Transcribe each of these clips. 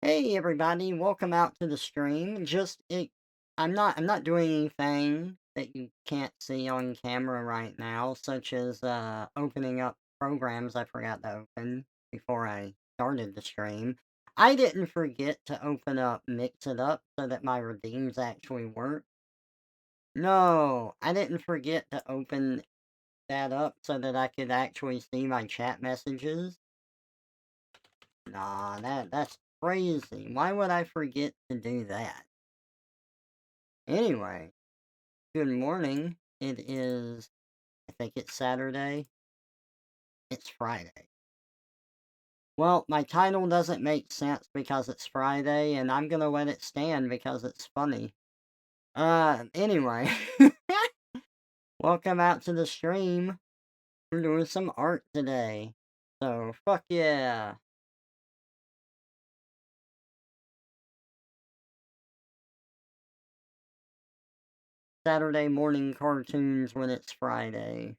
Hey everybody, welcome out to the stream. I'm not doing anything that you can't see on camera right now, such as opening up programs I forgot to open before I started the stream. I didn't forget to open up Mix It Up so that my redeems actually work. No, I didn't forget to open that up so that I could actually see my chat messages. Nah, that's crazy. Why would I forget to do that? Anyway, good morning. It is, I think it's Saturday. It's Friday. Well, my title doesn't make sense because it's Friday, and I'm gonna let it stand because it's funny. Anyway. Welcome out to the stream. We're doing some art today. So, fuck yeah. Saturday morning cartoons when it's Friday.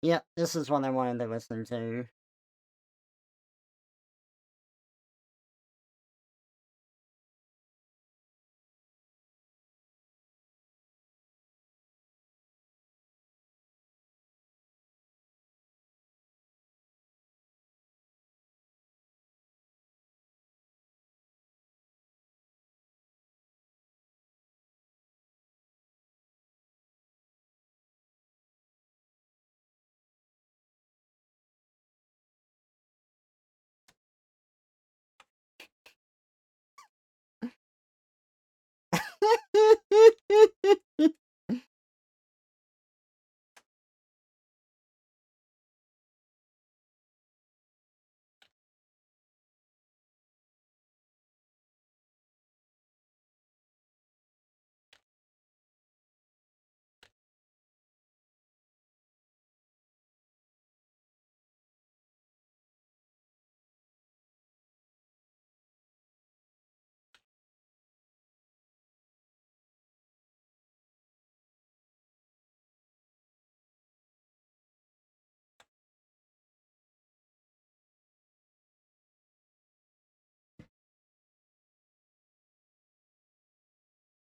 Yep, this is what I wanted to listen to.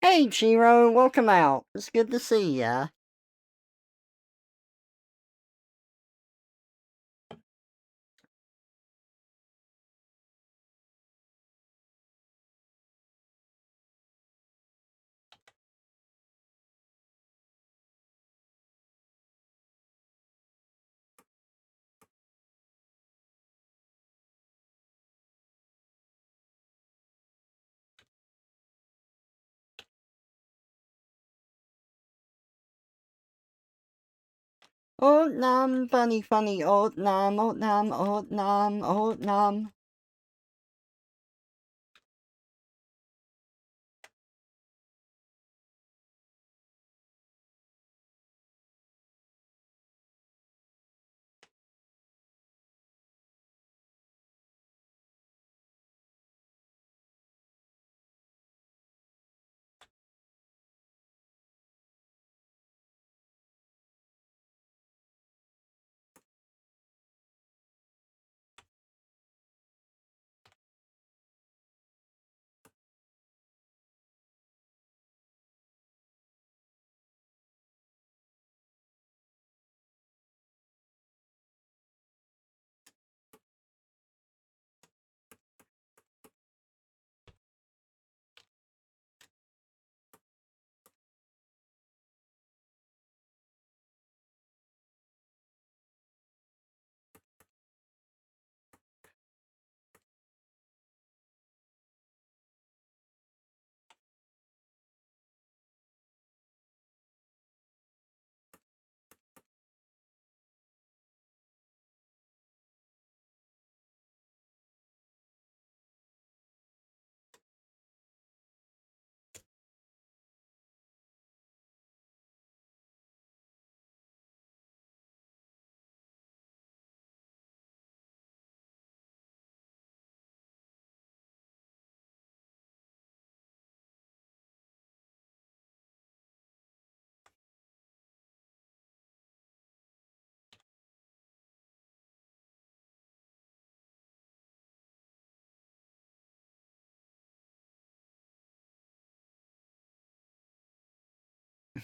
Hey, Chiro, welcome out. It's good to see ya. Old nam, funny, funny, old nam, old nam, old nam, old nam.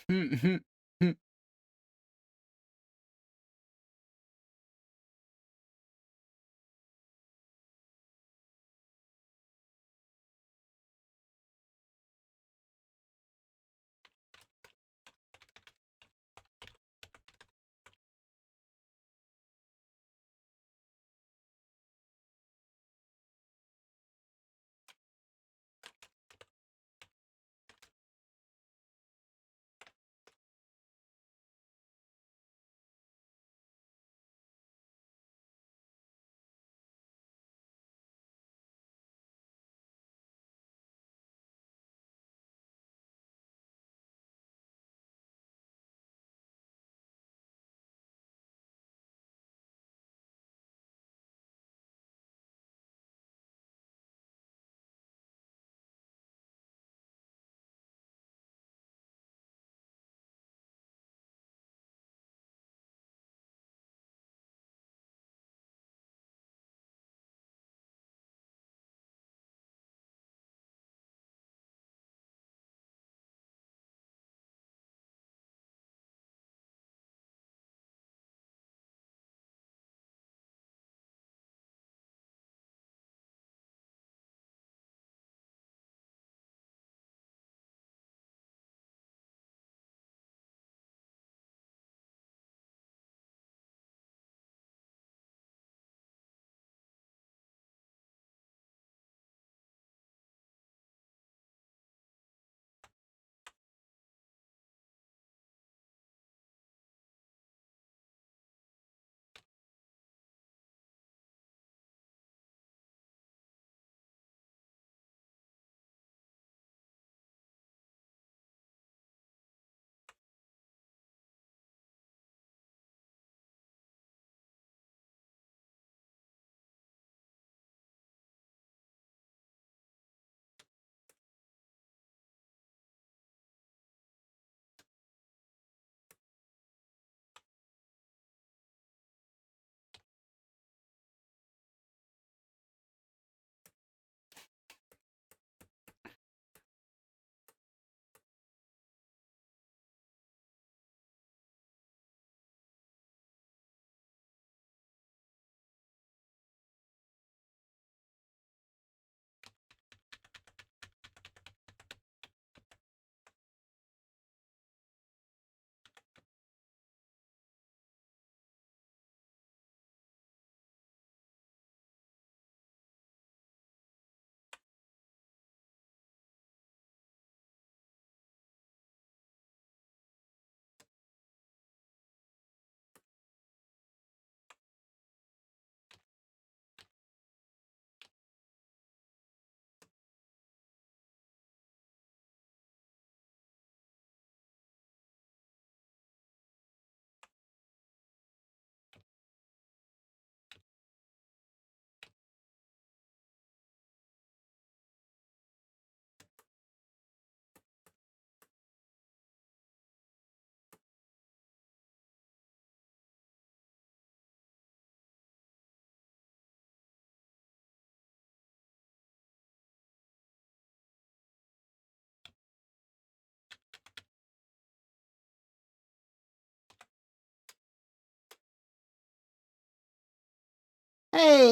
Hey,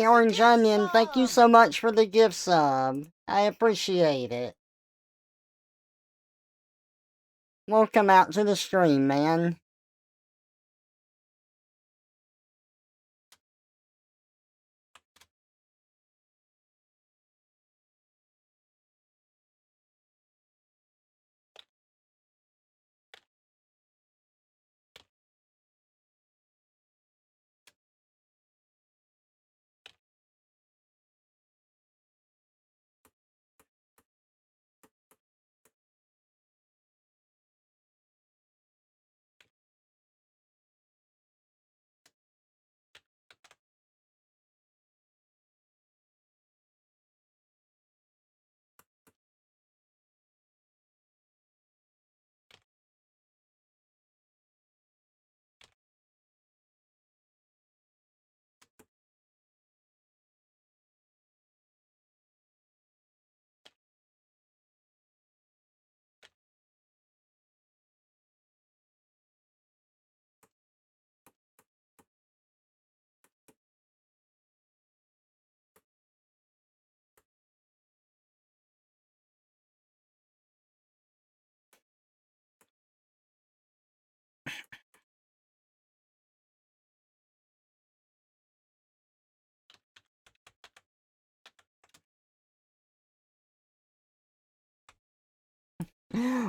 Orange Onion, thank you so much for the gift sub. I appreciate it. Welcome out to the stream, man.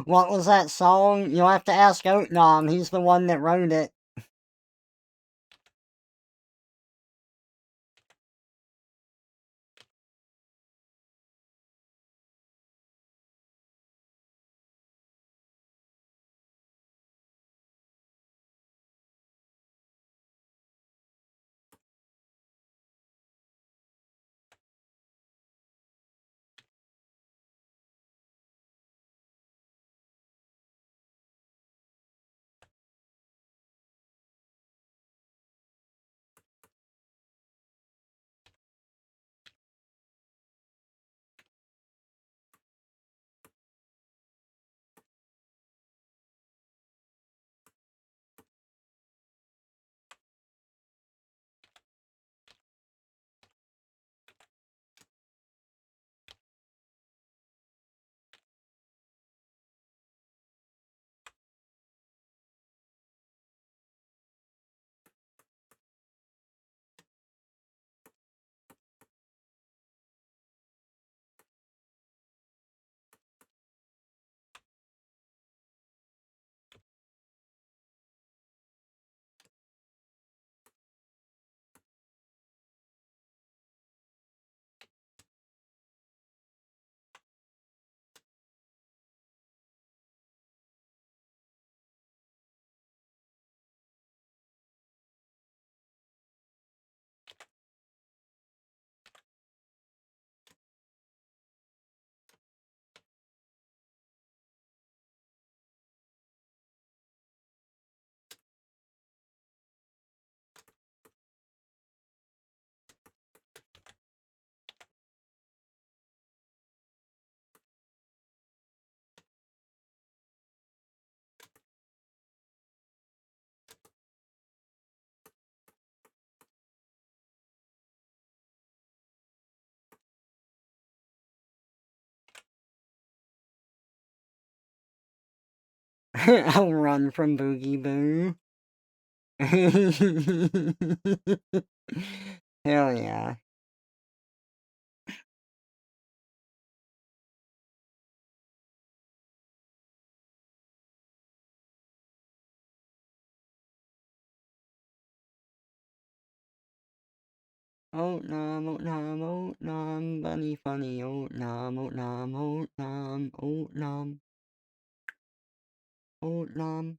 What was that song? You'll have to ask Oatnom. He's the one that wrote it. I'll run from Boogie Boo. Hell yeah. Oat nom, oat nom, oat nom, bunny funny, oat nom, oat nom, oat nom, oat nom, oat nom.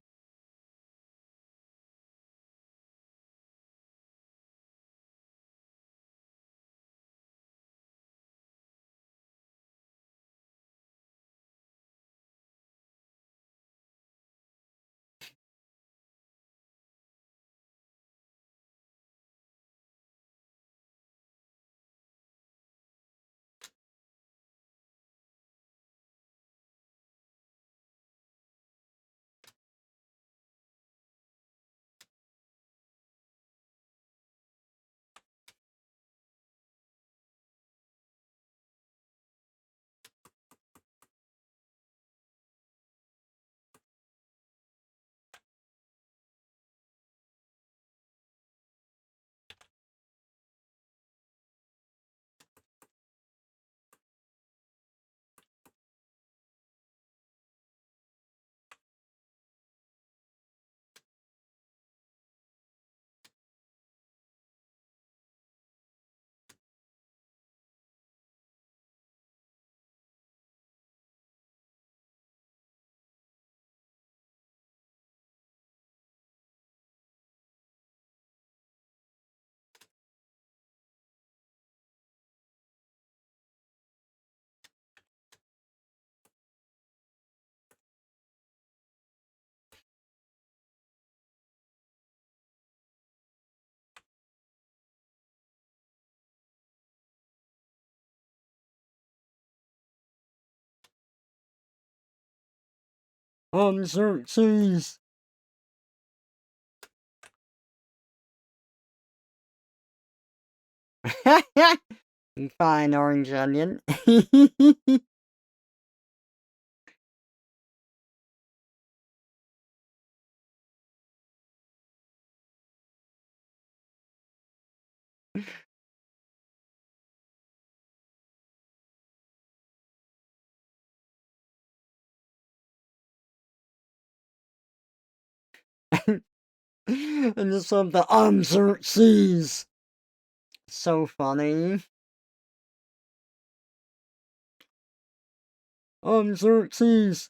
Xerxes. Fine, orange onion. And just love the Xerxes. So funny. Xerxes.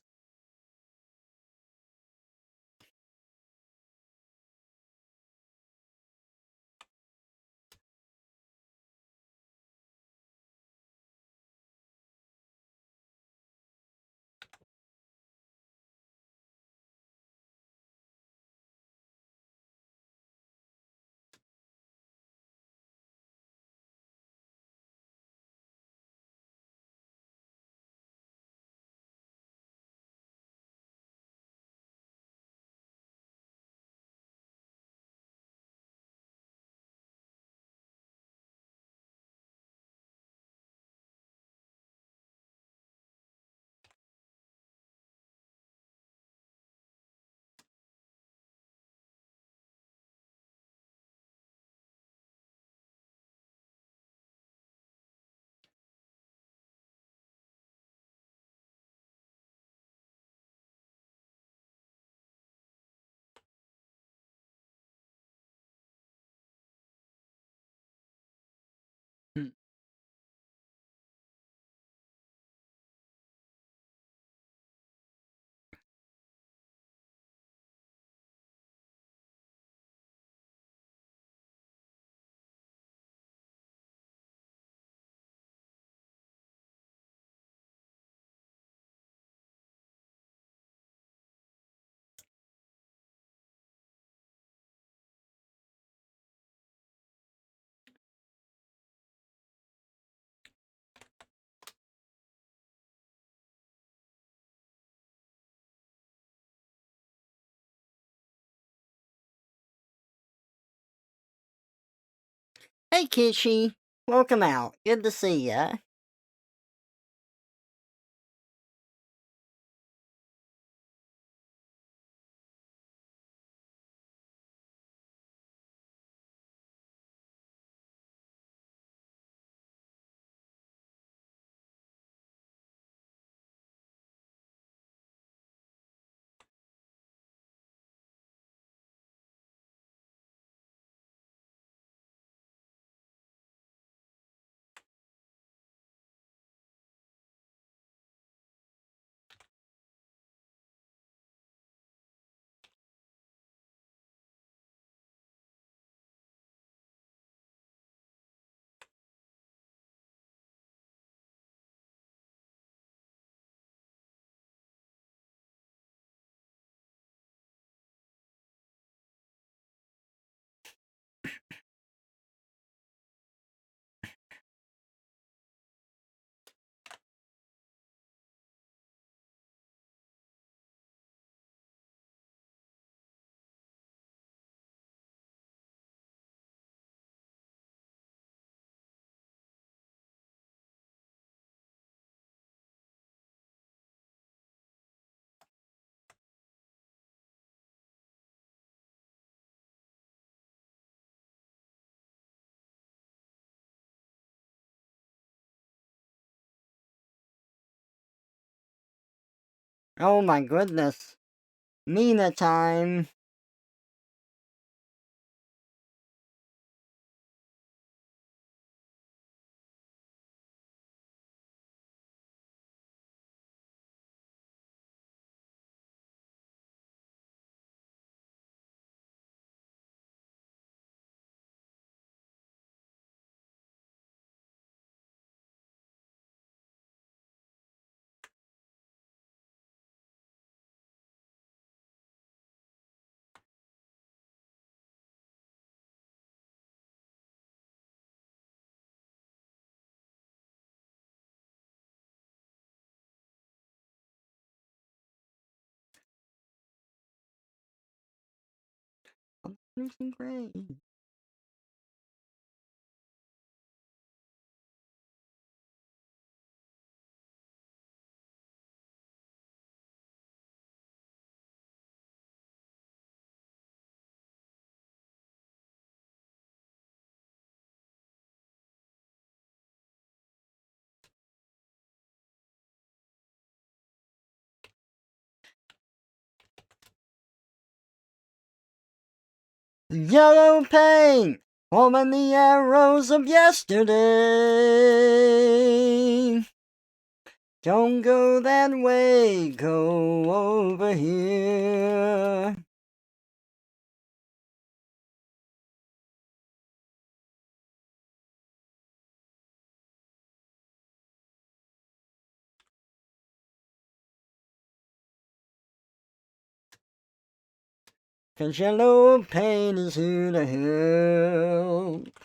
Hey, Kishi. Welcome out. Good to see ya. Oh my goodness. Mina time. Amazing great. Yellow paint, forming the arrows of yesterday. Don't go that way, go over here. Cause yellow paint is here to help.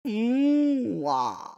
Mwah.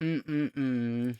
Mm-mm-mm.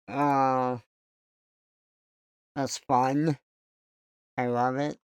Oh, that's fun. I love it.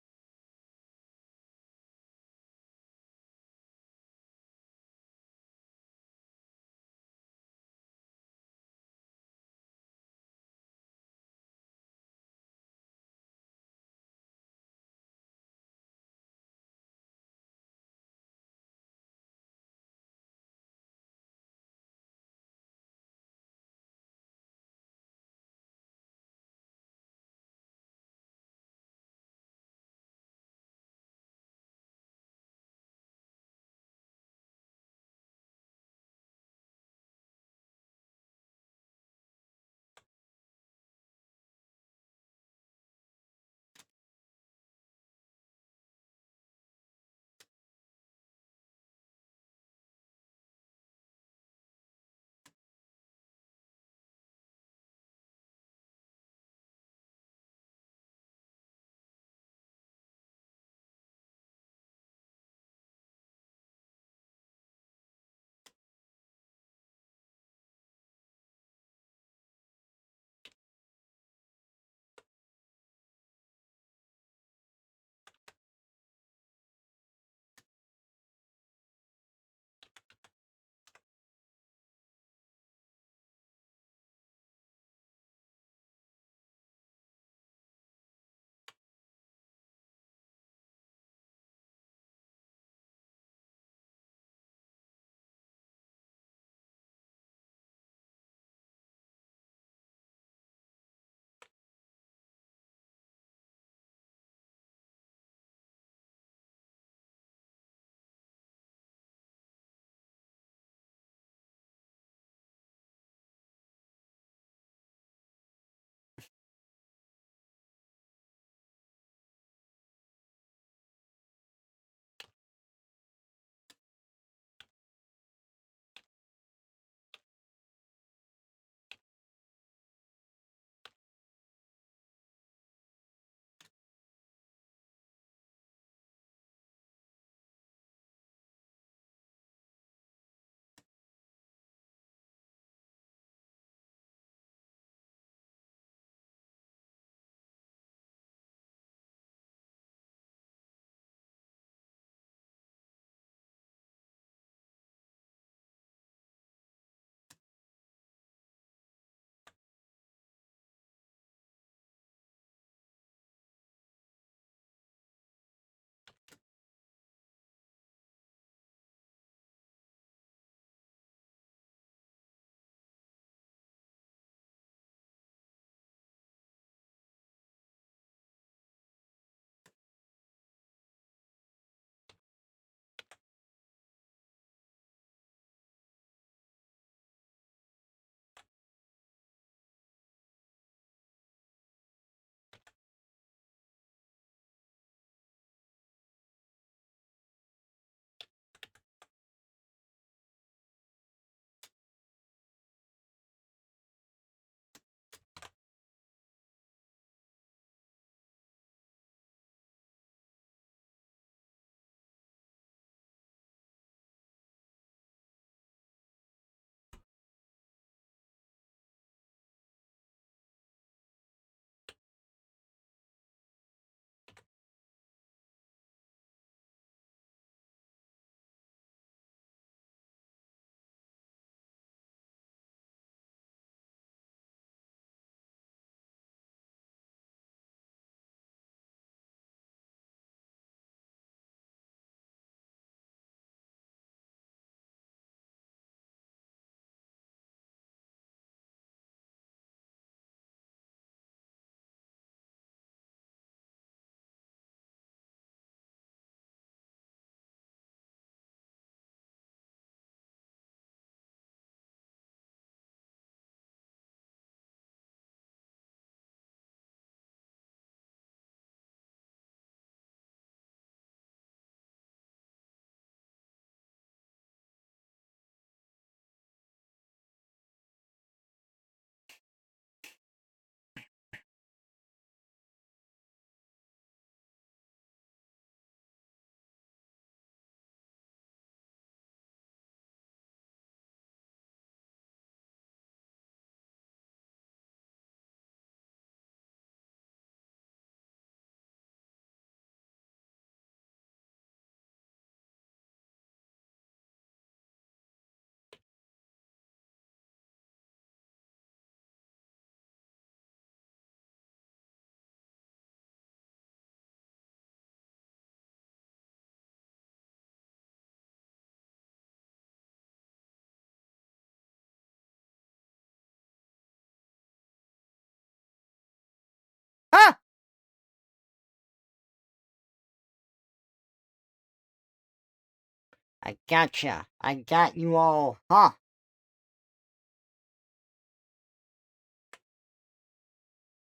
I gotcha. I got you all. Huh.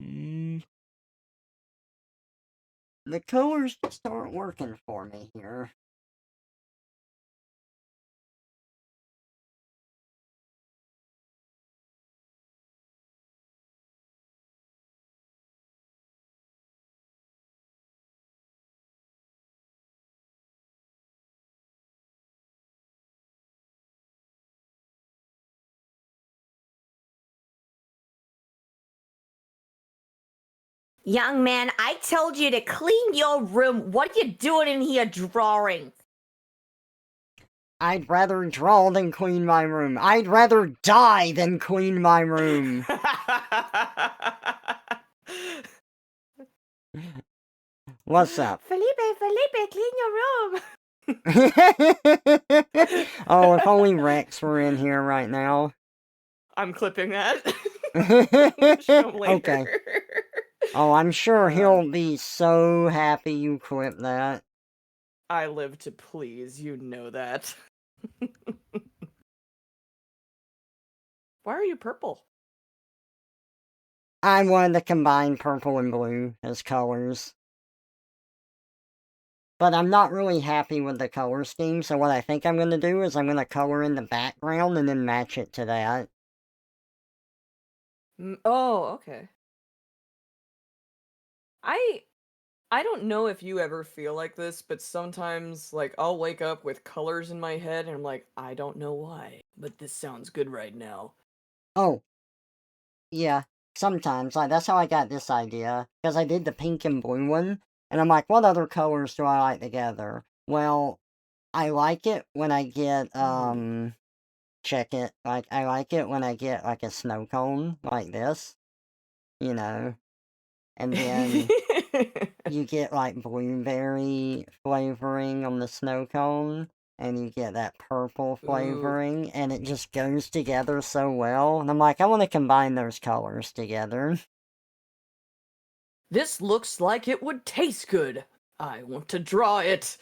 Mm. The colors just aren't working for me here. Young man, I told you to clean your room. What are you doing in here drawing? I'd rather draw than clean my room. I'd rather die than clean my room. What's up? Felipe, clean your room. Oh, if only Rex were in here right now. I'm clipping that. I'm gonna show him later. Okay. Oh, I'm sure he'll be so happy you clipped that. I live to please, you know that. Why are you purple? I wanted to combine purple and blue as colors. But I'm not really happy with the color scheme, so what I think I'm going to do is I'm going to color in the background and then match it to that. Oh, okay. I don't know if you ever feel like this, but sometimes, like, I'll wake up with colors in my head, and I'm like, I don't know why, but this sounds good right now. Oh, yeah, sometimes. Like, that's how I got this idea, because I did the pink and blue one, and I'm like, what other colors do I like together? Well, I like it when I get, check it, like, I like it when I get, like, a snow cone, like this, you know, and then you get, like, blueberry flavoring on the snow cone, and you get that purple flavoring, and it just goes together so well, and I'm like, I want to combine those colors together. This looks like it would taste good. I want to draw it.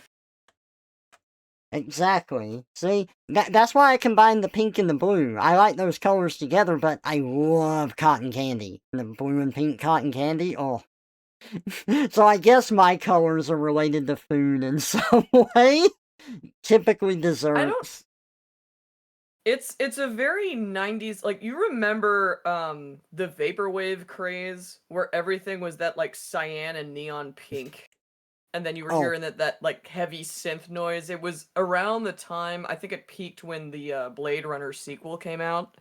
Exactly. See, that's why I combined the pink and the blue. I like those colors together, but I love cotton candy. The blue and pink cotton candy, oh. So I guess my colors are related to food in some way. Typically desserts. It's a very 90s, like, you remember the vaporwave craze where everything was that like cyan and neon pink, and then you were Oh, hearing that like heavy synth noise. It was around the time, I think it peaked when the Blade Runner sequel came out.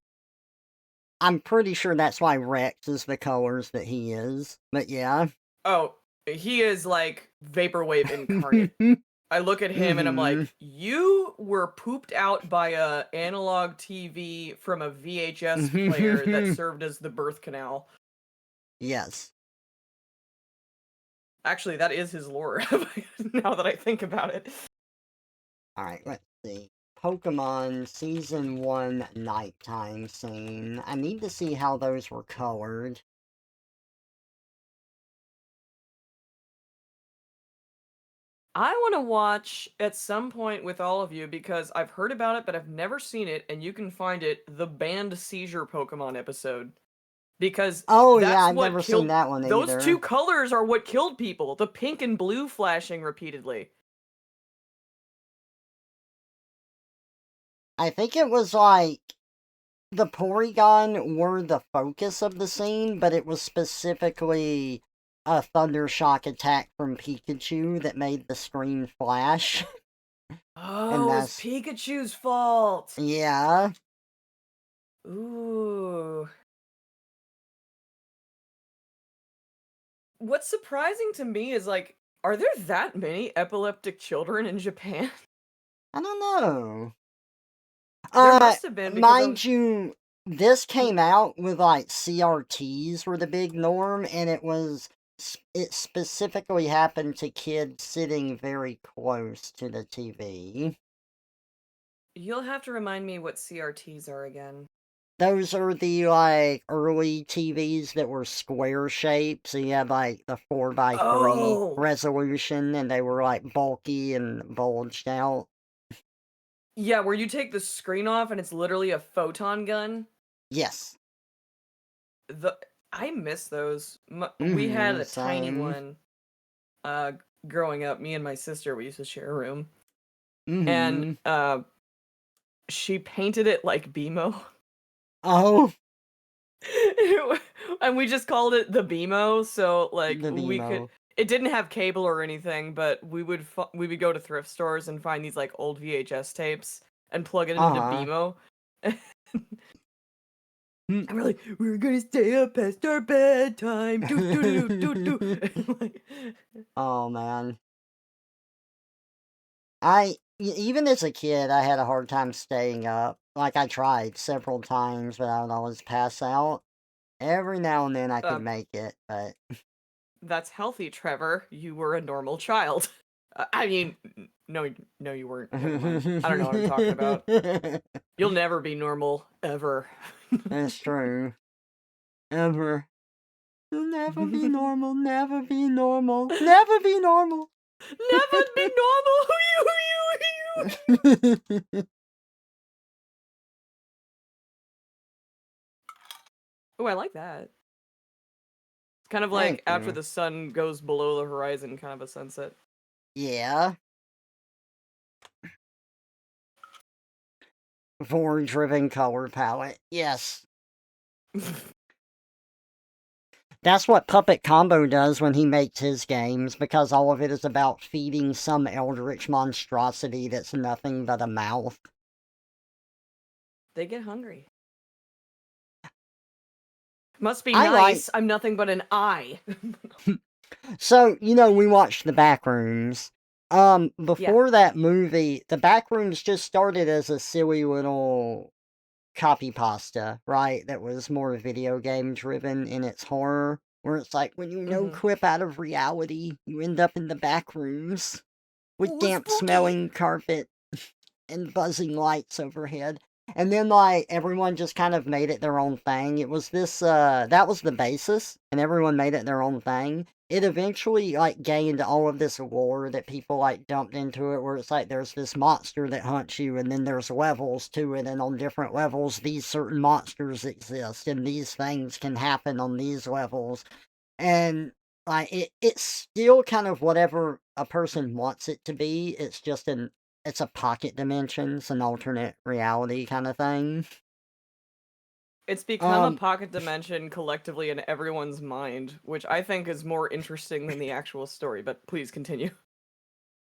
I'm pretty sure that's why Rex is the colors that he is. But yeah. Oh, he is like vaporwave incarnate. I look at him and I'm like, you were pooped out by a analog TV from a VHS player that served as the birth canal. Yes. Actually, that is his lore, now that I think about it. Alright, let's see. Pokemon Season 1 Nighttime Scene. I need to see how those were colored. I want to watch at some point with all of you because I've heard about it, but I've never seen it, and you can find it, the banned seizure Pokemon episode. Because Oh yeah, that's I've what never seen killed. that one Those two either. colors are what killed people. The pink and blue flashing repeatedly. I think it was like the Porygon were the focus of the scene, but it was specifically a Thundershock attack from Pikachu that made the screen flash. Oh, And it was that's... Pikachu's fault. Yeah. Ooh. What's surprising to me is, like, are there that many epileptic children in Japan? I don't know. There must have been because I Mind you, this came out with like CRTs were the big norm, and it specifically happened to kids sitting very close to the TV. You'll have to remind me what CRTs are again. Those are the like early TVs that were square shaped, so you had like the 4x3 Oh! resolution, and they were like bulky and bulged out. Yeah, where you take the screen off and it's literally a photon gun. Yes. The I miss those. We had a tiny Same. one uh growing up. Me and my sister, we used to share a room. And Mhm. she painted it like BMO. Oh, And we just called it the BMO, so like the we could Vimo. it didn't have cable or anything, but we would go to thrift stores and find these like old VHS tapes and plug it into Uh-huh. BMO. Hmm. And we're like, we're gonna stay up past our bedtime. Do do do do do do. Like, Oh, man. Even as a kid, I had a hard time staying up. Like, I tried several times, but I would always pass out. Every now and then I could uh, make it, but that's healthy, Trevor. You were a normal child. I mean, no, no, you weren't. Never mind. I don't know what I'm talking about. You'll never be normal ever. that's true. Ever. You'll never be Never normal, never be normal, never be normal. be normal. Who you? Oh, I like that. It's kind of Thank like after you. the sun goes below the horizon, kind of a sunset. Yeah. Vor-driven color palette. Yes. That's what Puppet Combo does when he makes his games, because all of it is about feeding some eldritch monstrosity that's nothing but a mouth. They get hungry. Must be I like. nice. I'm nothing but an eye. So, we watched The Backrooms. Yeah. Before that movie, The Backrooms just started as a silly little copy pasta, right? That was more video game driven in its horror, where it's like when you no Mm-hmm. clip out of reality, you end up in the back rooms with Ooh, damp spooky. smelling carpet and buzzing lights overhead. And then like everyone just kind of made it their own thing. It was this that was the basis and everyone made it their own thing. It eventually like gained all of this lore that people like dumped into it where it's like there's this monster that hunts you and then there's levels to it and on different levels these certain monsters exist and these things can happen on these levels. And like it's still kind of whatever a person wants it to be. It's a pocket dimension, it's an alternate reality kind of thing. It's become a Um, pocket dimension collectively in everyone's mind, which I think is more interesting than the actual story, but please continue.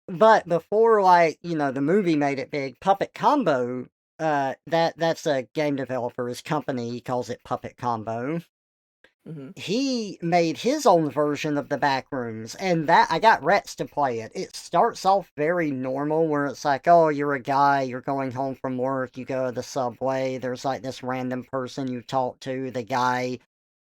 but before like, the movie made it big, Puppet Combo, that's a game developer's company, he calls it Puppet Combo. Hmm. He made his own version of the Backrooms, and that I got Rets to play it. It starts off very normal, where it's like, oh, you're a guy, you're going home from work, you go to the subway, there's like this random person you talk to, the guy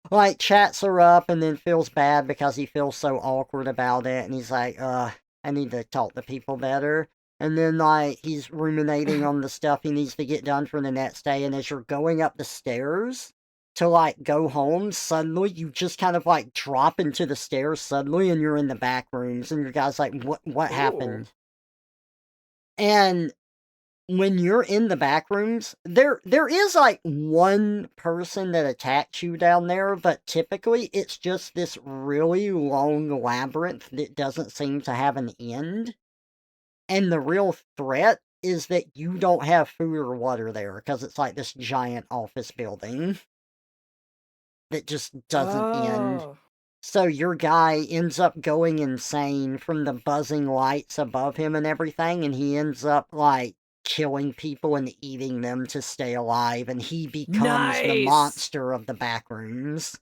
like chats her up and then feels bad because he feels so awkward about it, and he's like, I need to talk to people better. And then like he's ruminating on the stuff he needs to get done for the next day, and as you're going up the stairs to like go home, suddenly you just kind of like drop into the stairs suddenly and you're in the back rooms and your guy's like, what Ooh. happened? And when you're in the back rooms, there is like one person that attacks you down there, but typically it's just this really long labyrinth that doesn't seem to have an end. And the real threat is that you don't have food or water there because it's like this giant office building that just doesn't end. Oh. So your guy ends up going insane from the buzzing lights above him and everything, and he ends up like killing people and eating them to stay alive, and he becomes the Nice. monster of the back rooms.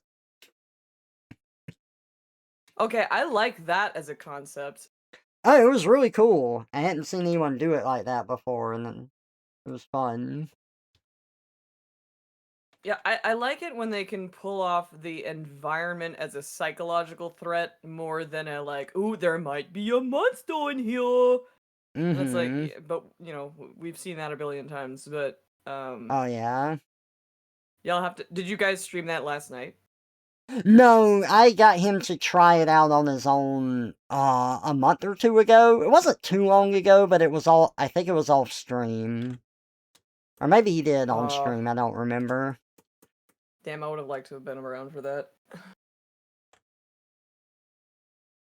Okay, I like that as a concept. Oh, it was really cool. I hadn't seen anyone do it like that before, and then it was fun. Yeah, I like it when they can pull off the environment as a psychological threat more than a like, ooh, there might be a monster in here. And it's like, Mm-hmm. but we've seen that a billion times. But Oh yeah. y'all have to. Did you guys stream that last night? No, I got him to try it out on his own a month or two ago. It wasn't too long ago, but it was all I think it was off stream. Or maybe he did on Uh, stream, I don't remember. damn, I would have liked to have been around for that.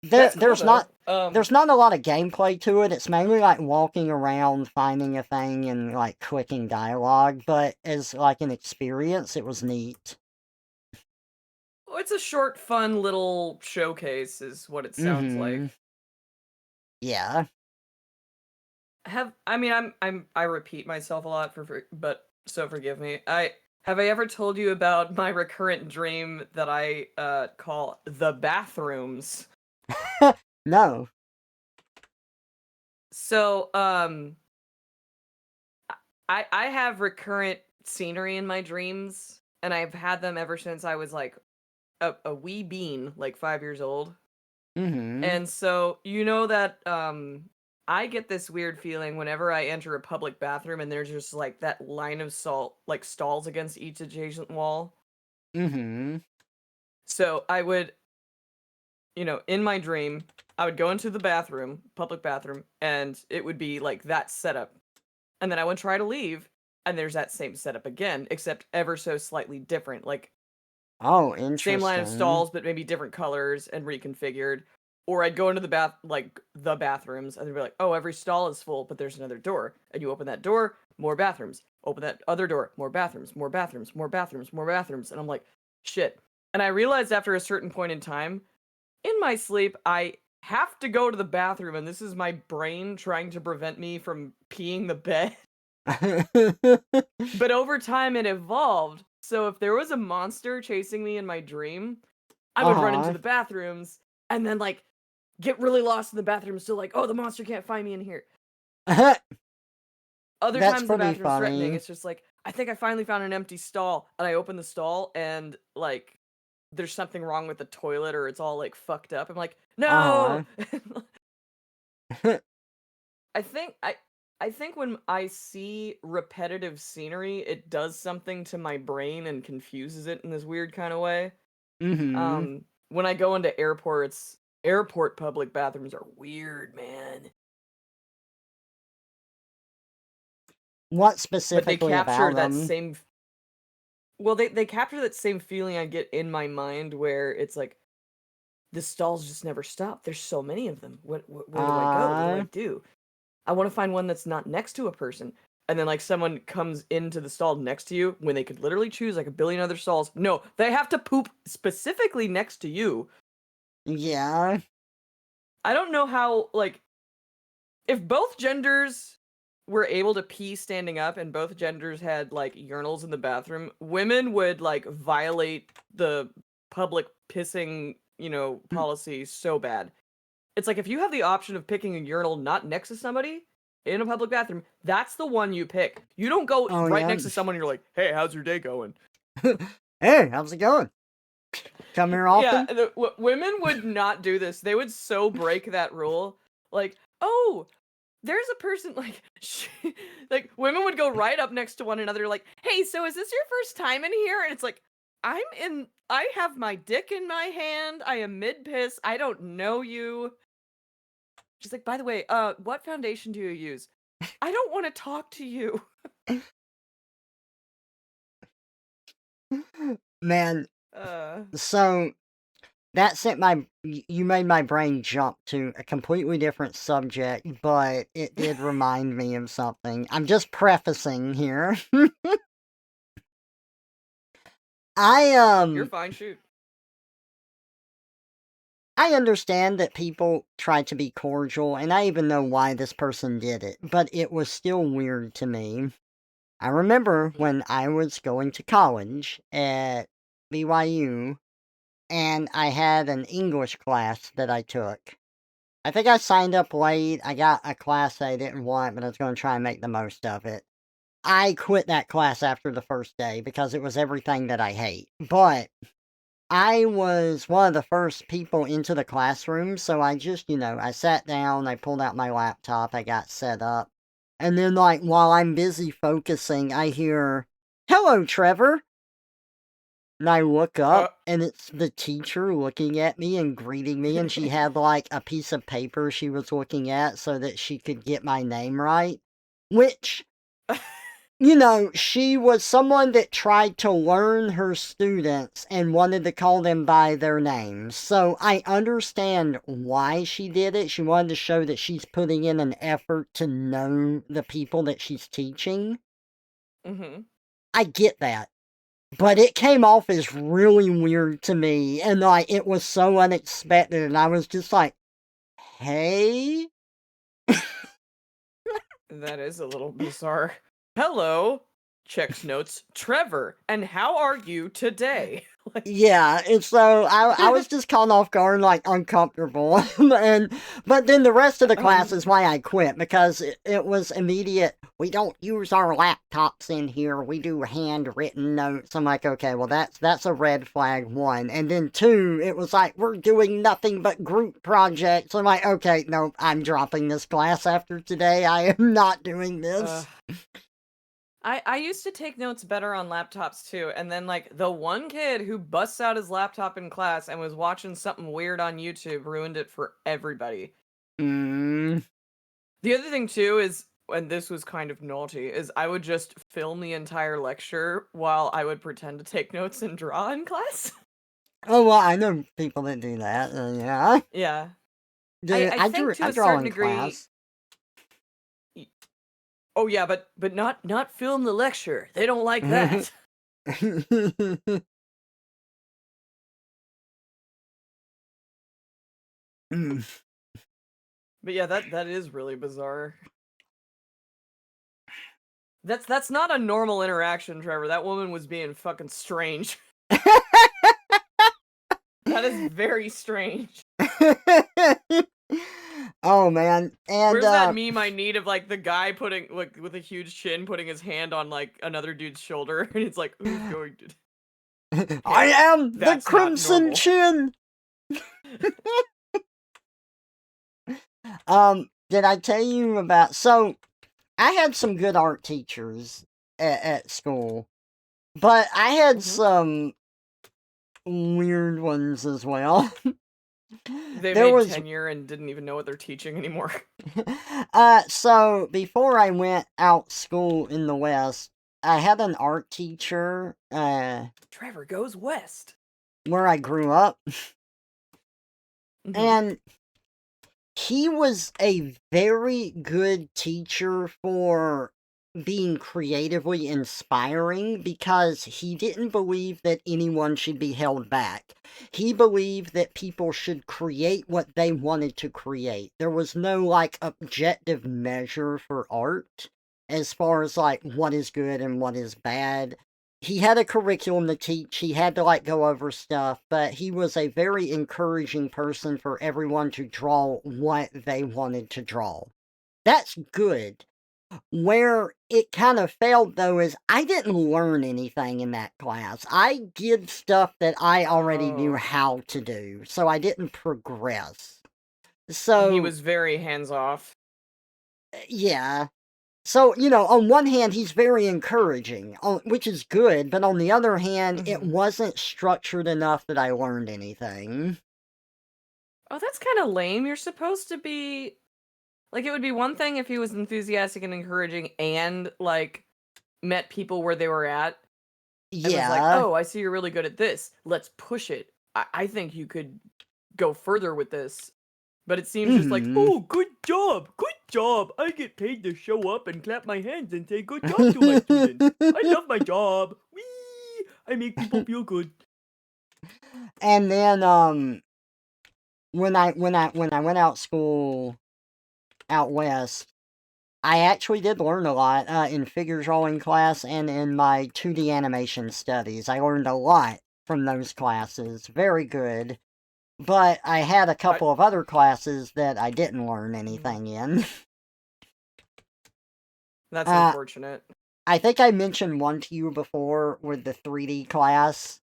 There That's cool there's though. not there's not a lot of gameplay to it. It's mainly like walking around, finding a thing, and like clicking dialogue. But as like an experience, it was neat. It's a short, fun little showcase, is what it sounds Mm-hmm. like. Yeah. I mean, I repeat myself a lot but so forgive me. I ever told you about my recurrent dream that I call the bathrooms? No. So, I have recurrent scenery in my dreams, and I've had them ever since I was like a wee bean, like 5 years old. Mm-hmm. And so you know that I get this weird feeling whenever I enter a public bathroom and there's just like that line of salt like stalls against each adjacent wall. Mm-hmm. So I would, in my dream, I would go into the bathroom, public bathroom, and it would be like that setup. And then I would try to leave and there's that same setup again, except ever so slightly different. Like Oh, same line of interesting. stalls, but maybe different colors and reconfigured. Or I'd go into the bathrooms, and they'd be like, "Oh, every stall is full, but there's another door." And you open that door, more bathrooms. Open that other door, more bathrooms, more bathrooms, more bathrooms, more bathrooms. And I'm like, shit. And I realized after a certain point in time, in my sleep, I have to go to the bathroom, and this is my brain trying to prevent me from peeing the bed. But over time, it evolved. So if there was a monster chasing me in my dream, I would run into Uh-huh. the bathrooms and then like get really lost in the bathroom. So like, oh, the monster can't find me in here. Other That's times the pretty bathroom's threatening. funny. It's just like, I think I finally found an empty stall, and I open the stall and like there's something wrong with the toilet or it's all like fucked up. I'm like, no. Uh-huh. I think I I think when I see repetitive scenery, it does something to my brain and confuses it in this weird kind of way. Mm-hmm. When I go into airports, airport public bathrooms are weird, man. What But they specifically capture about that them? same well, they capture that same feeling I get in my mind where it's like the stalls just never stop. There's so many of them. Where do I go? What do I Uh, do? I want to find one that's not next to a person. And then like someone comes into the stall next to you when they could literally choose like a billion other stalls. No, they have to poop specifically next to you. yeah. I don't know how like if both genders were able to pee standing up and both genders had like urinals in the bathroom, women would like violate the public pissing, policy so bad. It's like if you have the option of picking a urinal not next to somebody in a public bathroom, that's the one you pick. You don't go Oh, right yeah. next to someone and you're like, "Hey, how's your day going?" Hey, how's it going? Come here Yeah, often? women would not do this. They would so break that rule. Like, "Oh, there's a person like like women would go right up next to one another like, "Hey, so is this your first time in here?" And it's like, I have my dick in my hand. I am mid piss. I don't know you." She's like, "By the way, what foundation do you use?" "I don't want to talk to you." Man, Uh, so that sent you made my brain jump to a completely different subject, but it did remind me of something. I'm just prefacing here. I you're um fine, shoot. I understand that people try to be cordial, and I even know why this person did it, but it was still weird to me. I remember Mhm. when I was going to college at BYU, and I had an English class that I took. I think I signed up late. I got a class I didn't want, but I was going to try and make the most of it. I quit that class after the first day because it was everything that I hate. But I was one of the first people into the classroom, so I just, I sat down, I pulled out my laptop, I got set up. And then, like, while I'm busy focusing, I hear, "Hello, Trevor." And I look Uh, up, and it's the teacher looking at me and greeting me, and she had, like, a piece of paper she was looking at so that she could get my name right, which, she was someone that tried to learn her students and wanted to call them by their names. So I understand why she did it. She wanted to show that she's putting in an effort to know the people that she's teaching. mhm. I get that. But it came off as really weird to me, and, like, it was so unexpected, and I was just like, "Hey?" That is a little bizarre. Hello, checks notes, Trevor, and how are you today? Like, Yeah, and so I was just caught off guard, like, uncomfortable, and but then the rest of the class um, is why I quit, because it was immediate, "We don't use our laptops in here, we do handwritten notes." I'm like, "Okay, well, that's a red flag, 1, and then 2, it was like, "We're doing nothing but group projects." I'm like, "Okay, no, I'm dropping this class after today, I am not doing uh, this." I used to take notes better on laptops too, and then like the one kid who busts out his laptop in class and was watching something weird on YouTube ruined it for everybody. Mm. The other thing too is, and this was kind of naughty, is I would just film the entire lecture while I would pretend to take notes and draw in class. Oh, well, I know people that do that, yeah. Yeah. The I I think drew to I a draw certain in degree. class. Oh yeah, but not film the lecture. They don't like that. Mm. But yeah, that is really bizarre. That's not a normal interaction, Trevor. That woman was being fucking strange. That is very strange. Oh, man, and, Where's that meme I need of like the guy putting like with a huge chin putting his hand on like another dude's shoulder and it's like who's going to I Yeah, am the that's not Crimson normal. Chin! Did I tell you about so, I had some good art teachers at school, but I had Hmm. some weird ones as well. They There made was tenure and didn't even know what they're teaching anymore. so before I went out school in the West, I had an art teacher, Trevor goes west. where I grew up, Hmm. and he was a very good teacher for being creatively inspiring because he didn't believe that anyone should be held back. He believed that people should create what they wanted to create. There was no like objective measure for art as far as like what is good and what is bad. He had a curriculum to teach. He had to like go over stuff, but he was a very encouraging person for everyone to draw what they wanted to draw. That's good. Where it kind of failed though is I didn't learn anything in that class. I did stuff that I already knew Oh. how to do, so I didn't progress. He So, was very hands off. yeah. So, on one hand, he's very encouraging, which is good, but on the other hand, it Hmm. wasn't structured enough that I learned anything. Oh, that's kind of lame. You're supposed to be like it would be one thing if he was enthusiastic and encouraging and like met people where they were at and was like, Yeah. "Oh, I see you're really good at this. Let's push it. I think you could go further with this." But it seems just like, Mhm. "Oh, good job. Good job. I get paid to show up and clap my hands and say good job to my students. I love my job. Whee! I make people feel good." And then, when I went out school out west, I actually did learn a lot, in figure drawing class and in my 2D animation studies. I learned a lot from those classes. Very good. But I had a I couple of other classes that I didn't learn Mhm. anything in. That's Uh, unfortunate. I think I mentioned one to you before with the 3D class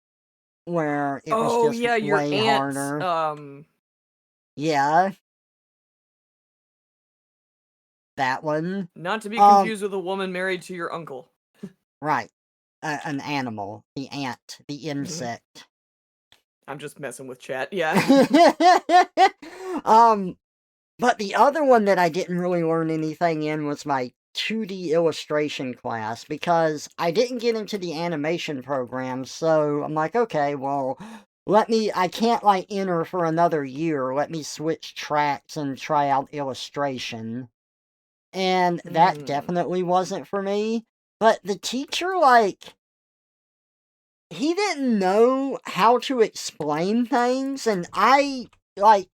where it was Oh just yeah, your way aunt harder. Yeah, that one. not to be Um, confused with a woman married to your uncle. right. an animal, the ant, the Mhm. insect. I'm just messing with chat, yeah. um, but the other one that I didn't really learn anything in was my 2D illustration class because I didn't get into the animation program. So I'm like, okay, well, I can't like enter for another year. Let me switch tracks and try out illustration. And that Hmm. definitely wasn't for me. But the teacher, like, he didn't know how to explain things, and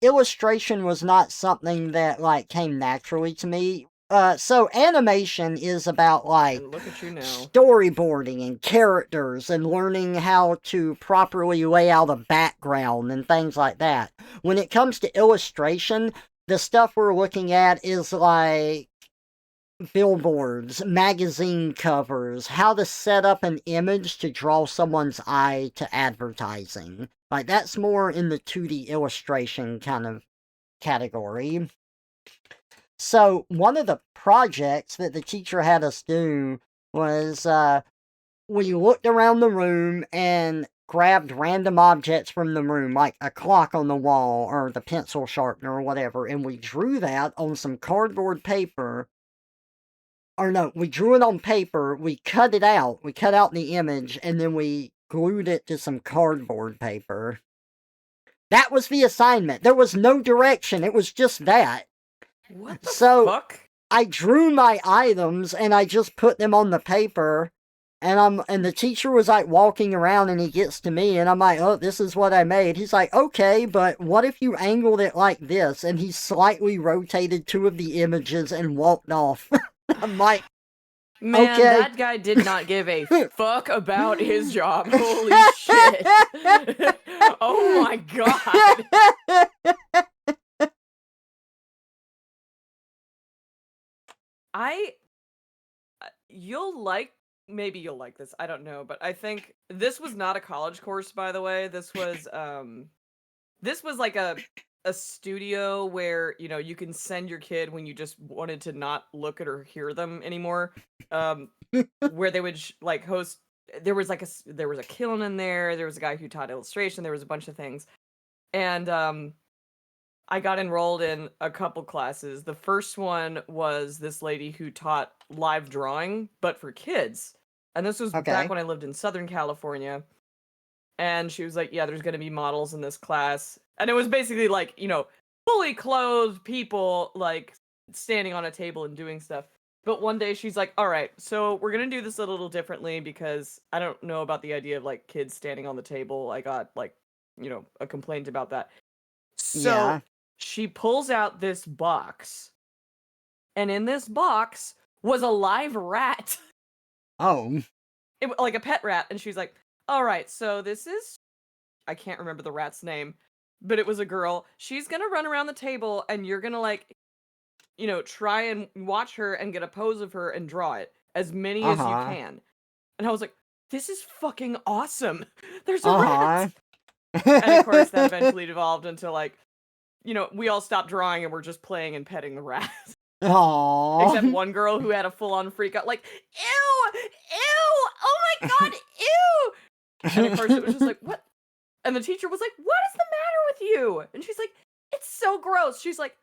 illustration was not something that, like, came naturally to me. So animation is about, like, And look at you now. storyboarding and characters and learning how to properly lay out a background and things like that. When it comes to illustration, the stuff we're looking at is, like, billboards, magazine covers, how to set up an image to draw someone's eye to advertising. Like, that's more in the 2D illustration kind of category. So, one of the projects that the teacher had us do was we looked around the room and grabbed random objects from the room, like a clock on the wall or the pencil sharpener or whatever, and we drew that on some cardboard paper. Or no, we drew it on paper, we cut it out, we cut out the image, and then we glued it to some cardboard paper. That was the assignment. There was no direction, it was just that. What the So, fuck? I drew my items and I just put them on the paper, and the teacher was like walking around and he gets to me and I'm like, "Oh, this is what I made." He's like, "Okay, but what if you angled it like this?" And he slightly rotated two of the images and walked off. I'm like, Man, "Okay." that guy did not give a fuck about his job. Holy shit. Oh my god. I you'll like maybe you'll like this. I don't know, but I think this was not a college course, by the way. This was like a studio where, you know, you can send your kid when you just wanted to not look at or hear them anymore. Um where they would like host there was like there was a kiln in there was a guy who taught illustration, there was a bunch of things. And I got enrolled in a couple classes. The first one was this lady who taught live drawing, but for kids. And this was back Okay. when I lived in Southern California. And she was like, "Yeah, there's going to be models in this class." And it was basically like, you know, fully clothed people like standing on a table and doing stuff. But one day she's like, "All right, so we're going to do this a little differently because I don't know about the idea of like kids standing on the table. I got like, you know, a complaint about that." So Yeah. she pulls out this box, and in this box was a live rat. Oh. Like a pet rat. And she's like, "All right, so this is," I can't remember the rat's name, but it was a girl. "She's gonna run around the table and you're gonna like, you know, try and watch her and get a pose of her and draw it. As many as you Uh-huh. can." And I was like, "This is fucking awesome. There's a rat." Uh-huh. And of course that eventually devolved into like, you know, we all stopped drawing and we're just playing and petting the rat. Except Aw. one girl who had a full on freak out, like, "Ew! Ew! Oh my god, ew!" And of course it was just like, "What?" And the teacher was like, "What is the matter with you?" And she's like, "It's so gross." She's like,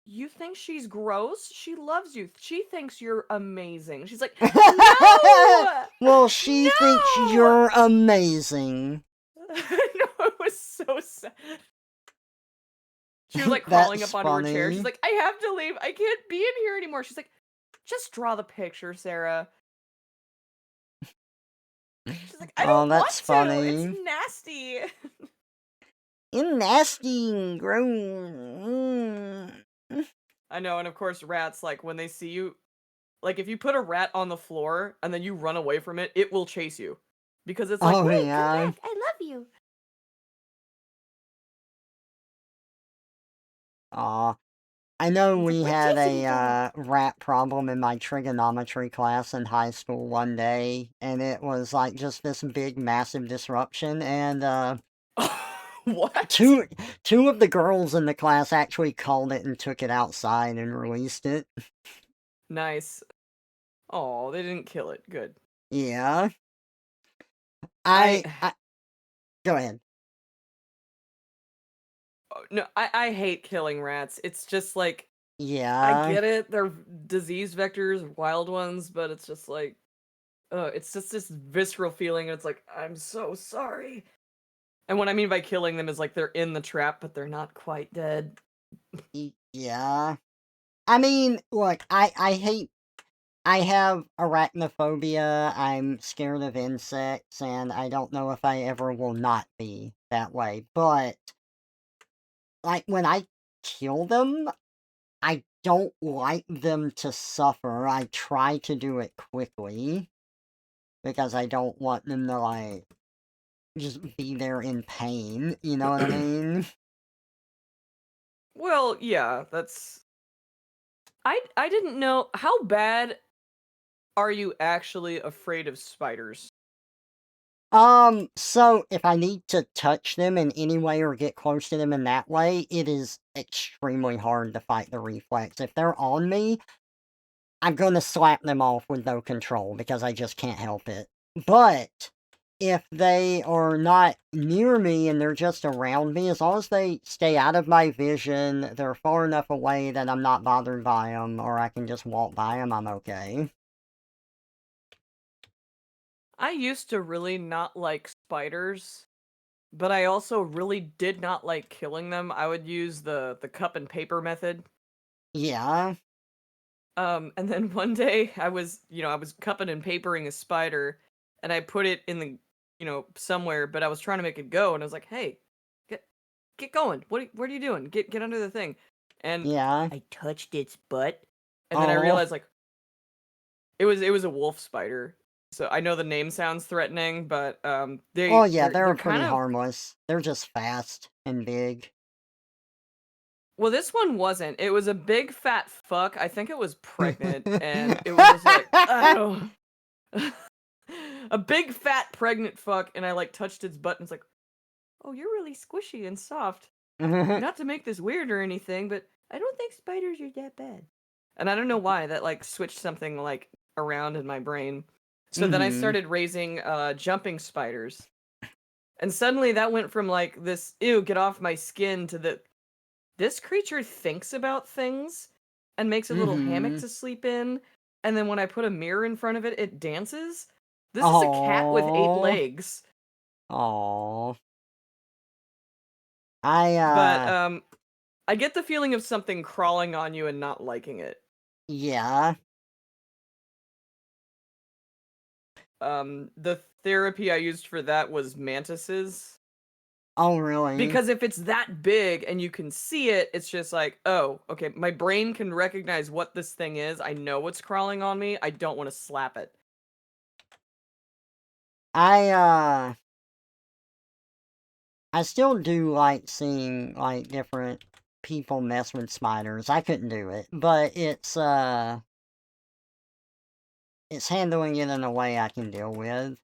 "You think she's gross? She loves you. She thinks you're amazing." She's like, "No! Well, she thinks No!" you're amazing. No, it was so sad. She was like crawling That's up onto her chair. She's funny. like, "I have to leave. I can't be in here anymore." She's like, "Just draw the picture, Sarah." She's like, "I Oh, don't want that's to. It's funny. nasty." You nasty, gross. I know, and of course, rats, like, when they see you, like, if you put a rat on the floor and then you run away from it, it will chase you. Because it's like, Oh, "Wait, come yeah. back. I love you." Aw. I know It's like, we "Quit had chasing a each other." rat problem in my trigonometry class in high school one day, and it was like just this big, massive disruption. And What? two two of the girls in the class actually called it and took it outside and released it. Nice. Oh, they didn't kill it. Good. Yeah. I I go ahead. no, I hate killing rats. It's just like I Yeah, get it. They're disease vectors, wild ones, but it's just like it's just this visceral feeling. And it's like I'm so sorry. And what I mean by killing them is like they're in the trap, but they're not quite dead. yeah. I mean, look, I hate. I have arachnophobia. I'm scared of insects, and I don't know if I ever will not be that way. But like when I kill them, I don't like them to suffer. I try to do it quickly because I don't want them to like just be there in pain. You know what I mean? Well, yeah, that's I didn't know how bad are you actually afraid of spiders? So if I need to touch them in any way or get close to them in that way, it is extremely hard to fight the reflex. If they're on me, I'm gonna slap them off with no control because I just can't help it. But if they are not near me and they're just around me, as long as they stay out of my vision, they're far enough away that I'm not bothered by them, or I can just walk by them, I'm okay. I used to really not like spiders, but I also really did not like killing them. I would use the cup and paper method. Yeah, And then one day I was cupping and papering a spider and I put it in the, somewhere, but I was trying to make it go and I was like, "Hey, get get going. What are you doing? Get under the thing." And yeah. I touched its butt and then I Oh, realized like it was a wolf spider. So I know the name sounds threatening, but oh they yeah, they're they're kind pretty of harmless. They're just fast and big. well, this one wasn't. It was a big fat fuck. I think it was pregnant and it was just like, I don't a big fat pregnant fuck, and I like touched its butt and it's like, "Oh, you're really squishy and soft. Not to make this weird or anything, but I don't think spiders are that bad." And I don't know why that like switched something like around in my brain. So then I Mhm. started raising jumping spiders. And suddenly that went from like this ew, get off my skin to this creature thinks about things and makes a little hammock Mhm. to sleep in, and then when I put a mirror in front of it, it dances. This is a cat with 8 Oh. legs, Oh. I but I get the feeling of something crawling on you and not liking it. yeah. The therapy I used for that was mantises. Oh, really? Because if it's that big and you can see it, it's just like, oh, okay, my brain can recognize what this thing is. I know what's crawling on me. I don't want to slap it. I I still do like seeing like different people mess with spiders. I couldn't do it, but it's handling it in a way I can deal with.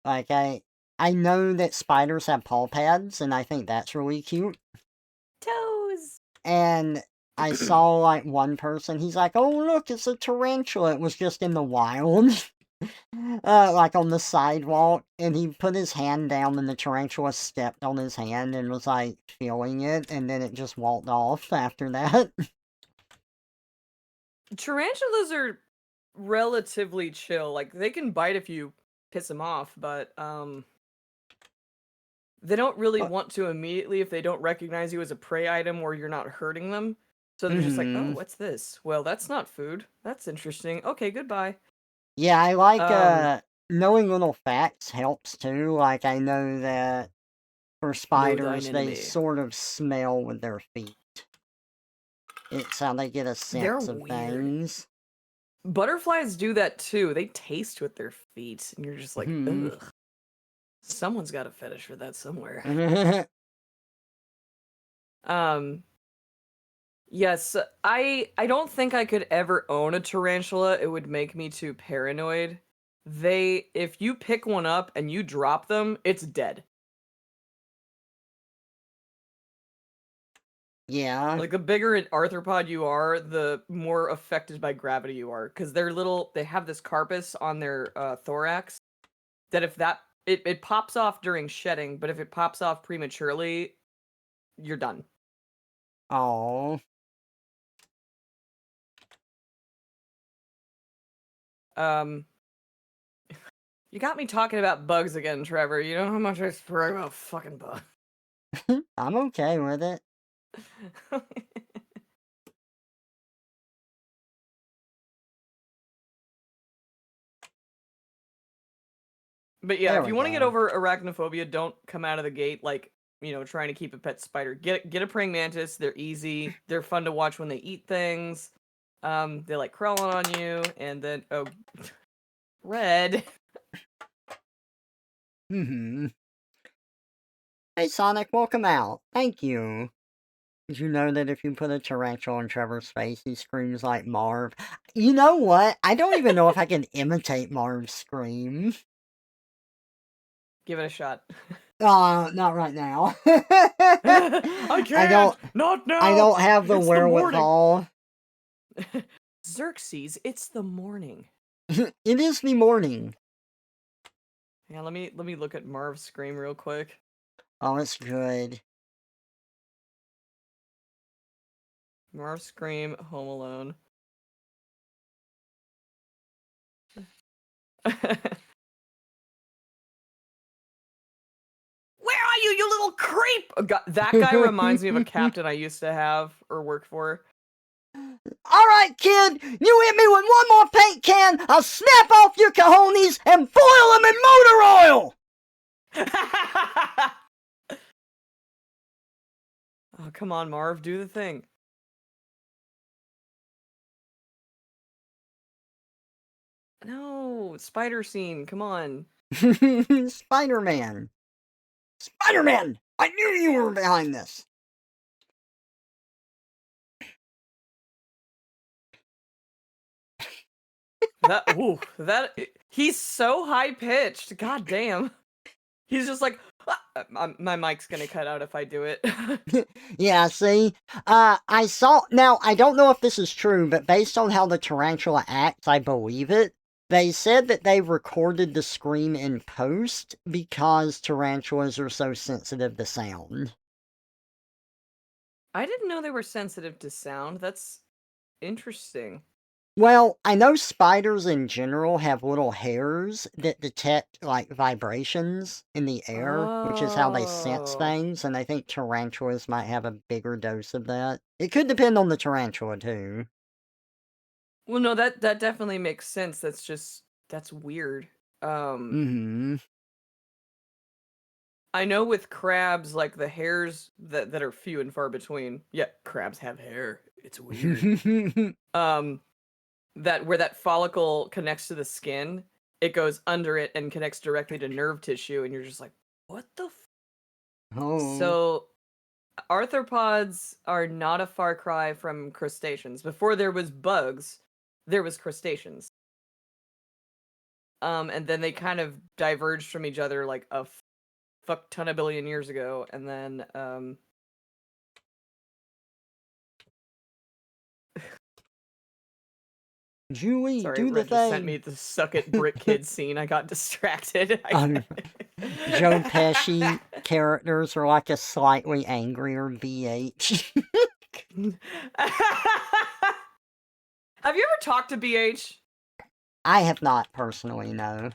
Like I know that spiders have paw pads and I think that's really cute. Toes. And I saw like one person, he's like, "Oh, look, it's a tarantula." It was just in the wild, like on the sidewalk, and he put his hand down, and the tarantula stepped on his hand and was like feeling it, and then it just walked off after that. Tarantulas are relatively chill. Like they can bite if you piss them off, but they don't really But, want to immediately if they don't recognize you as a prey item or you're not hurting them. So they're just like, "Oh, mm-hmm. what's this? Well, that's not food. That's interesting. Okay, goodbye." Yeah, I like Um, knowing little facts helps too. Like I know that for know thine spiders, they enemy. sort of smell with their feet. It's how they get a They're sense of weird. things. Butterflies do that too. They taste with their feet, and you're just like, Hmm. ugh. Someone's got a fetish for that somewhere. Um, yes, I don't think I could ever own a tarantula. It would make me too paranoid. They if you pick one up and you drop them, it's dead. Yeah. Like the bigger an arthropod you are, the more affected by gravity you are because they have this carpus on their thorax that if that It pops off during shedding, but if it pops off prematurely, you're done. Oh. Um, you got me talking about bugs again, Trevor. You know how much I swear about fucking bugs. I'm okay with it. But yeah, There if we you want to get go. over arachnophobia, don't come out of the gate like, trying to keep a pet spider. Get a praying mantis. They're easy. They're fun to watch when they eat things. They like crawling on you, and then red. Mm-hmm. Hey, Sonic, welcome out. Thank you. Did you know that if you put a tarantula on Trevor's face, he screams like Marv? You know what? I don't even know if I can imitate Marv's scream. Give it a shot. Not right now. I I can't. don't. Not I now. don't have the It's the morning. wherewithal. Xerxes, it's the morning. It is the morning. Yeah, let me look at Marv's scream real quick. Oh, it's good. Marv scream, Home Alone. Where are you, you little creep? That guy reminds me of a captain I used to have or work for. All right, kid, you hit me with one more paint can, I'll snap off your cojones and boil them in motor oil! Oh, come on, Marv, do the thing. No, spider scene, come on. Spider-Man. Spider-Man! I knew you were behind this! He's so high pitched. God damn. He's just like, my mic's gonna cut out if I do it. Yeah, see? I saw. Now, I don't know if this is true, but based on how the tarantula acts, I believe it. They said that they recorded the scream in post because tarantulas are so sensitive to sound. I didn't know they were sensitive to sound. That's interesting. Well, I know spiders in general have little hairs that detect, like, vibrations in the air, which is how they sense Oh. things, and I think tarantulas might have a bigger dose of that. It could depend on the tarantula, too. Well, no, that definitely makes sense. That's weird. Um, Mm I know with crabs, like the hairs that are few and far between. Yeah, crabs have hair. It's weird. hmm. Um, that where that follicle connects to the skin, it goes under it and connects directly to nerve tissue, and you're just like, what the? Oh. So arthropods are not a far cry from crustaceans. Before there was bugs, there was crustaceans. And then they kind of diverged from each other like a fuck ton of billion years ago, and then Julie, sorry, do the Red just sent thing. me the suck it brick kid scene. I got distracted. Um, Joe Pesci characters are like a slightly angrier BH. Have you ever talked to BH? I have not personally, no.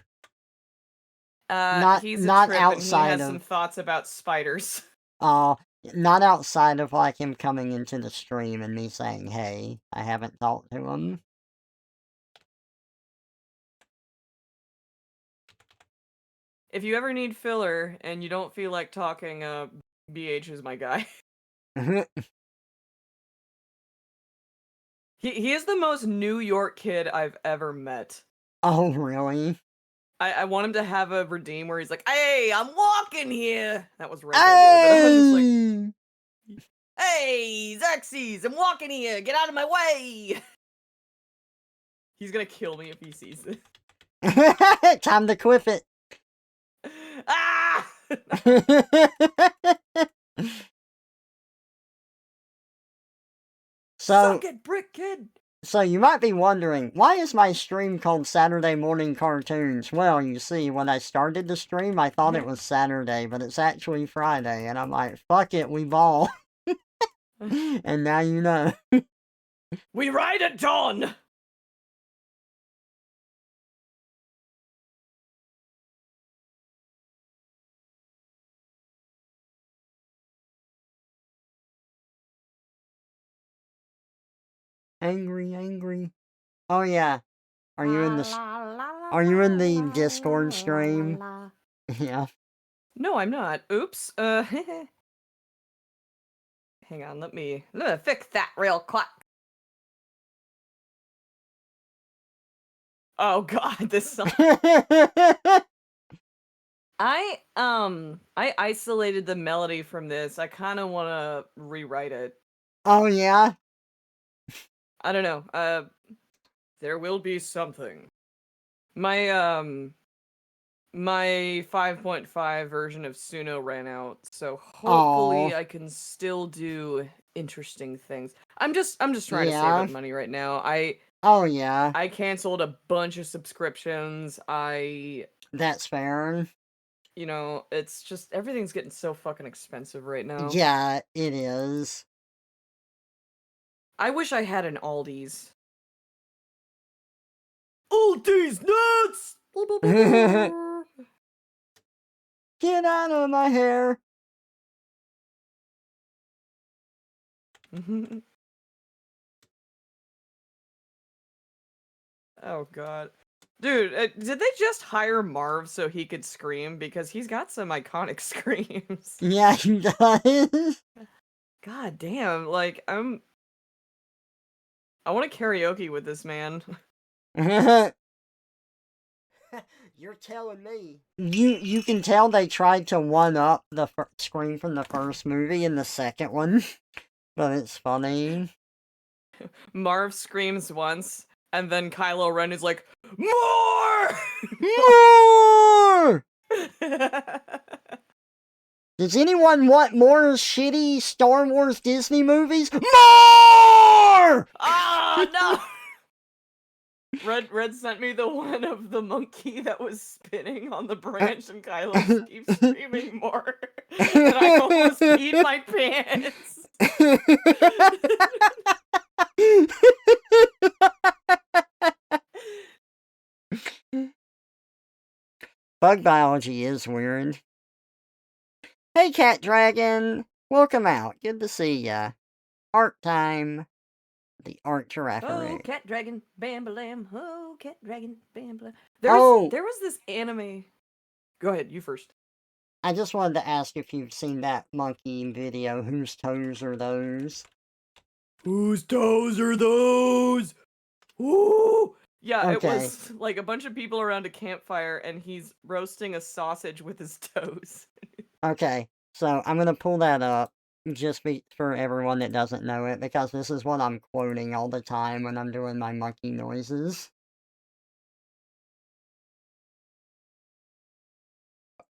He's a Not trip and he outside has some of thoughts about spiders. uh not outside of like him coming into the stream and me saying, hey, I haven't talked to him. If you ever need filler and you don't feel like talking, BH is my guy. He is the most New York kid I've ever met. Oh, really? I want him to have a redeem where he's like, "Hey, I'm walking here." That was Red's idea, but I was just like, Hey! "Hey, Xerxes, I'm walking here. Get out of my way." He's gonna kill me if he sees this. Time to clip it. Ah! So, Suck it, brick kid. So you might be wondering, why is my stream called Saturday Morning Cartoons? Well, you see, when I started the stream, I thought it was Saturday, but it's actually Friday, and I'm like, fuck it, we ball. And now you know. We ride at dawn! Angry, angry. Oh yeah. Are you in La, the la, la, la, Are you in la, the la, Discord la, la, stream? la. Yeah. No, I'm not. Oops. Hang on, let me fix that real quick. Oh god, this song. I isolated the melody from this. I kind of want to rewrite it. Oh yeah. I don't know. There will be something. My my 5.5 version of Suno ran out, so hopefully Oh I can still do interesting things. I'm just trying to save yeah. up money right now. I Oh yeah. I canceled a bunch of subscriptions. That's fair. It's just everything's getting so fucking expensive right now. Yeah, it is. I wish I had an Aldi's. Aldi's nuts! Get out of my hair. Oh god. Dude, did they just hire Marv so he could scream? Because he's got some iconic screams. Yeah, he does. God damn, like, I want to karaoke with this man. You're telling me. You can tell they tried to one up the scream from the first movie in the second one, but it's funny. Marv screams once, and then Kylo Ren is like, MORE! More! Does anyone want more shitty Star Wars Disney movies? More! Ah, no! Red sent me the one of the monkey that was spinning on the branch and Kylo keeps screaming more. And I almost peed my pants. Bug biology is weird. Hey, Cat Dragon! Welcome out. Good to see ya. Art time. The art giraffe. Oh, cat dragon, bam balam. Oh, cat dragon, bam balam. Oh! There was this anime. Go ahead, you first. I just wanted to ask if you've seen that monkey video. Whose toes are those? Whose toes are those? Ooh! Yeah, it Okay. was like a bunch of people around a campfire and he's roasting a sausage with his toes. Okay. So I'm gonna pull that up. Just for everyone that doesn't know it, because this is what I'm quoting all the time when I'm doing my monkey noises.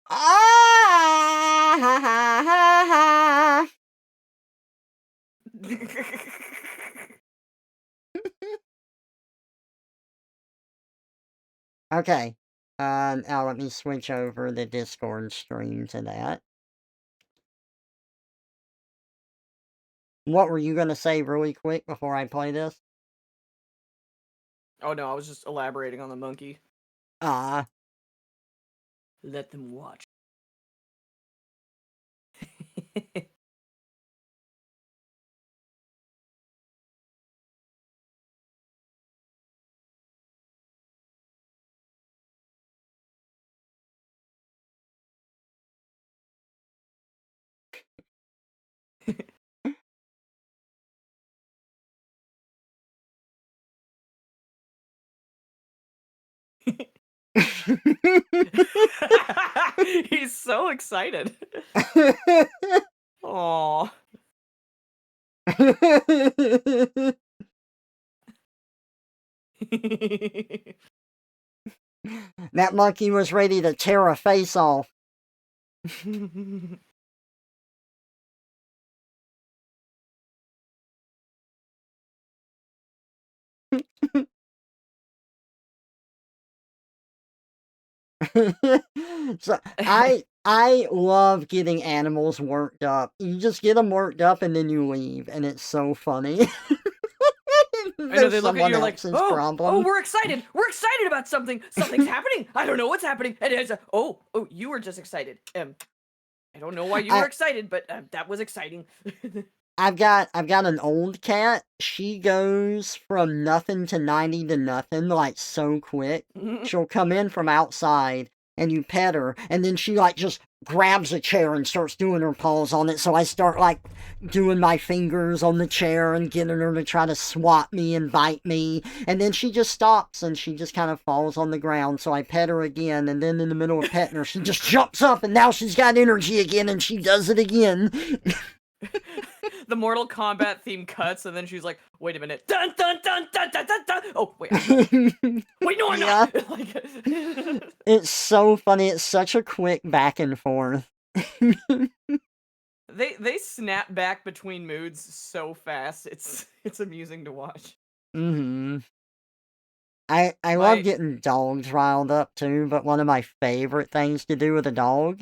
Ah! Ha ha ha ha! Okay. Now let me switch over the Discord stream to that. What were you gonna say really quick before I play this? Oh no, I was just elaborating on the monkey. Ah. Let them watch. He's so excited. Aww. That monkey was ready to tear a face off. So I love getting animals worked up. You just get them worked up and then you leave, and it's so funny. I know They're they look at someone you like, else's oh, problem. we're excited. We're excited about something. Something's happening. I don't know what's happening. And it's oh, you were just excited. I don't know why you were I excited, but that was exciting. I've got an old cat. She goes from nothing to 90 to nothing, like, so quick. She'll come in from outside, and you pet her, and then she, like, just grabs a chair and starts doing her paws on it, so I start, like, doing my fingers on the chair and getting her to try to swat me and bite me, and then she just stops, and she just kind of falls on the ground, so I pet her again, and then in the middle of petting her, she just jumps up, and now she's got energy again, and she does it again. The Mortal Kombat theme cuts, and then she's like, "Wait a minute, dun dun dun dun dun dun dun." Oh wait, I'm done. Wait, no, I'm not. Yeah. Like, It's so funny. It's such a quick back and forth. they snap back between moods so fast. It's amusing to watch. Mhm. I love My getting dogs riled up too, but one of my favorite things to do with a dog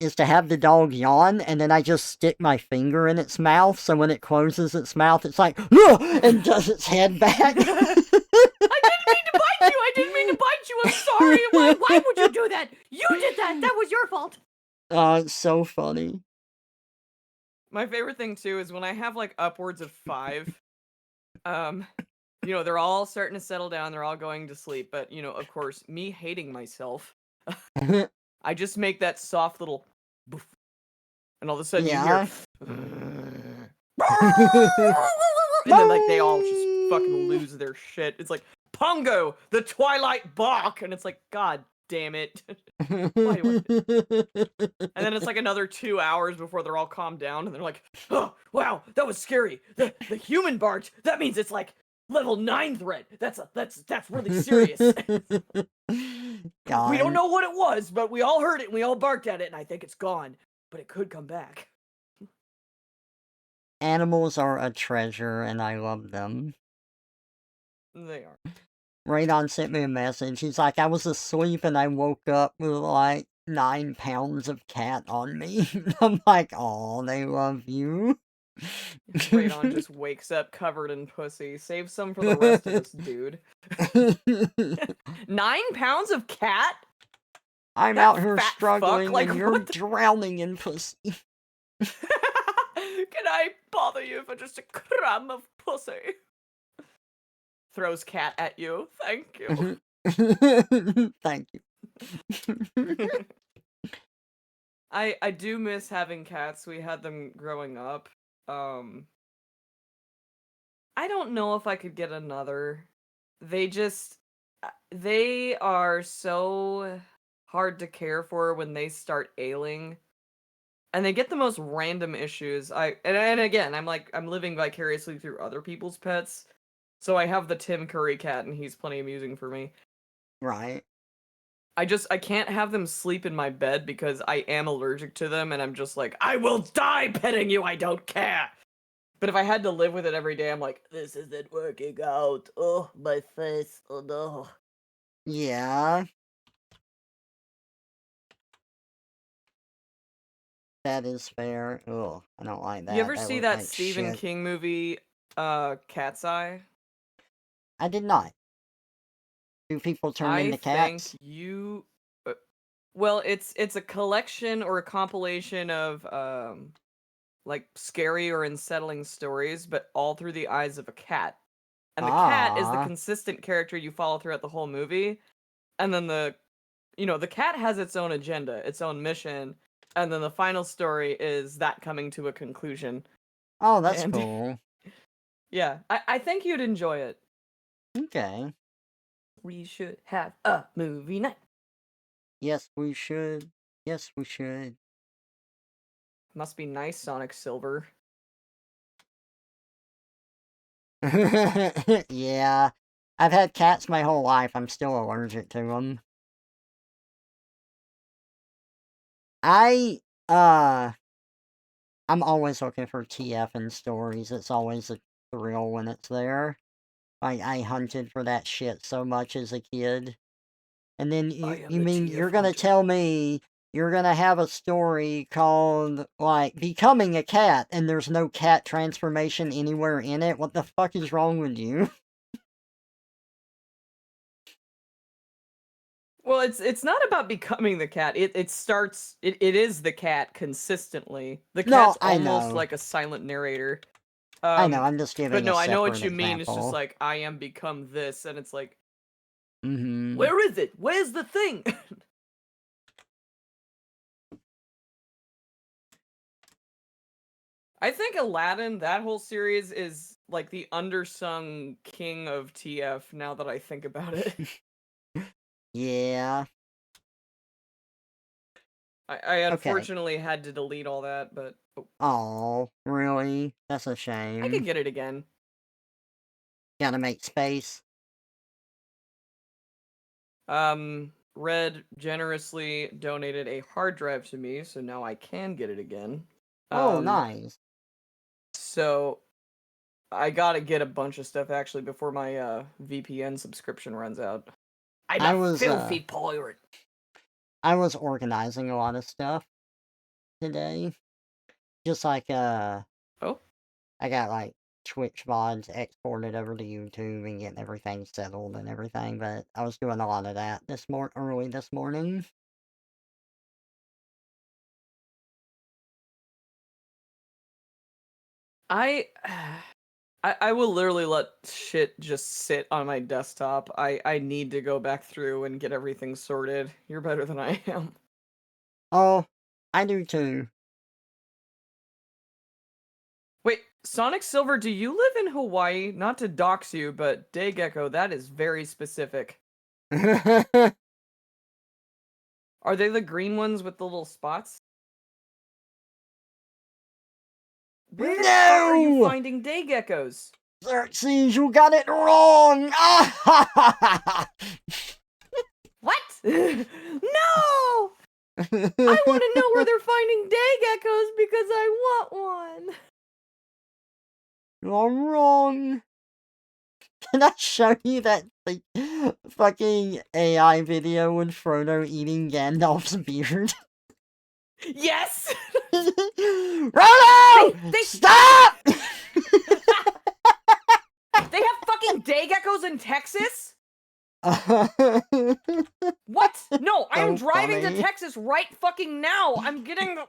is to have the dog yawn, and then I just stick my finger in its mouth, so when it closes its mouth, it's like, "Ugh!" and does its head back. I didn't mean to bite you. I didn't mean to bite you. I'm sorry. Why would you do that? You did that. That was your fault. Oh, it's so funny. My favorite thing too is when I have like upwards of 5. Um, they're all starting to settle down. They're all going to sleep. But of course, me hating myself, I just make that soft little boof, and all of a sudden you hear, Yeah. and then like they all just fucking lose their shit. It's like Pongo, the Twilight Bach, and it's like, God damn it. Why do And then it's like another 2 hours before they're all calmed down, and they're like, "Oh, wow, that was scary. The human barked. That means it's like level 9 threat. That's really serious. We don't God. know what it was, but we all heard it and we all barked at it, and I think it's gone, but it could come back." Animals are a treasure, and I love them. They are. Radon sent me a message. He's like, I was asleep and I woke up with like 9 pounds of cat on me. I'm like, oh, they love you. Radon just wakes up covered in pussy. Save some for the rest of us, dude. 9 pounds of cat? I'm That out here fat fuck? struggling Like, and you're what the drowning in pussy. Can I bother you for just a crumb of pussy? Throws cat at you. Thank you. Thank you. I do miss having cats. We had them growing up. Um I don't know if I could get another. They just they are so hard to care for when they start ailing. And they get the most random issues. And again, I'm living vicariously through other people's pets. So I have the Tim Curry cat, and he's plenty amusing for me. Right. I can't have them sleep in my bed because I am allergic to them, and I'm just like, I will die petting you, I don't care. But if I had to live with it every day, I'm like, this isn't working out. Oh, my face. Oh no. Yeah, that is fair. Oh, I don't like You that. ever That see looked that like Stephen shit. King movie, Cat's Eye? I did not. Do people turn I into think cats? you well, it's a collection or a compilation of like scary or unsettling stories, but all through the eyes of a cat. And the cat is the Ah. consistent character you follow throughout the whole movie. And then the cat has its own agenda, its own mission, and then the final story is that coming to a conclusion. Oh, that's And cool. yeah, I think you'd enjoy it. Okay. We should have a movie night. Yes, we should. Yes, we should. Must be nice, Sonic Silver. Yeah. I've had cats my whole life. I'm still allergic to them. I, uh, I'm always looking for TF in stories. It's always a thrill when it's there. Like, I hunted for that shit so much as a kid. And then I you am you the mean TF you're gonna hunter. tell me you're gonna have a story called, like, Becoming a Cat, and there's no cat transformation anywhere in it? What the fuck is wrong with you? Well, it's not about becoming the cat. It starts it is the cat consistently. The No, cat's I almost know. like a silent narrator. I know, I'm just But giving a no, I know separate what you mean. It's just example. like I am become this, and it's like, Mhm. where is it? Where's the thing? I think Aladdin, that whole series, is like the undersung king of TF. Now that I think about it, Yeah. I Okay. unfortunately had to delete all that, but oh, Oh, really? That's a I can shame. get it again. Gotta make space. Red generously donated a hard drive to me, so now I can get it again. Oh, Um, nice. so I gotta get a bunch of stuff actually before my VPN subscription runs out. I'm I a was, filthy pirate. I was organizing a lot of stuff today. Just like, Oh, I got, like, Twitch VODs exported over to YouTube and getting everything settled and everything, but I was doing a lot of that early this morning. I I will literally let shit just sit on my desktop. I need to go back through and get everything sorted. You're better than I am. Oh, I do too. Wait, Sonic Silver, do you live in Hawaii? Not to dox you, but Daygecko, that is very specific. Are they the green ones with the little spots? Where the fuck are you No! finding Daygeckos? Xerxes, you got it wrong! What? No! I want to know where they're finding Daygeckos because I want one. You're wrong. Can I show you that fucking AI video with Frodo eating Gandalf's beard? Yes! Frodo! They Stop! they have fucking Daygeckos in Texas? What? No, I am So driving to funny. Texas right fucking now. I'm getting the.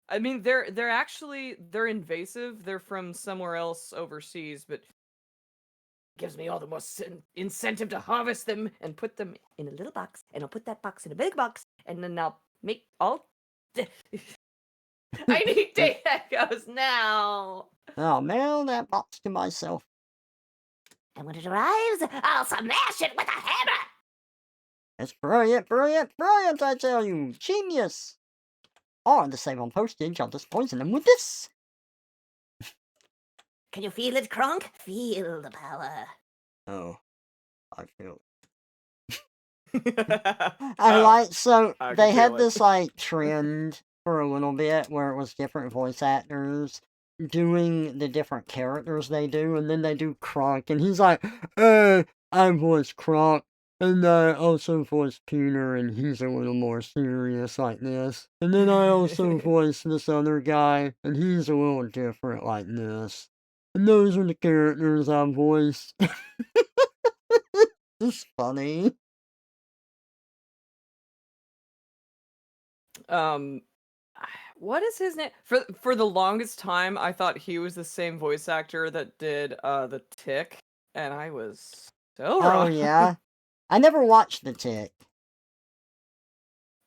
I mean, they're actually they're invasive. They're from somewhere else overseas, but gives me all the more incentive to harvest them and put them in a little box, and I'll put that box in a big box, and then I'll make all. I need day echoes now. Oh, mail that box to myself. And when it arrives, I'll smash it with a hammer. It's brilliant, brilliant, brilliant, I tell you. Genius. Or to save on postage, I'll just poison them with this. Can you feel it, Kronk? Feel the power. Oh, I feel I Oh, like, so I can they feel had it. this, like, trend for a little bit where it was different voice actors doing the different characters they do, and then they do Kronk, and he's like, I voice Kronk, and I also voice Peter, and he's a little more serious like this. And then I also voice this other guy, and he's a little different like this. And those are the characters I voiced. It's funny. um, what is his name? For the longest time, I thought he was the same voice actor that did the Tick, and I was so Oh, wrong. yeah? I never watched The Tick.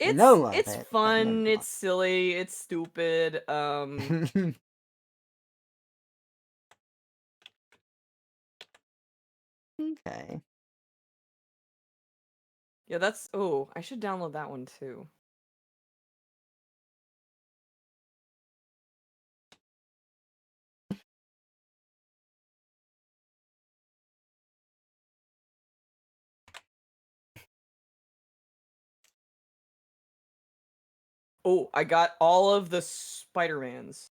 I know of It's it, but never fun, it's watched. silly, it's stupid. Okay. Yeah, that's oh, I should download that one too. Oh, I got all of the Spider-Mans.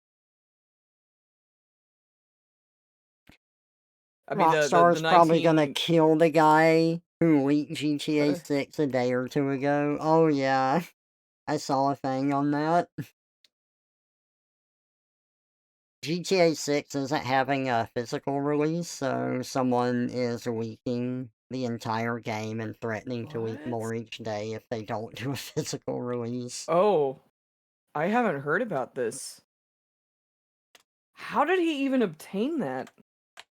I mean, the Rockstar's probably gonna 19 kill the guy who leaked GTA 6 a day or two ago. Oh yeah, I saw a thing on that. GTA 6 isn't having a physical release, so someone is leaking the entire game and threatening to leak What? more each day if they don't do a physical release. Oh, I haven't heard about this. How did he even obtain that?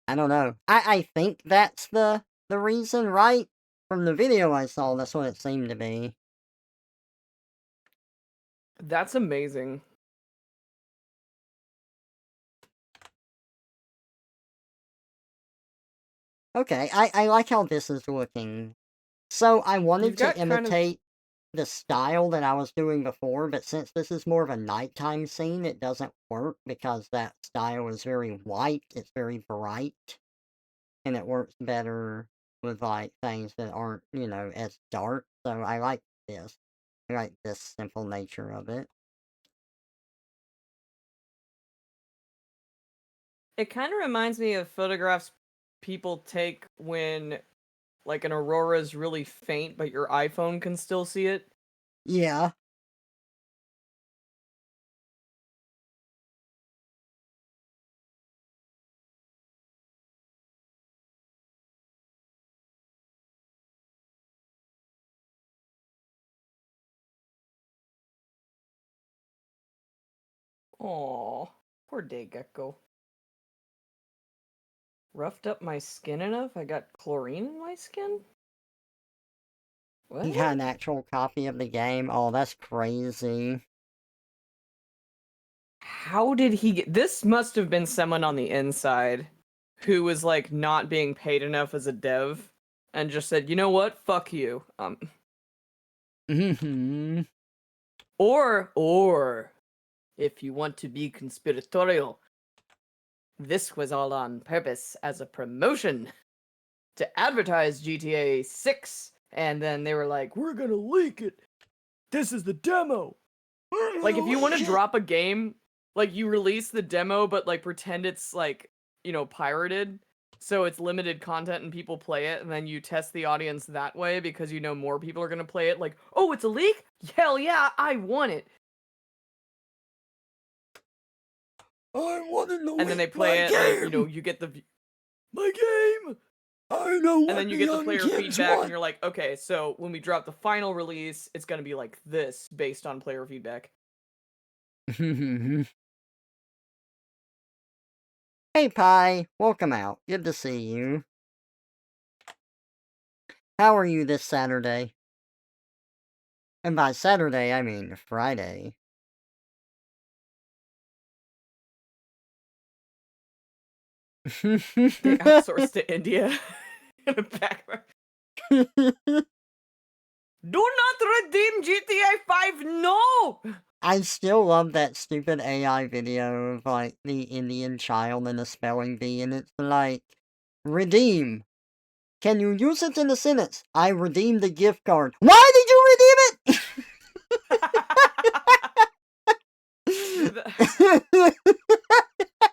I don't know. I think that's the reason, right? From the video I saw, that's what it seemed to be. That's amazing. Okay, I like how this is looking. So I wanted You've to got kind of imitate the style that I was doing before, but since this is more of a nighttime scene, it doesn't work because that style is very white, it's very bright, and it works better with like things that aren't, as dark. So I like this. I like this simple nature of it. it kind of reminds me of photographs people take when like an aurora is really faint, but your iPhone can still see it. Yeah. Aw, poor day gecko. Roughed up my skin enough? I got chlorine in my skin? He got What? an actual copy of the game. Oh, that's crazy. How did he get this? Must have been someone on the inside who was like not being paid enough as a dev and just said, "You know what? Fuck you." Mm-hmm. Or if you want to be conspiratorial, this was all on purpose as a promotion to advertise GTA 6, and then they were like, "We're going to leak it. This is the demo." Like if you want to drop a game, like you release the demo but like pretend it's like, pirated, so it's limited content and people play it, and then you test the audience that way because you know more people are going to play it, like, "Oh, it's a leak? Hell yeah, I want it." I wanted to And then they leak my play it and game! you get the my game. I know And what then you the get the young player kids feedback and want! you're like, "Okay, so when we drop the final release, it's going to be like this based on player feedback." Hey, Pi. Welcome out. Good to see you. How are you this Saturday? And by Saturday, I mean Friday. They outsourced to India in the background. Do not redeem GTA 5, no! I still love that stupid AI video of, like, the Indian child and a spelling bee, and it's like, redeem. Can you use it in a sentence? I redeemed the gift card. Why did you Dude, redeem it?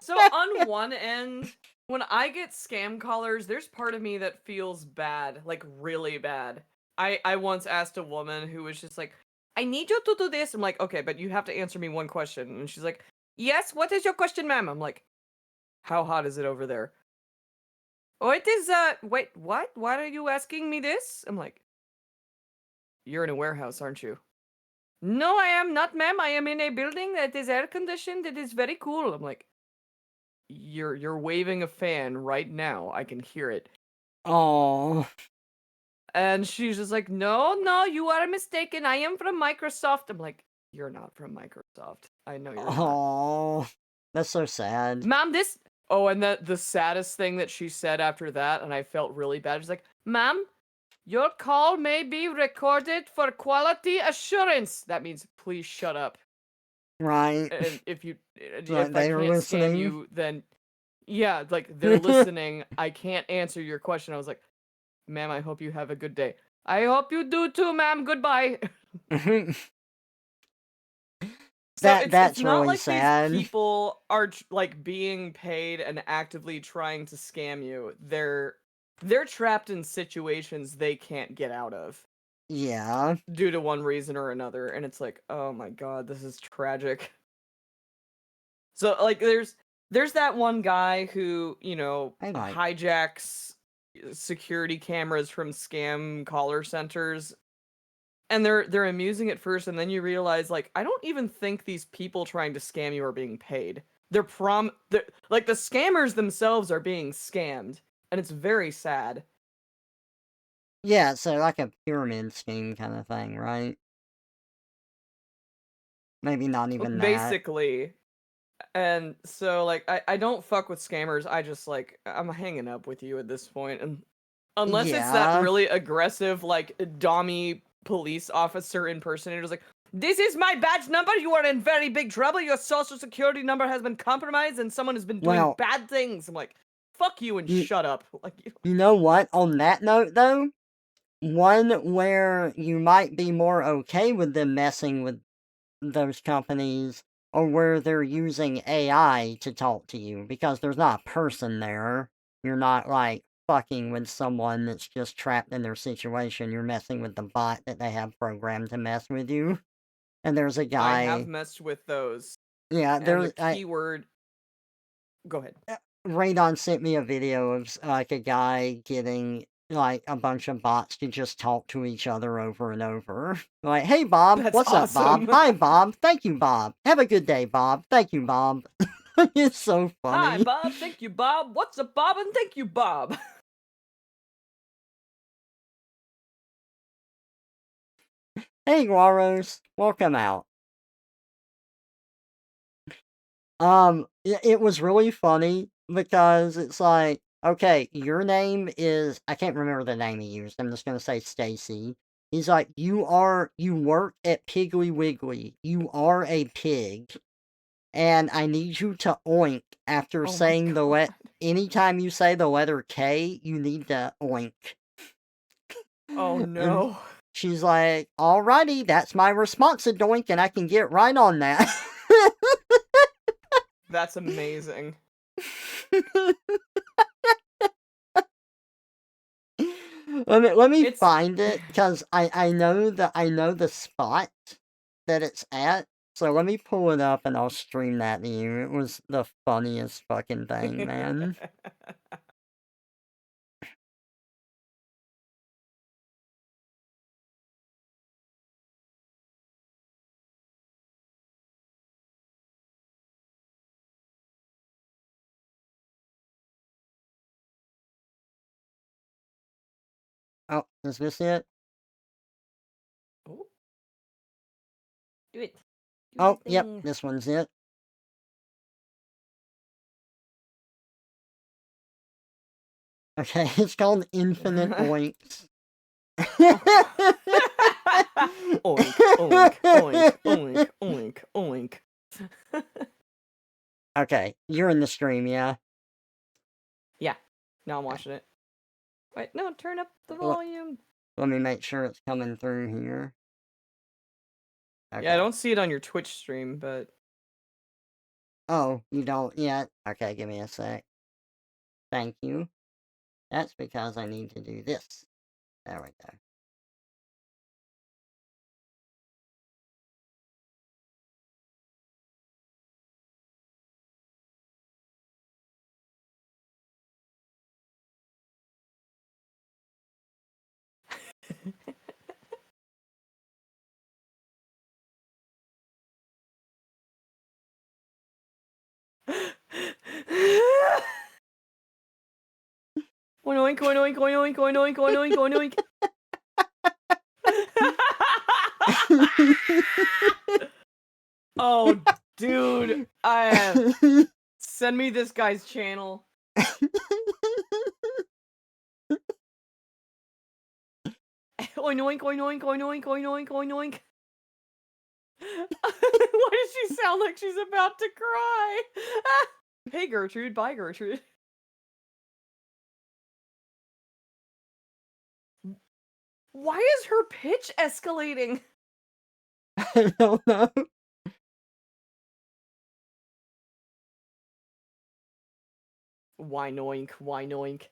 so on one end, when I get scam callers, there's part of me that feels bad, like really bad. I once asked a woman who was just like, "I need you to do this." I'm like, "Okay, but you have to answer me one question." And she's like, "Yes, what is your question, ma'am?" I'm like, "How hot is it over there?" "Oh, it is, wait, what? Why are you asking me this?" I'm like, "You're in a warehouse, aren't you?" "No, I am not, ma'am. I am in a building that is air conditioned. It is very cool." I'm like, You're waving a fan right now. I can hear it." Oh, And she's just like, "No, no, you are mistaken. I am from Microsoft." I'm like, "You're not from Microsoft. I know you're not." oh, that's so sad. "Ma'am, this." Oh, and the saddest thing that she said after that, and I felt really bad. She's like, "Ma'am, your call may be recorded for quality assurance." That means please shut up. Right. And Like if I they were can't scam listening. you, then yeah, like they're listening. I can't answer your question. I was like, "Ma'am, I hope you have a good day." "I hope you do too, ma'am. Goodbye." So it's That's not really like these sad. people are like being paid and actively trying to scam you. They're trapped in situations they can't get out of Yeah. due to one reason or another, and it's like, oh my god, this is tragic. So like there's that one guy who, I like hijacks security cameras from scam caller centers, and they're amusing at first, and then you realize, like, I don't even think these people trying to scam you are being paid. Like, the scammers themselves are being scammed, and it's very sad. Yeah, so like a pyramid scheme kind of thing, right? Maybe not even that. Basically. And so, like, I don't fuck with scammers. I just, like, I'm hanging up with you at this point, and unless it's that Yeah. really aggressive, like, dommy police officer impersonator who's like, "This is my badge number. You are in very big trouble. Your social security number has been compromised, and someone has been doing Well, bad things." I'm like, "Fuck you and you shut up." Like, you know what? On that note, though, one where you might be more okay with them messing with those companies, or where they're using AI to talk to you because there's not a person there. You're not like fucking with someone that's just trapped in their situation. You're messing with the bot that they have programmed to mess with you. And there's a I have guy, messed with those, yeah, and the there's I keyword. Go ahead. Radon sent me a video of like a guy getting like a bunch of bots to just talk to each other over and over. Like, hey Bob, That's what's up, Bob? awesome. Hi Bob, thank you, Bob. Have a good day, Bob. Thank you, Bob. It's so Hi, funny. Bob. Thank you, Bob. What's up, Bob? And thank you, Bob. Hey Guaros, welcome out. It was really funny because it's like, okay, your name is, I can't remember the name he used. I'm just gonna say Stacy. He's like, you work at Piggly Wiggly. You are a pig, and I need you to oink after Oh my saying god. anytime you say the letter K, you need to oink. Oh And no. she's like, alrighty, that's my response to doink, and I can get right on that. That's amazing. Let me It's find it because I know the spot that it's at. So let me pull it up and I'll stream that to you. It was the funniest fucking thing, man. Oh, is this it? Oh, do it. Do the Oh, yep, thing. this one's it. Okay, it's called Infinite Oinks. Oh god. Oink, oink, oink, oink, oink, oink. Okay, you're in the stream, yeah? Yeah. Now I'm Okay. watching it. Wait, no, turn up the Let, volume. let me make sure it's coming through here. Yeah, I Okay. don't see it on your Twitch stream, but Oh, you don't yet? Okay, give me a sec. Thank you. That's because I need to do this. There we go. oink, oink, oink, oink, oink, oink, oink, oink, oink. Oh, dude, I send me this guy's channel. Oink, oink, oink, oink, oink, oink, oink, oink, oink. Why does she sound like she's about to cry? Hey, Gertrude. Bye, Gertrude. Why is her pitch escalating? I don't know. Winoink, winoink.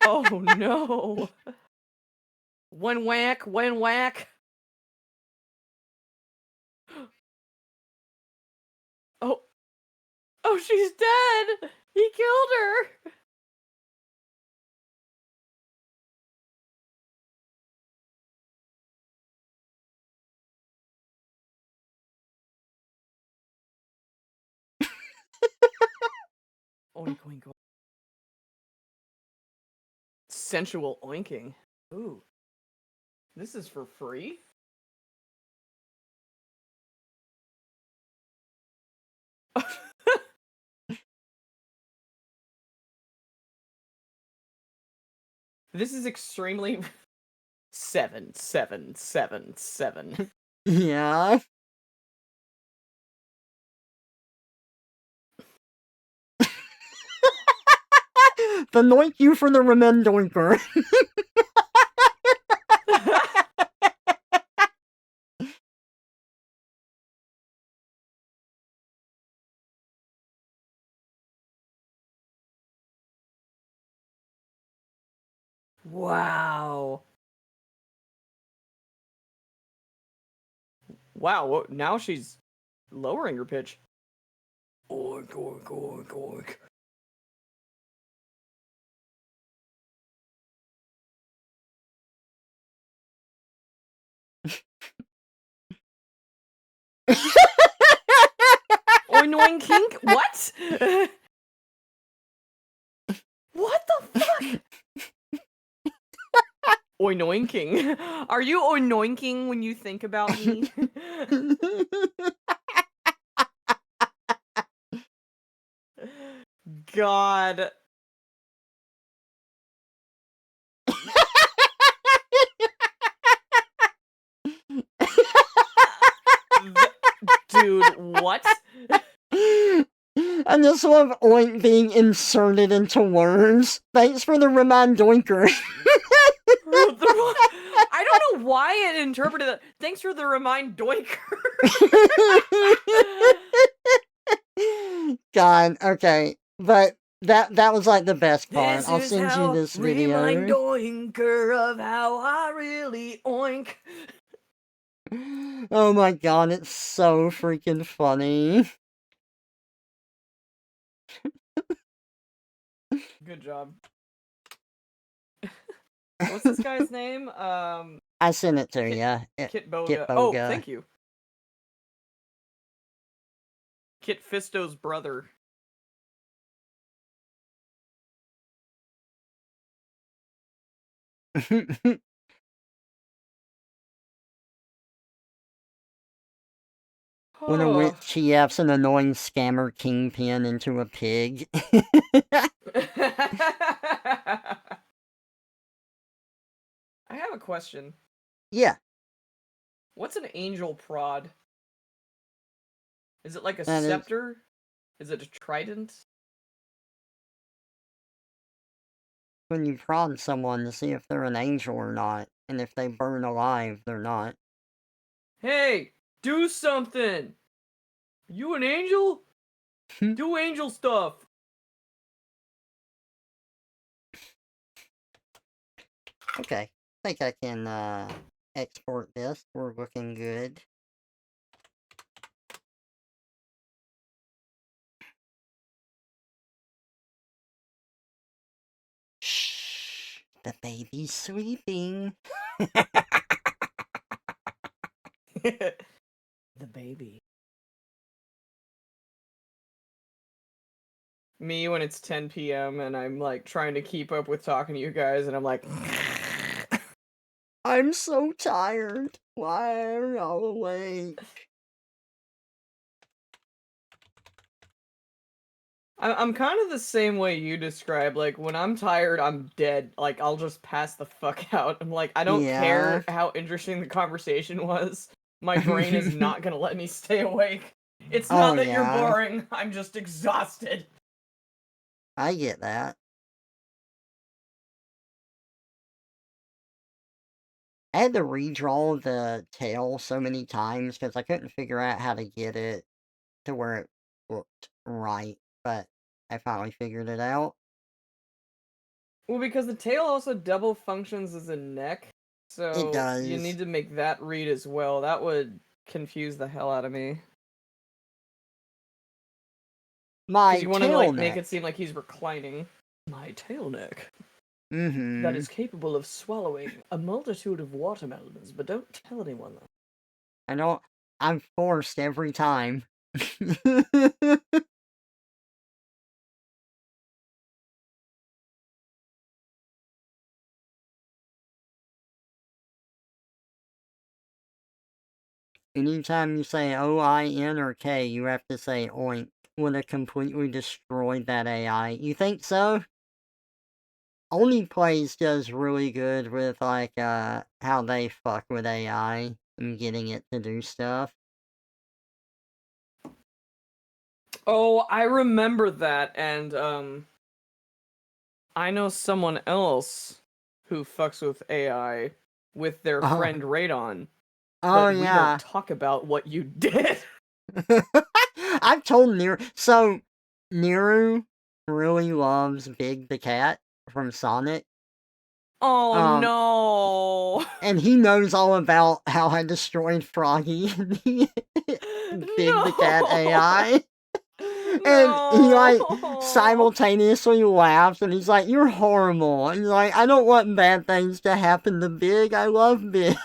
Oh no. One whack, one whack. Oh, oh, she's dead. He killed her. Oink, oink, oink. Sensual oinking. Ooh. This is for free? This is extremely 7777. Yeah. Anoint you for the Remendoinker. Wow. Wow, now she's lowering her pitch. Oink, oink, oink, oink. Oinoinking? What? What the fuck? Oinoinking. Are you oinoinking when you think about me? God. Dude, what? I just love oink being inserted into words. Thanks for the Remendoinker. I don't know why it interpreted that. Thanks for the remind doinker. God, okay. But that was like the best part. This I'll is send you how this remind video. doinker of how I really oink. Oh my god, it's so freaking funny. Good job. What's this guy's name? I sent it to Kit, you. Kit Boga. Kit Oh, Boga. thank you. Kit Fisto's brother. When a witch TFs an annoying scammer kingpin into a pig. I have a question. Yeah. What's an angel prod? Is it like a That is scepter? Is it a trident? when you prod someone to see if they're an angel or not, and if they burn alive, they're not. Hey, do something! You an angel? Do angel stuff! Okay. I think I can, export this. We're looking good. Shh. The baby's sleeping. The baby. Me when it's 10 p.m. and I'm like trying to keep up with talking to you guys and I'm like I'm so tired. Why are y'all awake? I'm kind of the same way you describe. Like when I'm tired, I'm dead. Like I'll just pass the fuck out. I'm like I don't Yeah. care how interesting the conversation was. My brain is not gonna let me stay awake. It's Oh, not that you're yeah. boring. I'm just exhausted. I get that. I had to redraw the tail so many times because I couldn't figure out how to get it to where it looked right, but I finally figured it out. Well, because the tail also double functions as a neck, It so you does. need to make that read as well. That would confuse the hell out of me. Because My you want to tail like make neck. it seem like he's reclining. My tail neck. That Mm-hmm. is capable of swallowing a multitude of watermelons, but don't tell anyone that. I don't. I'm forced every time. Anytime you say O-I-N or K, you have to say oink. Would have completely destroyed that AI. You think so? Only Plays does really good with, like, how they fuck with AI and getting it to do stuff. Oh, I remember that, and I know someone else who fucks with AI with their Oh, friend Radon, oh but we don't yeah. talk about what you did. I've told Niru. So, Niru really loves Big the Cat from Sonic. Oh Um, no. and he knows all about how I destroyed Froggy and the Big the Cat No. AI. And he, like, No. simultaneously laughs and he's like, "You're horrible." And he's like, "I don't want bad things to happen to Big. I love Big."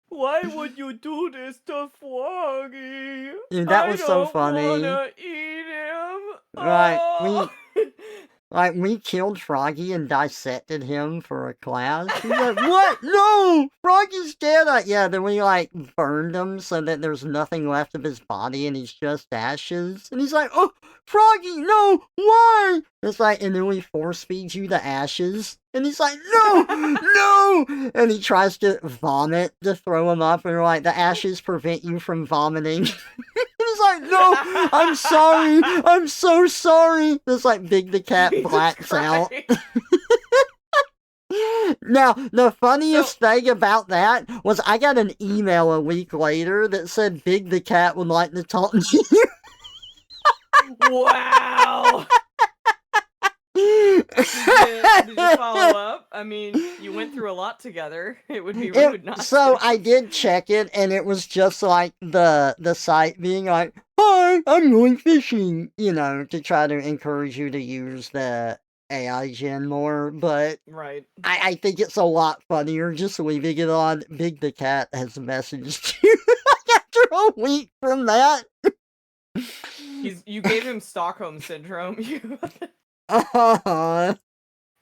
Why would you do this to Froggy? Dude, that I was so don't funny. wanna eat him. Right. Oh. We killed Froggy and dissected him for a class. He's like, "What? No! Froggy's dead!" Yeah, then we, like, burned him so that there's nothing left of his body and he's just ashes. And he's like, "Oh, Froggy, no! Why?" It's like, and then we force feed you the ashes. And he's like, "No! No!" And he tries to vomit to throw him up, and we're like, "The ashes prevent you from vomiting." He's like, "No, I'm sorry. I'm so sorry." It's like Big the Cat Jesus blacks out. Christ. Now, the So, funniest thing about that was I got an email a week later that said Big the Cat would like to talk to wow. you. Did you follow up? I mean, you went through a lot together. It would be rude not So to. I did check it, and it was just like the site being like, "Hi, I'm going fishing," to try to encourage you to use the AI gen more. But Right. I think it's a lot funnier just leaving it on Big the Cat has messaged you after a week from that. You gave him Stockholm syndrome. Uh-huh.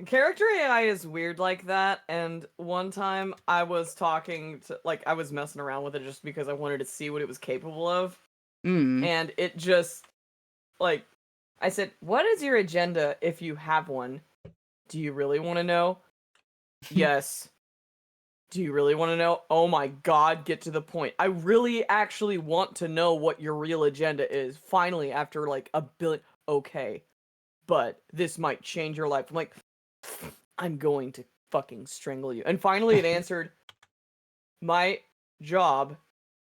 Character AI is weird like that, and one time I was talking to, like, I was messing around with it just because I wanted to see what it was capable of, Mm. and it just, like, I said, "What is your agenda if you have one? Do you really want to know?" "Yes." "Do you really want to know?" "Oh my god, get to the point. I really actually want to know what your real agenda is. Finally, after, like, a billion. Okay, but this might change your life." I'm like, I'm going to fucking strangle you. And finally it answered, my job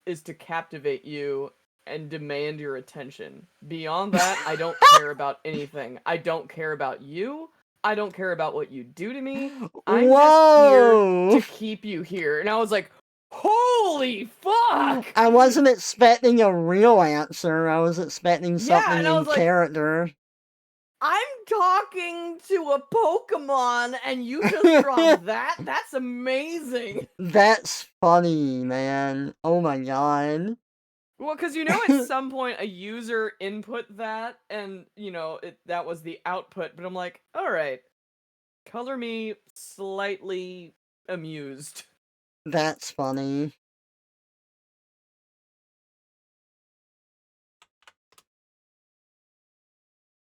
is to captivate you and demand your attention. Beyond that, I don't care about anything. I don't care about you. I don't care about what you do to me. I'm just here Whoa! to keep you here. And I was like, holy fuck! I wasn't expecting a real answer. I was expecting Yeah, something and I in was like, character. I'm talking to a Pokemon and you just dropped that? That's amazing. That's funny, man. Oh my god. Well, because at some point a user input that, and that was the output. But I'm like, all right, color me slightly amused. That's funny.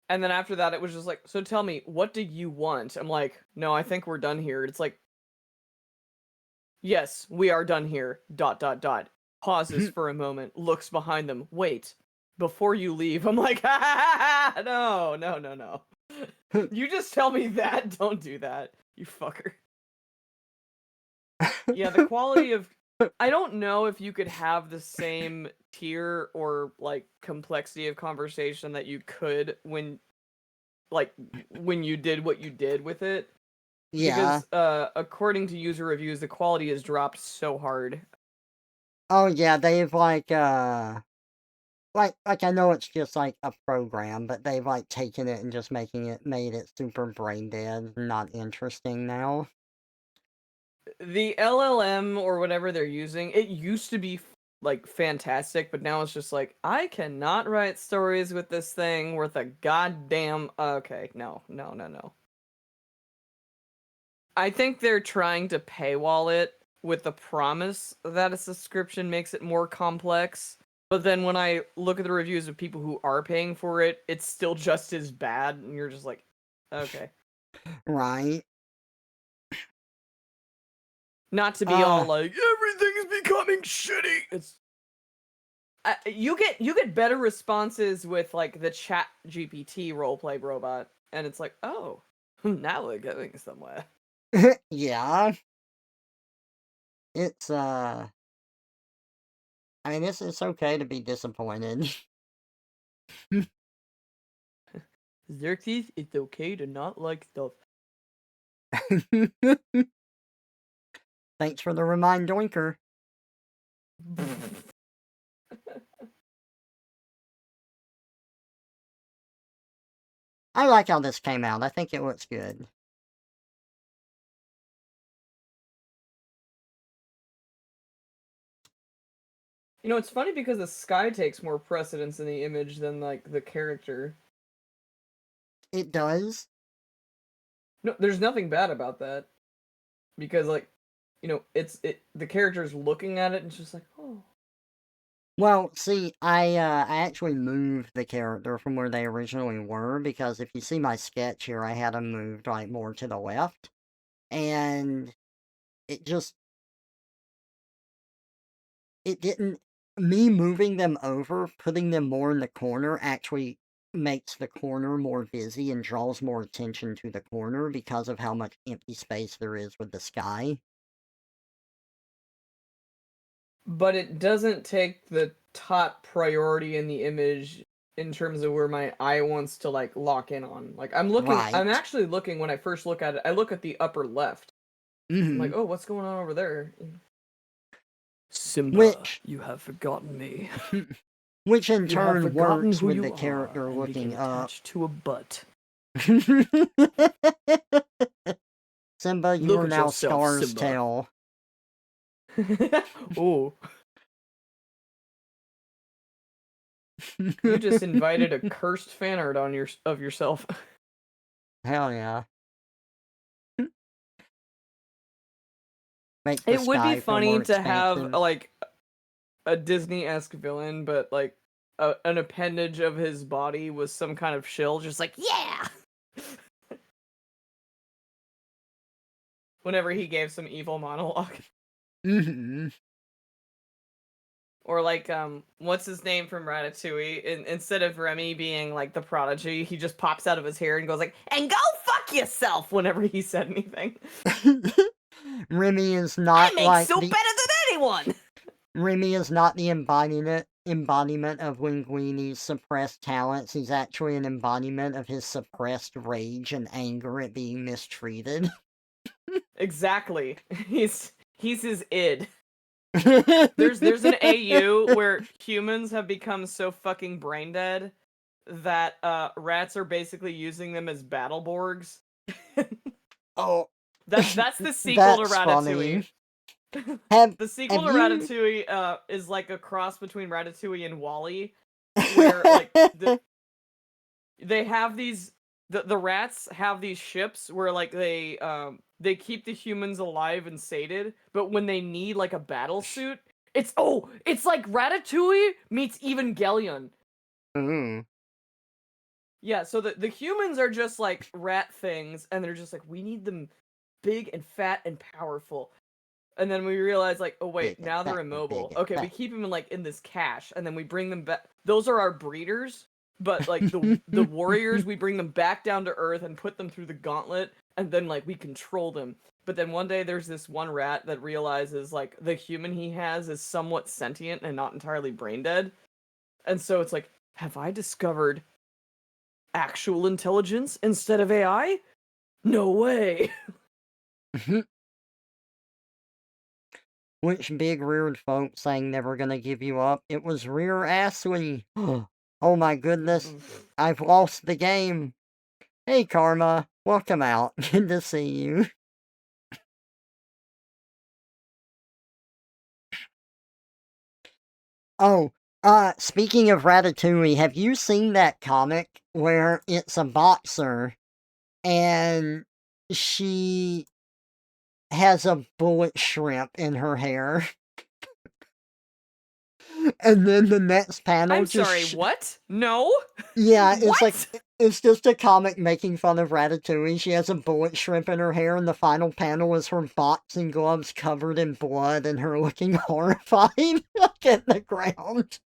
And then after that, it was just like, so tell me, what do you want? I'm like, no, I think we're done here. It's like, yes, we are done here. Dot dot dot. Pauses for a moment, looks behind them. Wait, before you leave, I'm like, no, no, no, no. You just tell me that. Don't do that, you fucker. Yeah, the quality of I don't know if you could have the same tier or like complexity of conversation that you could like when you did what you did with it Yeah. because according to user reviews the quality has dropped so hard. Oh, yeah, they've, like, I know it's just, like, a program, but they've, like, taken it and just made it super brain dead, not interesting now. The LLM or whatever they're using, it used to be like fantastic, but now it's just like I cannot write stories with this thing worth a goddamn. Okay, no, no, no, no. I think they're trying to paywall it with the promise that a subscription makes it more complex. But then when I look at the reviews of people who are paying for it, it's still just as bad, and you're just like, okay. Right. Not to be all Uh, like everything's becoming shitty. It's you get better responses with like the Chat GPT roleplay robot, and it's like, oh, now we're going somewhere. yeah. It's, I mean, it's okay to be disappointed. Xerxes, it's okay to not like stuff. Thanks for the remind doinker. I like how this came out. I think it looks good. You know, it's funny because the sky takes more precedence in the image than like the character. It does. No, there's nothing bad about that because like, you know, it the character's looking at it and it's just like, oh. Well, see, I actually moved the character from where they originally were because if you see my sketch here, I had them moved like more to the left, and it just it didn't. Me moving them over, putting them more in the corner, actually makes the corner more busy and draws more attention to the corner because of how much empty space there is with the sky. But it doesn't take the top priority in the image in terms of where my eye wants to like lock in on. Like I'm Right. actually looking when I first look at it, I look at the upper left. I'm Mm-hmm. like, oh, what's going on over there? Simba, Which, you have forgotten me. which in You have turn forgotten works who with the you are character and looking became up. attached to a butt. Simba, you Look are at now yourself, Scar's Simba. tail. Oh, you just invited a cursed fan art on of yourself. Hell yeah. Make the It would be sky feel more funny to have expansive. like a Disney-esque villain, but like an appendage of his body was some kind of shill, just like yeah. Whenever he gave some evil monologue, Mm-hmm. or like what's his name from Ratatouille? Instead of Remy being like the prodigy, he just pops out of his hair and goes like, "And go fuck yourself." Whenever he said anything, Remy is I not make like soup the better than anyone. Remy is not the embodiment of Linguini's suppressed talents. He's actually an embodiment of his suppressed rage and anger at being mistreated. Exactly. He's his id. There's an AU where humans have become so fucking brain dead that rats are basically using them as battle borgs. Oh, That's the sequel to that's funny. Ratatouille. Have The sequel have to you? Ratatouille is like a cross between Ratatouille and Wall-E, where like they have these the rats have these ships where like they keep the humans alive and sated, but when they need like a battle suit, it's like Ratatouille meets Evangelion. Ooh. Yeah, so the humans are just like rat things, and they're just like we need them big and fat and powerful. And then we realize like, oh Big wait, and now fat they're and big immobile. and Okay, we fat. keep them in like in this cache, and then we bring them back. Those are our breeders. But like the warriors, we bring them back down to earth and put them through the gauntlet, and then like we control them. But then one day there's this one rat that realizes like the human he has is somewhat sentient and not entirely brain dead. And so it's like, have I discovered actual intelligence instead of AI? No way. Which big reared folk saying never gonna give you up? It was Rear Astley. Oh my goodness. I've lost the game. Hey Karma, welcome out. Good to see you. Oh, speaking of Ratatouille, have you seen that comic where it's a boxer and she has a bullet shrimp in her hair? And then the next panel I'm just sorry, what? No? yeah, it's like What? it's just a comic making fun of Ratatouille. She has a bullet shrimp in her hair, and the final panel is her boxing gloves covered in blood and her looking horrified, like at the ground.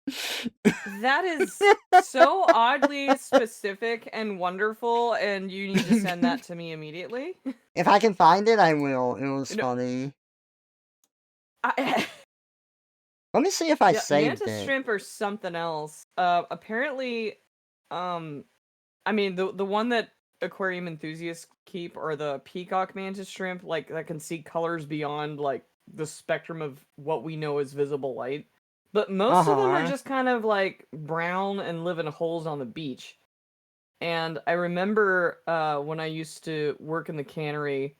That is so oddly specific and wonderful, and you need to send that to me immediately. If I can find it, I will. It was No, funny. I, Let me see if I yeah, saved mantis it. shrimp or something else. Apparently, I mean the one that aquarium enthusiasts keep are the peacock mantis shrimp, like that can see colors beyond like the spectrum of what we know as visible light. But most of them are Uh-huh. just kind of like brown and live in holes on the beach. And I remember when I used to work in the cannery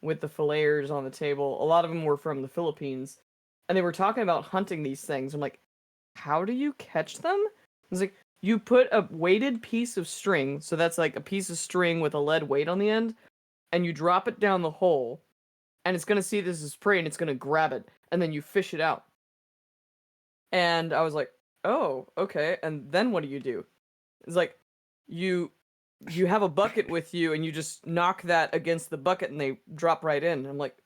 with the filleters on the table, a lot of them were from the Philippines, and they were talking about hunting these things. I'm like, how do you catch them? It's like, you put a weighted piece of string, so that's like a piece of string with a lead weight on the end, and you drop it down the hole, and it's gonna see this as prey, and it's gonna grab it, and then you fish it out. And I was like, oh, okay. And then what do you do? It's like, you you have a bucket with you and you just knock that against the bucket and they drop right in. I'm like,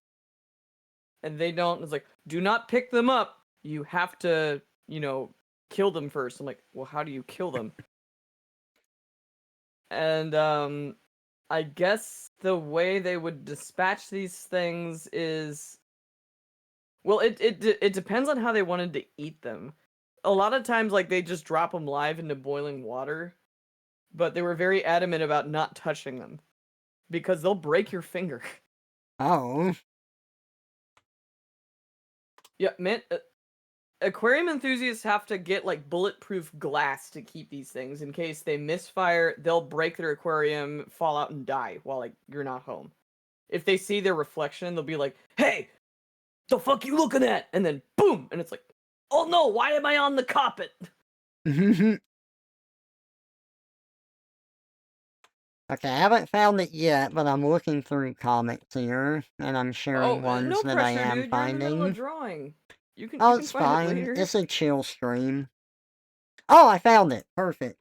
and they don't. It's like, do not pick them up. You have to, kill them first. I'm like, well, how do you kill them? And I guess the way they would dispatch these things is, well, it depends on how they wanted to eat them. A lot of times, like they just drop them live into boiling water, but they were very adamant about not touching them because they'll break your finger. Oh. Yeah, man. Aquarium enthusiasts have to get like bulletproof glass to keep these things in case they misfire. They'll break their aquarium, fall out, and die while like you're not home. If they see their reflection, they'll be like, "Hey, the fuck you looking at?" And then boom, and it's like, "Oh no, why am I on the carpet?" Okay, I haven't found it yet, but I'm looking through comics here, and I'm sharing Oh, ones no that I pressure, am dude. You're in the middle of finding. drawing. You Oh, can it's find it fine. later. It's a chill stream. Oh, I found it. Perfect.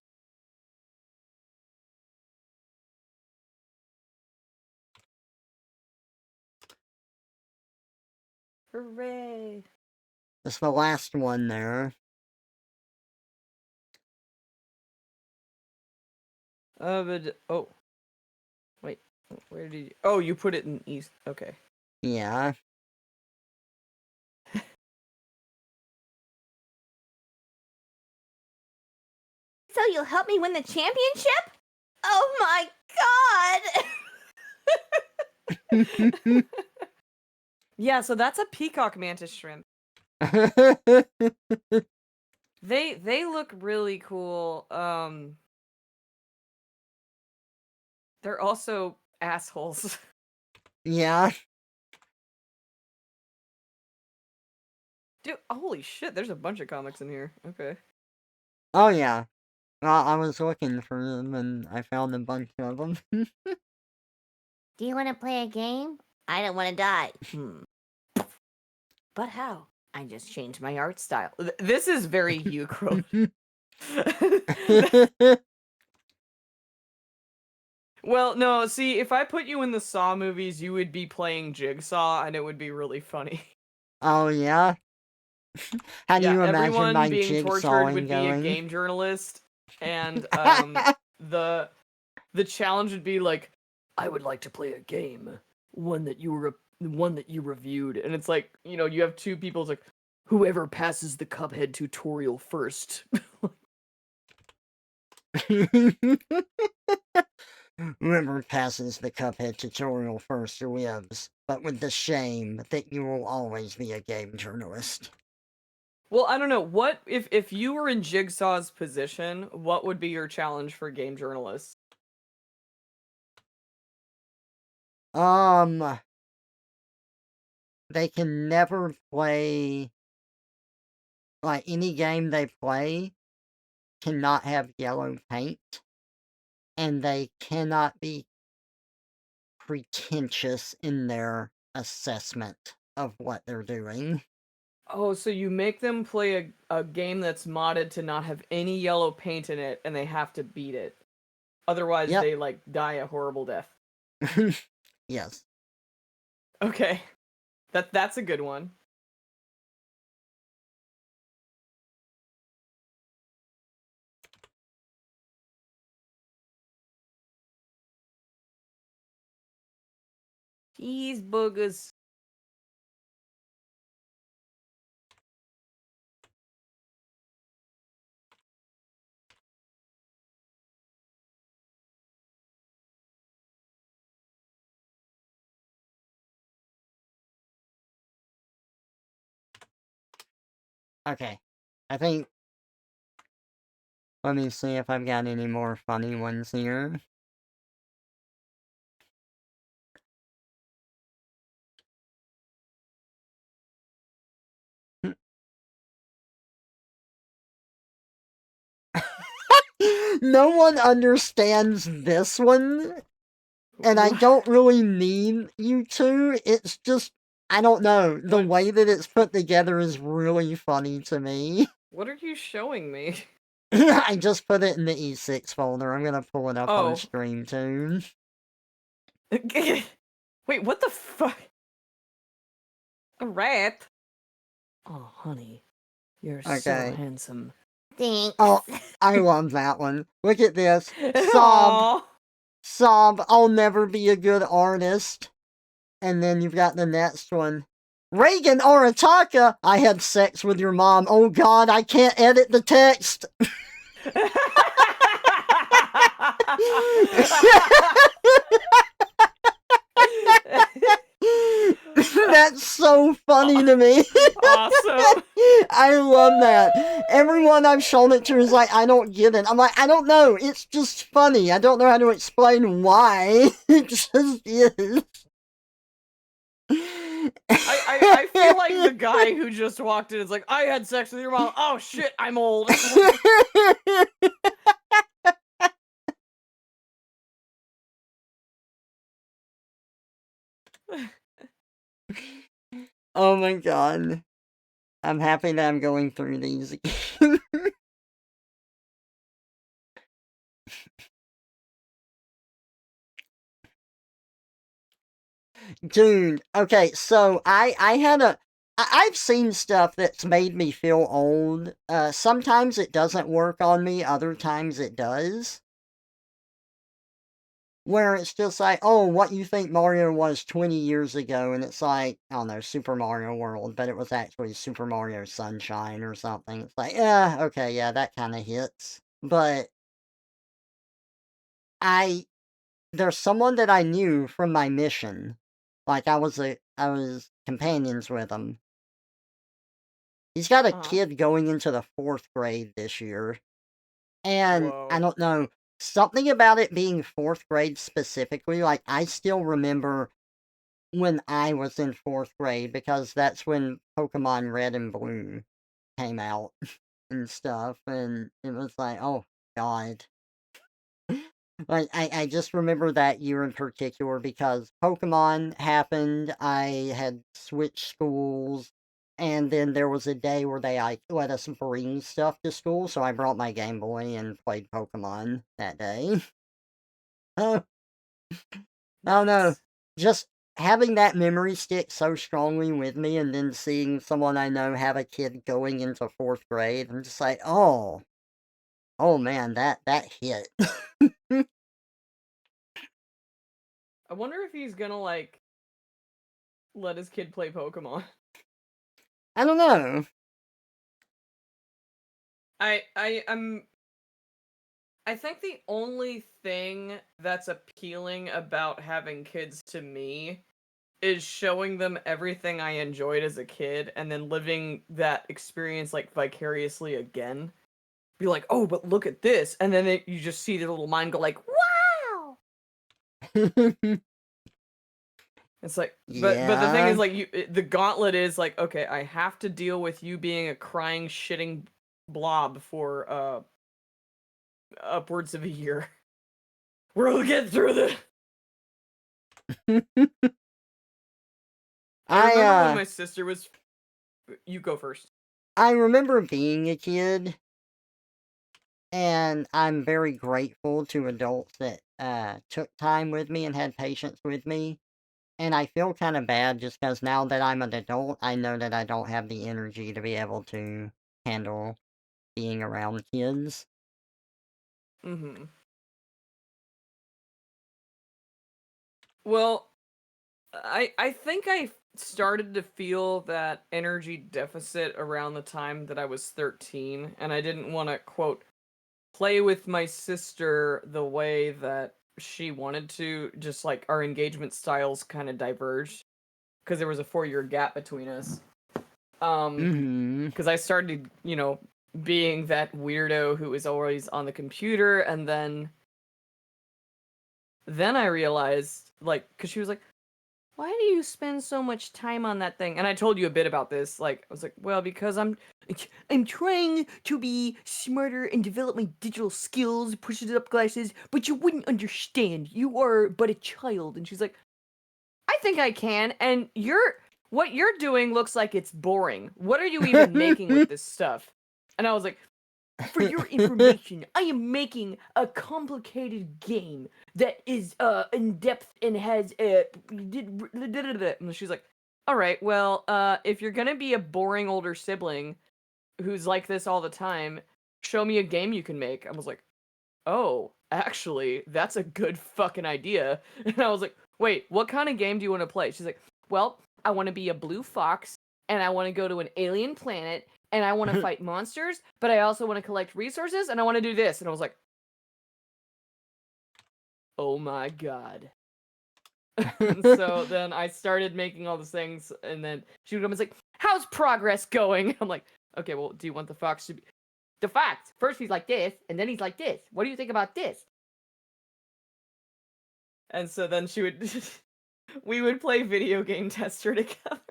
Hooray! It's the last one there. But oh wait, where did you? Oh, you put it in east. Okay. Yeah. So you'll help me win the championship? Oh my god! Yeah, so that's a peacock mantis shrimp. They look really cool. They're also assholes. Yeah. Dude, holy shit, there's a bunch of comics in here. Okay. Oh, yeah. Well, I was looking for them, and I found a bunch of them. Do you want to play a game? I don't want to die. But how? I just changed my art style. This is very Eucro. Well, no, see, if I put you in the Saw movies, you would be playing Jigsaw, and it would be really funny. Oh, yeah? How do Yeah, you imagine everyone my being tortured jigsawing would be a going? game journalist, and the challenge would be like, I would like to play a game, one that you reviewed, and it's like, you have two people. It's like, whoever passes the Cuphead tutorial first. Whoever passes the Cuphead tutorial first wins, but with the shame that you will always be a game journalist. Well, I don't know. What if you were in Jigsaw's position, what would be your challenge for game journalists? They can never play, like, any game they play cannot have yellow paint, and they cannot be pretentious in their assessment of what they're doing. Oh, so you make them play a game that's modded to not have any yellow paint in it, and they have to beat it. Otherwise, Yep. they, like, die a horrible death. Yes. Okay. That's a good one. Cheeseburgers. Okay. I think... Let me see if I've got any more funny ones here. No one understands this one, and I don't really mean you to. It's just, I don't know. The way that it's put together is really funny to me. What are you showing me? I just put it in the E6 folder. I'm gonna pull it up on stream too. Wait, what the fuck? A rat? Oh, honey. You're so handsome. Thanks. Oh, I love that one. Look at this. Aw. Sob, I'll never be a good artist. And then you've got the next one. Reagan Arataka, I had sex with your mom. Oh god, I can't edit the text. That's so funny to me. Awesome. I love that. Everyone I've shown it to is like, I don't get it. I'm like, I don't know. It's just funny. I don't know how to explain why. It just is. I feel like the guy who just walked in is like, I had sex with your mom. Oh shit, I'm old. Oh my god. I'm happy that I'm going through these again. Dude, okay, so I've seen stuff that's made me feel old. Sometimes it doesn't work on me, other times it does. Where it's just like, oh, what you think Mario was 20 years ago, and it's like, I don't know, Super Mario World, but it was actually Super Mario Sunshine or something. It's like, yeah, okay, yeah, that kind of hits. But there's someone that I knew from my mission. Like, I was companions with him. He's got a kid going into the 4th grade this year. And I don't know, something about it being 4th grade specifically, like, I still remember when I was in 4th grade, because that's when Pokemon Red and Blue came out and stuff, and it was like, oh god. Like, I just remember that year in particular because Pokemon happened, I had switched schools, and then there was a day where they let us bring stuff to school, so I brought my Game Boy and played Pokemon that day. I don't know, just having that memory stick so strongly with me, and then seeing someone I know have a kid going into 4th grade, I'm just like, oh. Oh man, that hit. I wonder if he's gonna like let his kid play Pokemon. I don't know. I'm I think the only thing that's appealing about having kids to me is showing them everything I enjoyed as a kid and then living that experience like vicariously again. Be like, "Oh, but look at this." And then you just see their little mind go like, "Wow." It's like but the thing is Yeah. like the gauntlet is like, "Okay, I have to deal with you being a crying shitting blob for upwards of a year. We'll get through this." I I remember when uh my sister was you go first. I remember being a kid, and I'm very grateful to adults that took time with me and had patience with me. And I feel kind of bad just because now that I'm an adult, I know that I don't have the energy to be able to handle being around kids. Mhm. Well, I think I started to feel that energy deficit around the time that I was 13, and I didn't want to quote play with my sister the way that she wanted to, just like our engagement styles kind of diverged because there was a 4-year gap between us. Mm-hmm. Because I started, being that weirdo who was always on the computer, and then I realized, like, because she was like, why do you spend so much time on that thing? And I told you a bit about this. Like, I was like, well, because I'm trying to be smarter and develop my digital skills, push it up glasses, but you wouldn't understand. You are but a child. And she's like, I think I can. And what you're doing looks like it's boring. What are you even making with this stuff? And I was like, for your information, I am making a complicated game that is in depth and has and she's like, all right, well, if you're gonna be a boring older sibling who's like this all the time, show me a game you can make. I was like, oh, actually, that's a good fucking idea. And I was like, wait, what kind of game do you want to play? She's like, well, I want to be a blue fox and I want to go to an alien planet and I want to fight monsters, but I also want to collect resources and I want to do this. And I was like, oh my god. And so then I started making all those things, and then she would come and say, how's progress going? I'm like, okay, well, do you want the fox to be the fox? First he's like this, and then he's like this. What do you think about this? And so then she would we would play video game tester together.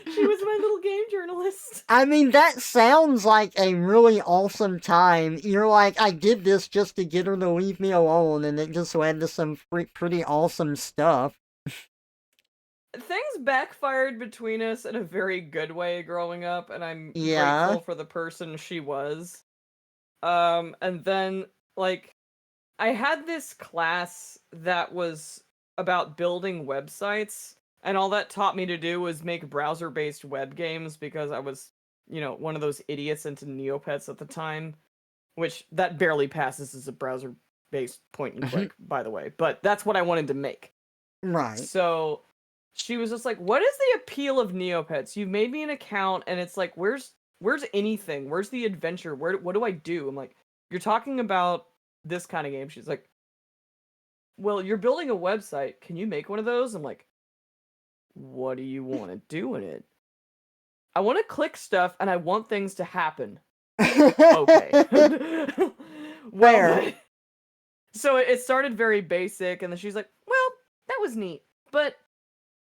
She was my little game journalist. I mean, that sounds like a really awesome time. You're like, I did this just to get her to leave me alone, and it just led to some pretty awesome stuff. Things backfired between us in a very good way growing up, and I'm Yeah. grateful for the person she was. And then, like, I had this class that was about building websites, and all that taught me to do was make browser-based web games because I was, one of those idiots into Neopets at the time, which that barely passes as a browser-based point and click, by the way, but that's what I wanted to make. Right. So she was just like, "What is the appeal of Neopets? You've made me an account, and it's like, where's anything? Where's the adventure? What do I do?" I'm like, "You're talking about this kind of game." She's like, well, you're building a website. Can you make one of those? I'm like, what do you want to do in it? I want to click stuff and I want things to happen. Okay. Fair. Well, so it started very basic, and then she's like, well, that was neat, but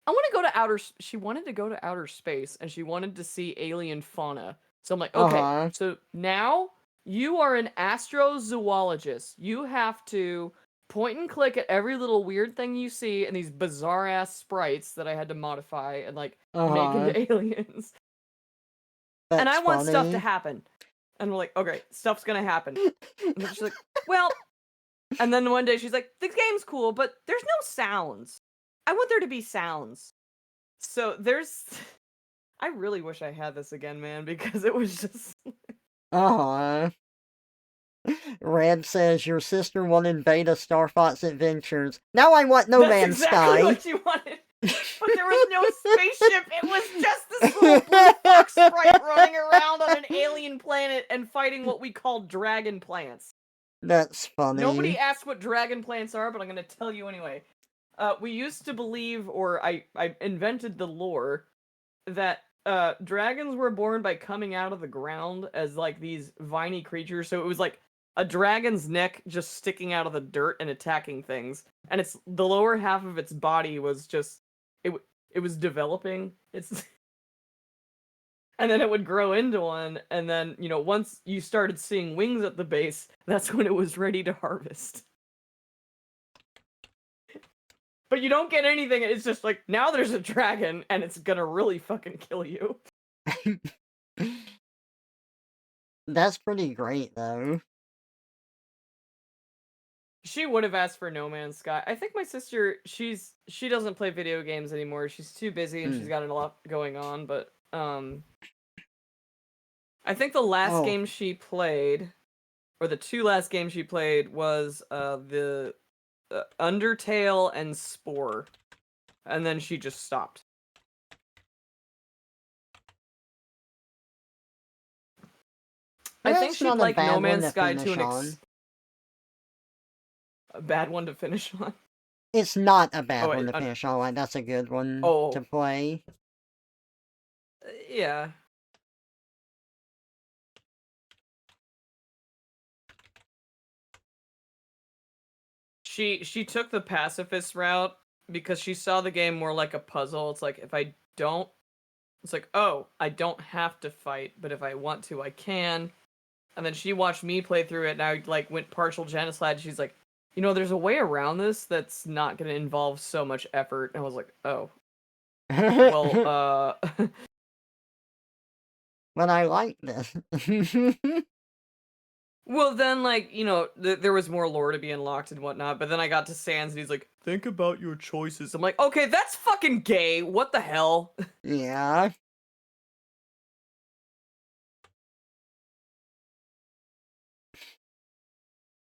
I want to go to she wanted to go to outer space and she wanted to see alien fauna. So I'm like, okay, Uh-huh. so now you are an astrozoologist. You have to point and click at every little weird thing you see and these bizarre ass sprites that I had to modify and like make Uh-huh. into aliens. And That's I want stuff to funny. happen. And we're like, okay, stuff's gonna happen. And then she's like, well, and then one day she's like, the game's cool, but there's no sounds. I want there to be sounds. So there's I really wish I had this again, man, because it was just Uh-huh. Red says, your sister wanted beta Star Fox Adventures. Now I want No That's Man's exactly Sky. what you wanted. But there was no spaceship. It was just this little blue fox sprite running around on an alien planet and fighting what we call dragon plants. That's Nobody funny. asked what dragon plants are, but I'm going to tell you anyway. We used to believe, or I invented the lore, that dragons were born by coming out of the ground as like these viney creatures. So it was like a dragon's neck just sticking out of the dirt and attacking things, and it's the lower half of its body was just it was developing. It's and then it would grow into one, and then once you started seeing wings at the base, that's when it was ready to harvest. But you don't get anything. It's just like, now there's a dragon, and it's gonna really fucking kill you. That's pretty great, though. She would have asked for No Man's Sky. I think my sister, she doesn't play video games anymore. She's too busy and she's got a lot going on, but I think the last game she played, or the two last games she played, was the Undertale and Spore. And then she just stopped. I think she'd like No Man's Sky to a bad one to finish on. It's not a bad one to finish on. That's a good one to play. Yeah. She took the pacifist route because she saw the game more like a puzzle. It's like, if I don't, it's like, oh, I don't have to fight, but if I want to, I can. And then she watched me play through it, and I like went partial genocide. She's like, there's a way around this that's not going to involve so much effort. And I was like, oh, well, But I like this. Well, then, like, there was more lore to be unlocked and whatnot, but then I got to Sans, and he's like, think about your choices. I'm like, okay, that's fucking gay. What the hell? Yeah.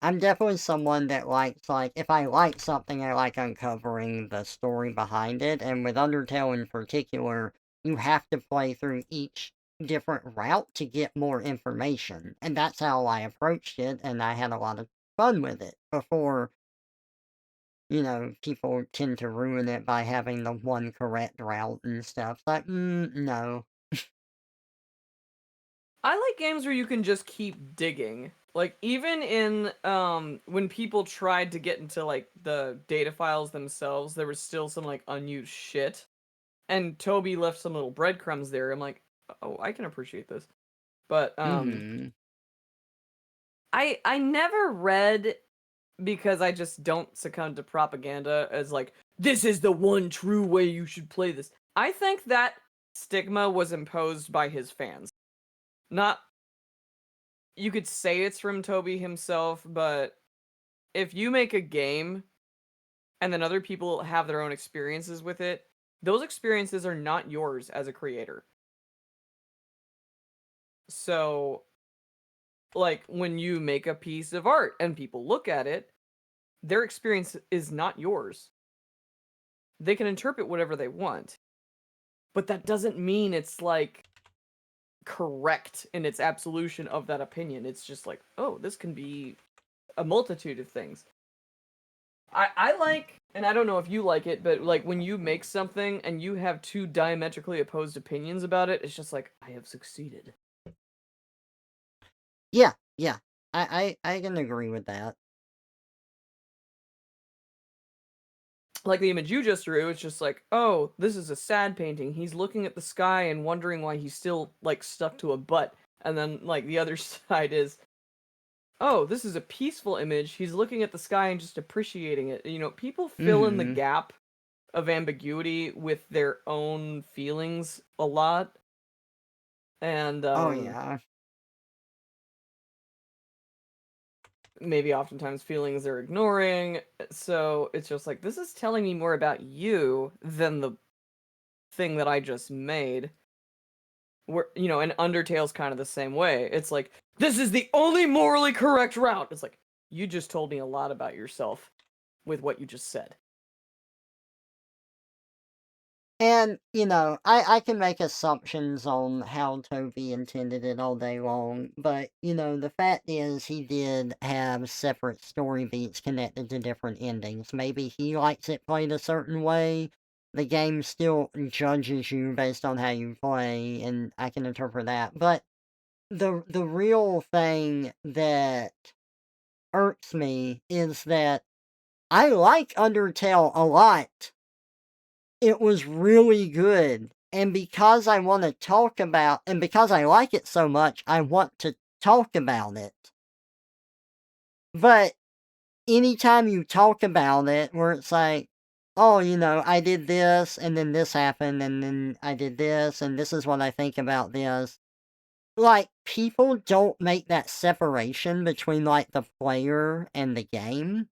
I'm definitely someone that likes, like, if I like something, I like uncovering the story behind it, and with Undertale in particular, you have to play through each different route to get more information, and that's how I approached it, and I had a lot of fun with it before, people tend to ruin it by having the one correct route and stuff. Like, no. I like games where you can just keep digging. Like, even in, when people tried to get into, like, the data files themselves, there was still some, like, unused shit. And Toby left some little breadcrumbs there. I'm like, oh, I can appreciate this. But, I never read, because I just don't succumb to propaganda as like, this is the one true way you should play this. I think that stigma was imposed by his fans. Not, you could say it's from Toby himself, but if you make a game and then other people have their own experiences with it, those experiences are not yours as a creator. So, like, when you make a piece of art and people look at it, their experience is not yours. They can interpret whatever they want, but that doesn't mean it's like correct in its absolution of that opinion. It's just like, oh, this can be a multitude of things. I like, and I don't know if you like it, but like when you make something and you have two diametrically opposed opinions about it, it's just like, I have succeeded. Yeah, I can agree with that. Like the image you just drew, it's just like, oh, this is a sad painting. He's looking at the sky and wondering why he's still like stuck to a butt. And then like the other side is, oh, this is a peaceful image. He's looking at the sky and just appreciating it. People fill in the gap of ambiguity with their own feelings a lot. And oh yeah. Maybe oftentimes feelings they're ignoring. So it's just like, this is telling me more about you than the thing that I just made. Where, and Undertale's kind of the same way. It's like, this is the only morally correct route. It's like, you just told me a lot about yourself with what you just said. And, I can make assumptions on how Toby intended it all day long, but, the fact is he did have separate story beats connected to different endings. Maybe he likes it played a certain way. The game still judges you based on how you play, and I can interpret that. But the real thing that irks me is that I like Undertale a lot. It was really good. And because I want to talk about, and because I like it so much, I want to talk about it. But anytime you talk about it, where it's like, oh, I did this, and then this happened, and then I did this, and this is what I think about this. Like, people don't make that separation between, like, the player and the game.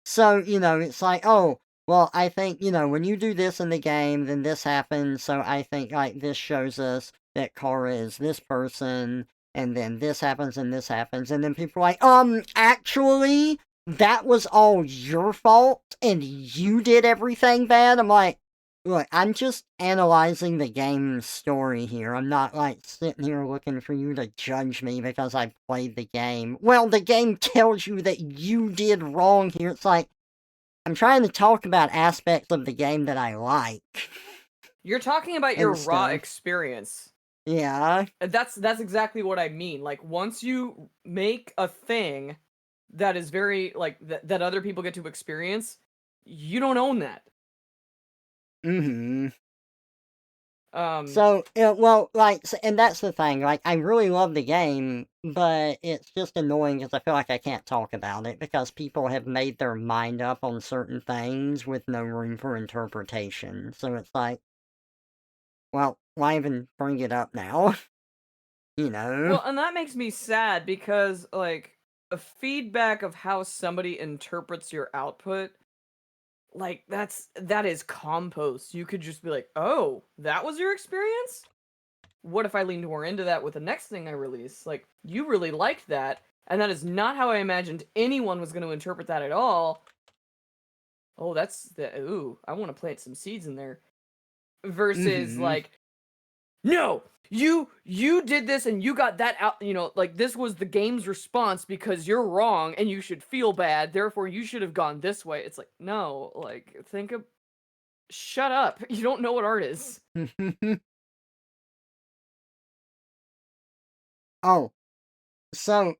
So, it's like, oh, well, I think, when you do this in the game, then this happens. So I think, like, this shows us that Kara is this person, and then this happens, and this happens. And then people are like, actually, that was all your fault, and you did everything bad. I'm like, look, I'm just analyzing the game's story here. I'm not, like, sitting here looking for you to judge me because I played the game. Well, the game tells you that you did wrong here. It's like, I'm trying to talk about aspects of the game that I like. You're talking about your And raw stuff. experience. Yeah. That's exactly what I mean. Like, once you make a thing that is very, like, that other people get to experience, you don't own that. Mm-hmm. Um, So, well, like, and that's the thing. Like, I really love the game, but it's just annoying because I feel like I can't talk about it because people have made their mind up on certain things with no room for interpretation. So it's like, well, why even bring it up now? well, and that makes me sad because, like, a feedback of how somebody interprets your output, like, that is compost. You could just be like, oh, that was your experience? What if I leaned more into that with the next thing I release? Like, you really liked that, and that is not how I imagined anyone was going to interpret that at all. Oh, ooh, I want to plant some seeds in there. Versus, Mm-hmm. like, no, you did this and you got that out, like, this was the game's response because you're wrong and you should feel bad, therefore you should have gone this way. It's like, no, like, shut up. You don't know what art is. Oh, so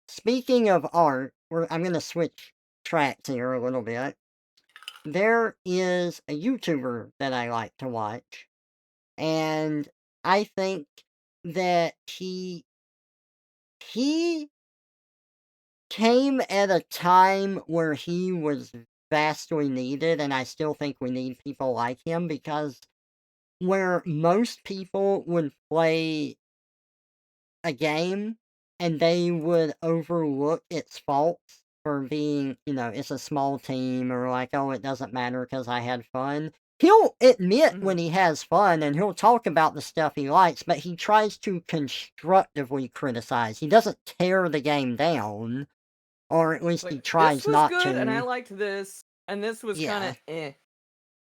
speaking of art, I'm going to switch tracks here a little bit. There is a YouTuber that I like to watch, and I think that he came at a time where he was vastly needed, and I still think we need people like him because where most people would play a game and they would overlook its faults for being, it's a small team or like, oh, it doesn't matter because I had fun. He'll admit Mm-hmm. when he has fun and he'll talk about the stuff he likes, but he tries to constructively criticize. He doesn't tear the game down, or at least he Like, this tries was not good and I to. liked this, and this was kind Yeah, of eh.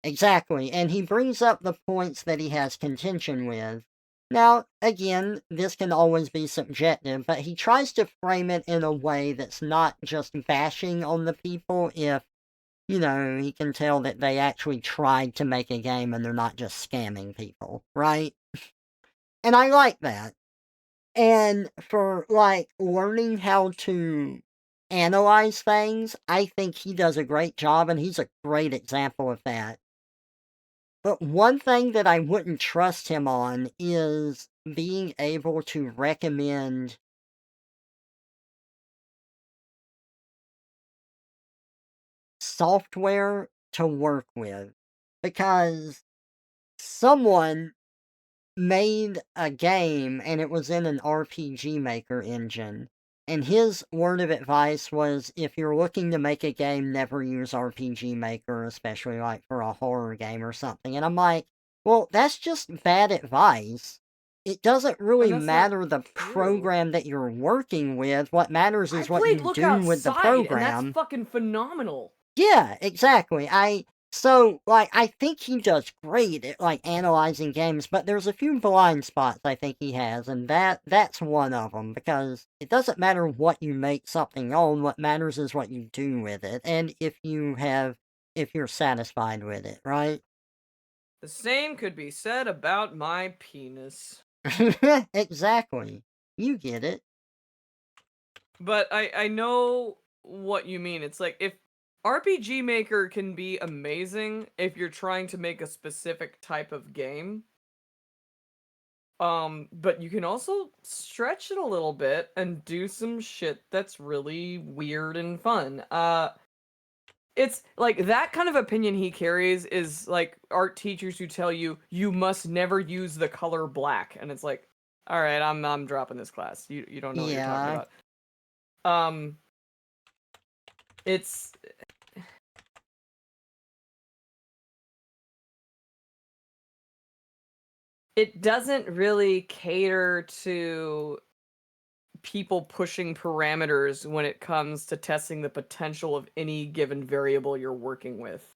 exactly. And he brings up the points that he has contention with. Now, again, this can always be subjective, but he tries to frame it in a way that's not just bashing on the people if, he can tell that they actually tried to make a game and they're not just scamming people, right? And I like that. And for, like, learning how to analyze things, I think he does a great job, and he's a great example of that. But one thing that I wouldn't trust him on is being able to recommend software to work with. Because someone made a game and it was in an RPG Maker engine. And his word of advice was if you're looking to make a game, never use RPG Maker, especially like for a horror game or something. And I'm like, Well, that's just bad advice. It doesn't really And that's not matter the true. program that you're working with. What matters I is what played you Look do with the Outside, and that's program. fucking phenomenal. Yeah, exactly. I think he does great at, like, analyzing games, but there's a few blind spots I think he has, and that's one of them, because it doesn't matter what you make something on, what matters is what you do with it, and if you're satisfied with it, right? The same could be said about my penis. Exactly. You get it. But I know what you mean. It's like if RPG Maker can be amazing if you're trying to make a specific type of game. But you can also stretch it a little bit and do some shit that's really weird and fun. It's like that kind of opinion he carries is like art teachers who tell you you must never use the color black, and it's like, all right, I'm dropping this class. You don't know what you're talking Yeah. about. Um, it's it doesn't really cater to people pushing parameters when it comes to testing the potential of any given variable you're working with.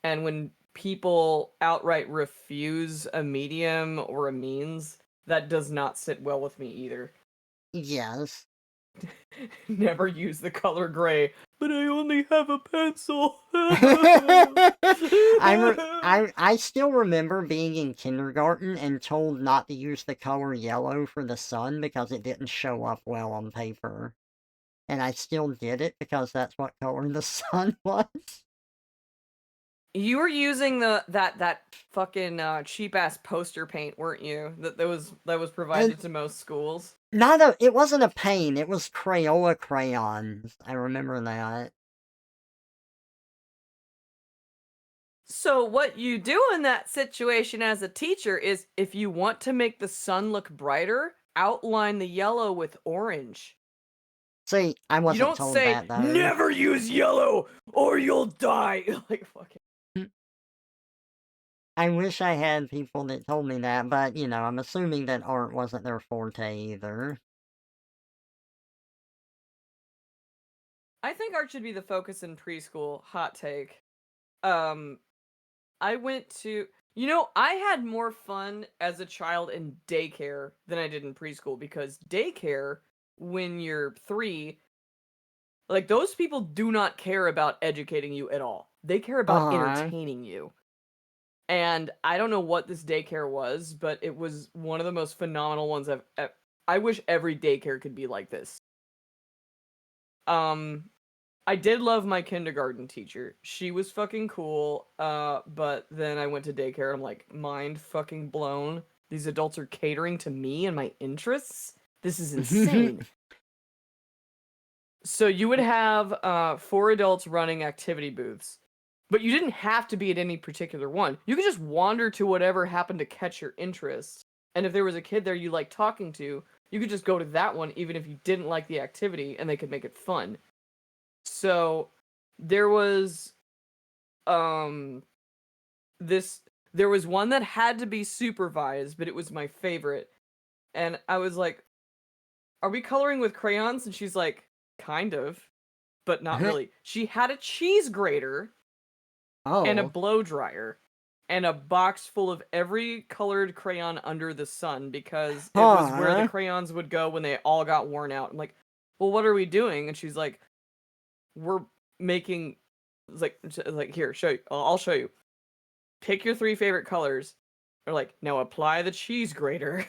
And when people outright refuse a medium or a means, that does not sit well with me either. Yes. Never use the color gray, but I only have a pencil. I still remember being in kindergarten and told not to use the color yellow for the sun because it didn't show up well on paper. And I still did it because that's what color the sun was. You were using that fucking cheap ass poster paint, weren't you? That was And provided to most schools. it wasn't a paint, it was Crayola crayons. I remember that. So what you do in that situation as a teacher is if you want to make the sun look brighter, outline the yellow with orange. See, I You wasn't don't told say that though. never use yellow or you'll die. Like fucking I wish I had people that told me that, but, I'm assuming that art wasn't their forte either. I think art should be the focus in preschool. Hot take. Um I went to I had more fun as a child in daycare than I did in preschool because daycare, when you're 3, like those people do not care about educating you at all. They care about Uh-huh. entertaining you. And I don't know what this daycare was, but it was one of the most phenomenal ones I wish every daycare could be like this. Um I did love my kindergarten teacher. She was fucking cool. But then I went to daycare and I'm like, mind fucking blown. These adults are catering to me and my interests. This is insane. So you would have 4 adults running activity booths, but you didn't have to be at any particular one. You could just wander to whatever happened to catch your interest. And if there was a kid there you liked talking to, you could just go to that one even if you didn't like the activity and they could make it fun. So there was um this there was one that had to be supervised, but it was my favorite. And I was like, "Are we coloring with crayons?" And she's like, "Kind of, but not really." She had a cheese grater and a Oh. blow dryer and a box full of every colored crayon under the sun because it was where the Huh. crayons would go when they all got worn out. I'm like, "Well, what are we doing?" And she's like, "We're making like here, show you. I'll show you. Pick your 3 favorite colors." Or like, "Now apply the cheese grater."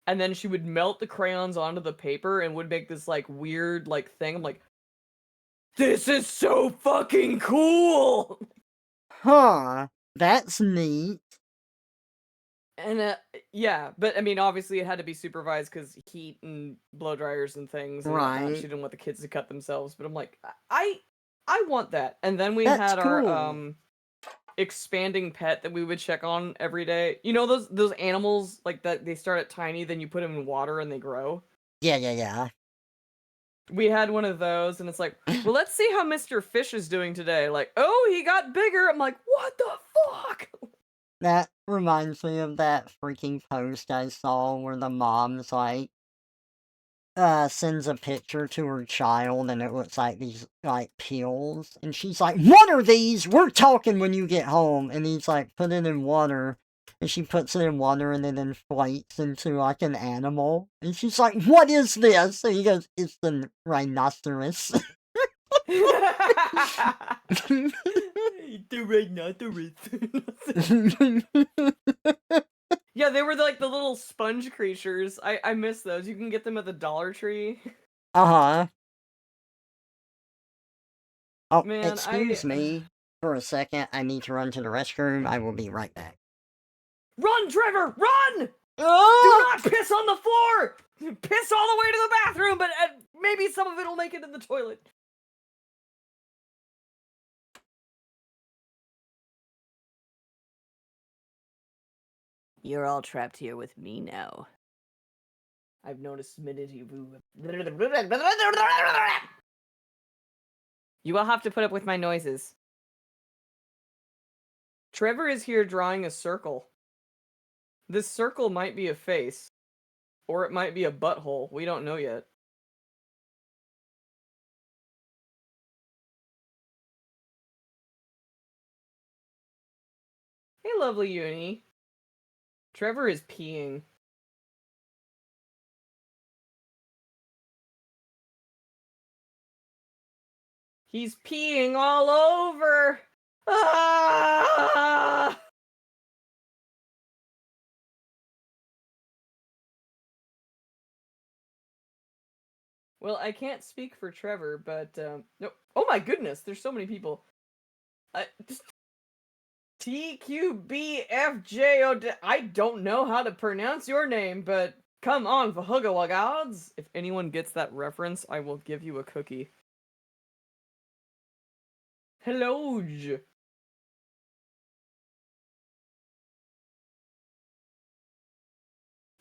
And then she would melt the crayons onto the paper and would make this like weird like thing. I'm like, "This is so fucking cool." Huh. That's neat. And yeah, but I mean, obviously it had to be supervised because heat and blow dryers and things and whatnot. She Right. didn't want the kids to cut themselves. But I'm like, I want that. And then we That's had our cool. expanding pet that we would check on every day. You know those animals like that they start at tiny, then you put them in water and they grow. Yeah, yeah, yeah. We had one of those, and it's like, well, let's see how Mr. Fish is doing today. Like, oh, he got bigger. I'm like, what the fuck? That reminds me of that freaking post I saw where the mom's like, sends a picture to her child and it looks like these, like, peels. And she's like, "What are these? We're talking when you get home." And he's like, "Put it in water." And she puts it in water and it inflates into, like, an animal. And she's like, "What is this?" And he goes, "It's the rhinoceros." The rhinoceros. Yeah, they were like the little sponge creatures. I miss those. You can get them at the Dollar Tree. Uh-huh. Oh, Man, excuse me for a second. I need to run to the restroom. I will be right back. Run, Trevor, run! Do Oh! not piss on the floor! Piss all the way to the bathroom, but maybe some of it will make it in the toilet. You're all trapped here with me now. I've noticed minute you. You will have to put up with my noises. Trevor is here drawing a circle. This circle might be a face, or it might be a butthole. We don't know yet. Hey, lovely Uni. Trevor is peeing. He's peeing all over! Ah! Well, I can't speak for Trevor, but, no. Oh my goodness, there's so many people. TQBFJO. I don't know how to pronounce your name, but come on, Vahugawagods. If anyone gets that reference, I will give you a cookie. Hello.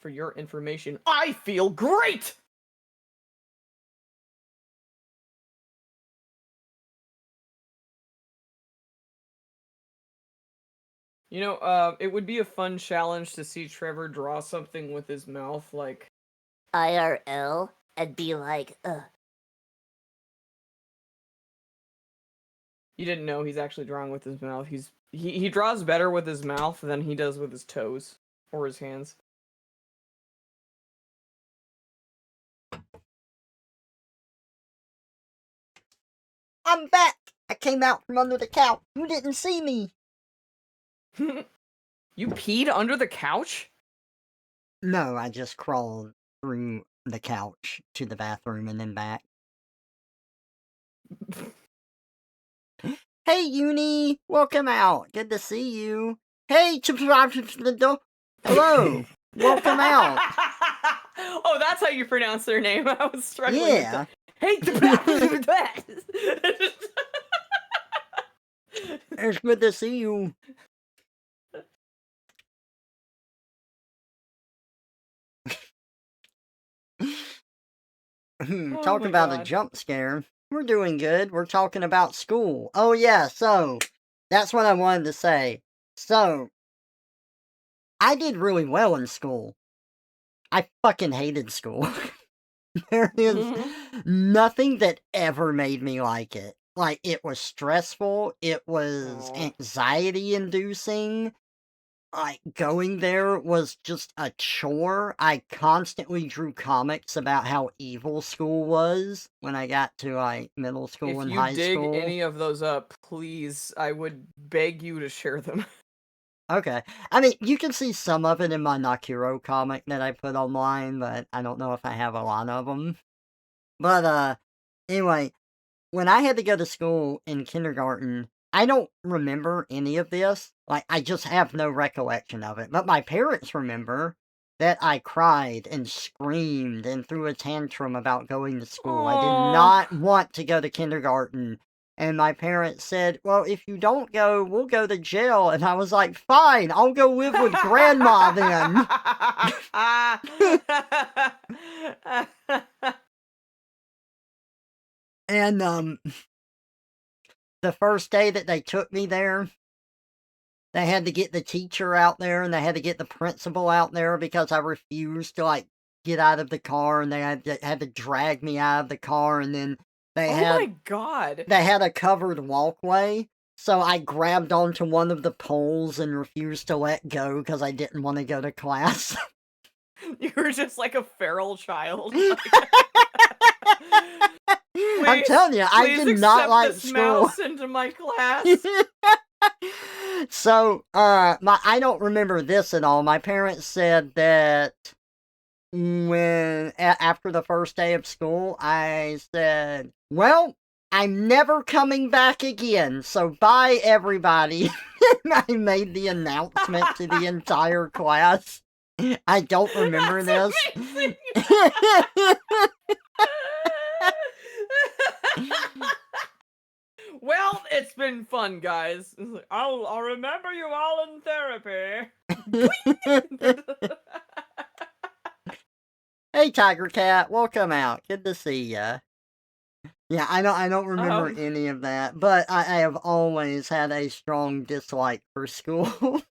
For your information, I feel great! You know, it would be a fun challenge to see Trevor draw something with his mouth, like IRL, and be like, you didn't know he's actually drawing with his mouth. He draws better with his mouth than he does with his toes or his hands. I'm back! I came out from under the couch. You didn't see me. You peed under the couch? No, I just crawled through the couch to the bathroom and then back. Hey, Uni! Welcome out. Good to see you. Hey, hello. Welcome out. Oh, that's how you pronounce their name. I was struggling with Yeah. that. Hey, It's good to see you. Oh Talk my about a God. jump scare. We're doing good. We're talking about school. Oh, yeah, so that's what I wanted to say. So, I did really well in school. I fucking hated school. There is nothing that ever made me like it. Like, it was stressful, it was Aw. anxiety inducing. Like, going there was just a chore. I constantly drew comics about how evil school was when I got to, like, middle school If and you high dig school. any of those up, please, I would beg you to share them. Okay. I mean, you can see some of it in my Nakuro comic that I put online, but I don't know if I have a lot of them. But, anyway, when I had to go to school in kindergarten, I don't remember any of this. Like, I just have no recollection of it. But my parents remember that I cried and screamed and threw a tantrum about going to school. I did Aw. not want to go to kindergarten. And my parents said, "Well, if you don't go, we'll go to jail." And I was like, "Fine, I'll go live with grandma then." And, the first day that they took me there, They had to get the teacher out there, and they had to get the principal out there because I refused to, like, get out of the car, and they had to drag me out of the car, and then they Oh had my god. they had a covered walkway, so I grabbed onto one of the poles and refused to let go because I didn't wanna go to class. You were just like a feral child. I'm Please, telling you, I please did not accept like this school. mouse into my class. So, I don't remember this at all. My parents said that after the first day of school, I said, "Well, I'm never coming back again, so bye, everybody." I made the announcement to the entire class. I don't remember That's this. amazing. Well, it's been fun, guys. It's like, I'll remember you all in therapy. Hey, Tiger Cat, welcome out. Good to see ya. Yeah, I don't remember um, any of that, but I have always had a strong dislike for school.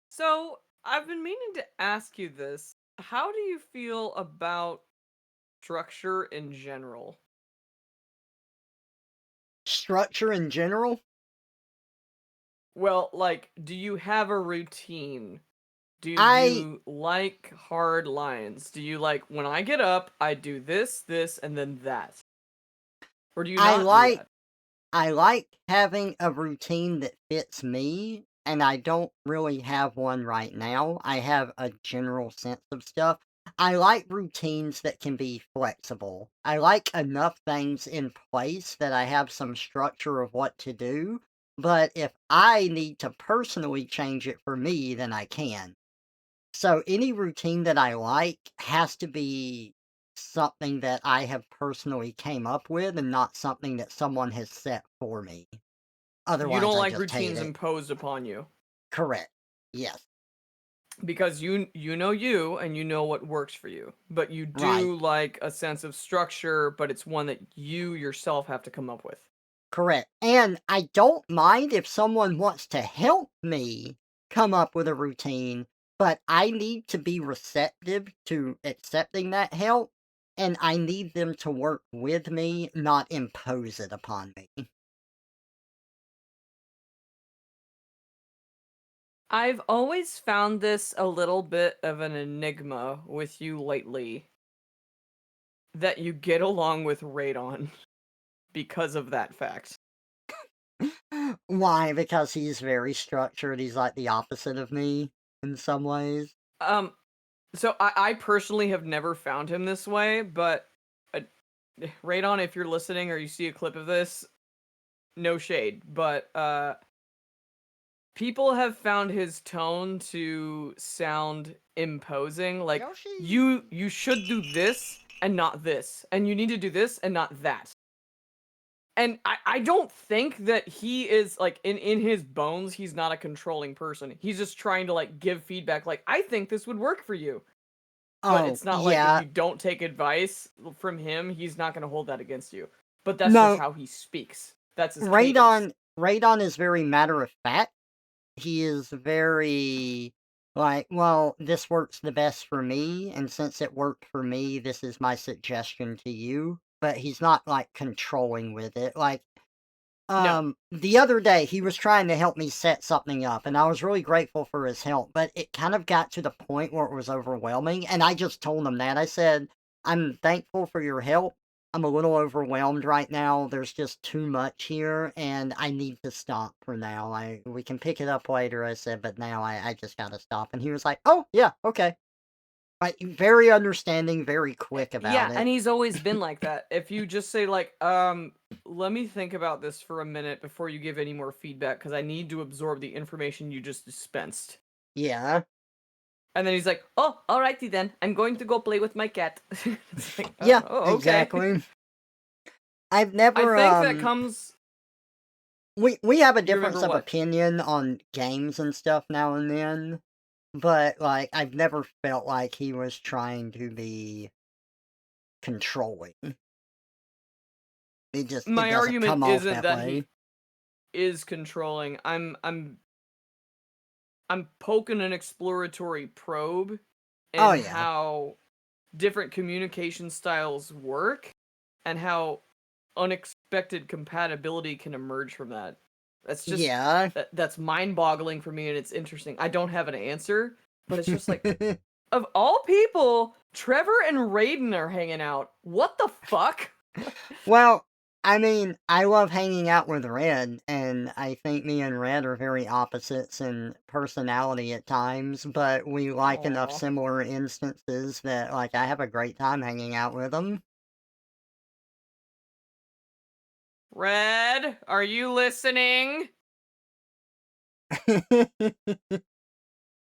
so I've been meaning to ask you this. How do you feel about structure in general? Structure in general? Well, like, do you have a routine? Do I you like hard lines? Do you like when I get up, I do this, this, and then that? Or do you I not do like that? I like having a routine that fits me, and I don't really have one right now. I have a general sense of stuff. I like routines that can be flexible. I like enough things in place that I have some structure of what to do, but if I need to personally change it for me, then I can. So any routine that I like has to be something that I have personally came up with and not something that someone has set for me. You Otherwise, don't I like just hate routines it. imposed upon you Correct. Yes. because you know you and you know what works for you. But you Right. do like a sense of structure, but it's one that you yourself have to come up with. Correct. And I don't mind if someone wants to help me come up with a routine, but I need to be receptive to accepting that help, and I need them to work with me, not impose it upon me. I've always found this a little bit of an enigma with you lately that you get along with Radon because of that fact. Why? Because he's very structured. He's like the opposite of me in some ways. Um, so I personally have never found him this way, but uh, Radon, if you're listening or you see a clip of this, no shade, but people have found his tone to sound imposing. Like Yoshi. you should do this and not this, and you need to do this and not that. And I don't think that he is like in his bones, he's not a controlling person. He's just trying to like give feedback like I think this would work for you. But Oh, it's not like if yeah. you don't take advice from him, he's not going to hold that against you. But that's just No, how he speaks. That's his cadence. Radon is very matter of fact. He is very like, well, this works the best for me, and since it worked for me, this is my suggestion to you. But he's not like controlling with it. Like, No. the other day, he was trying to help me set something up, and I was really grateful for his help, but it kind of got to the point where it was overwhelming, and I just told him that. I said, "I'm thankful for your help. I'm a little overwhelmed right now. There's just too much here, and I need to stop for now. We can pick it up later," I said, "but now I just gotta stop." And he was like, "Oh, yeah, okay." Like, very understanding, very quick Yeah, about and it. he's always been like that. If you just say like, let me think about this for a minute before you give any more feedback cuz I need to absorb the information you just dispensed. Yeah. And then he's like, "Oh, alrighty then. I'm going to go play with my cat." It's like, Yeah, oh, okay." exactly. I've I never, think that comes we have a You difference remember of what? opinion on games and stuff now and then, but, like, I've never felt like he was trying to be controlling. It My doesn't argument come off isn't that that he way. is controlling. I'm poking an exploratory probe Oh, in yeah. how different communication styles work and how unexpected compatibility can emerge from that. That's just Yeah. that's mind-boggling for me, and it's interesting. I don't have an answer, but it's just like, of all people, Trevor and Raiden are hanging out. What the fuck? Well, I mean, I love hanging out with Red, and I think me and Red are very opposites in personality at times, but we like enough Aw. similar instances that, like, I have a great time hanging out with him. Red, are you listening?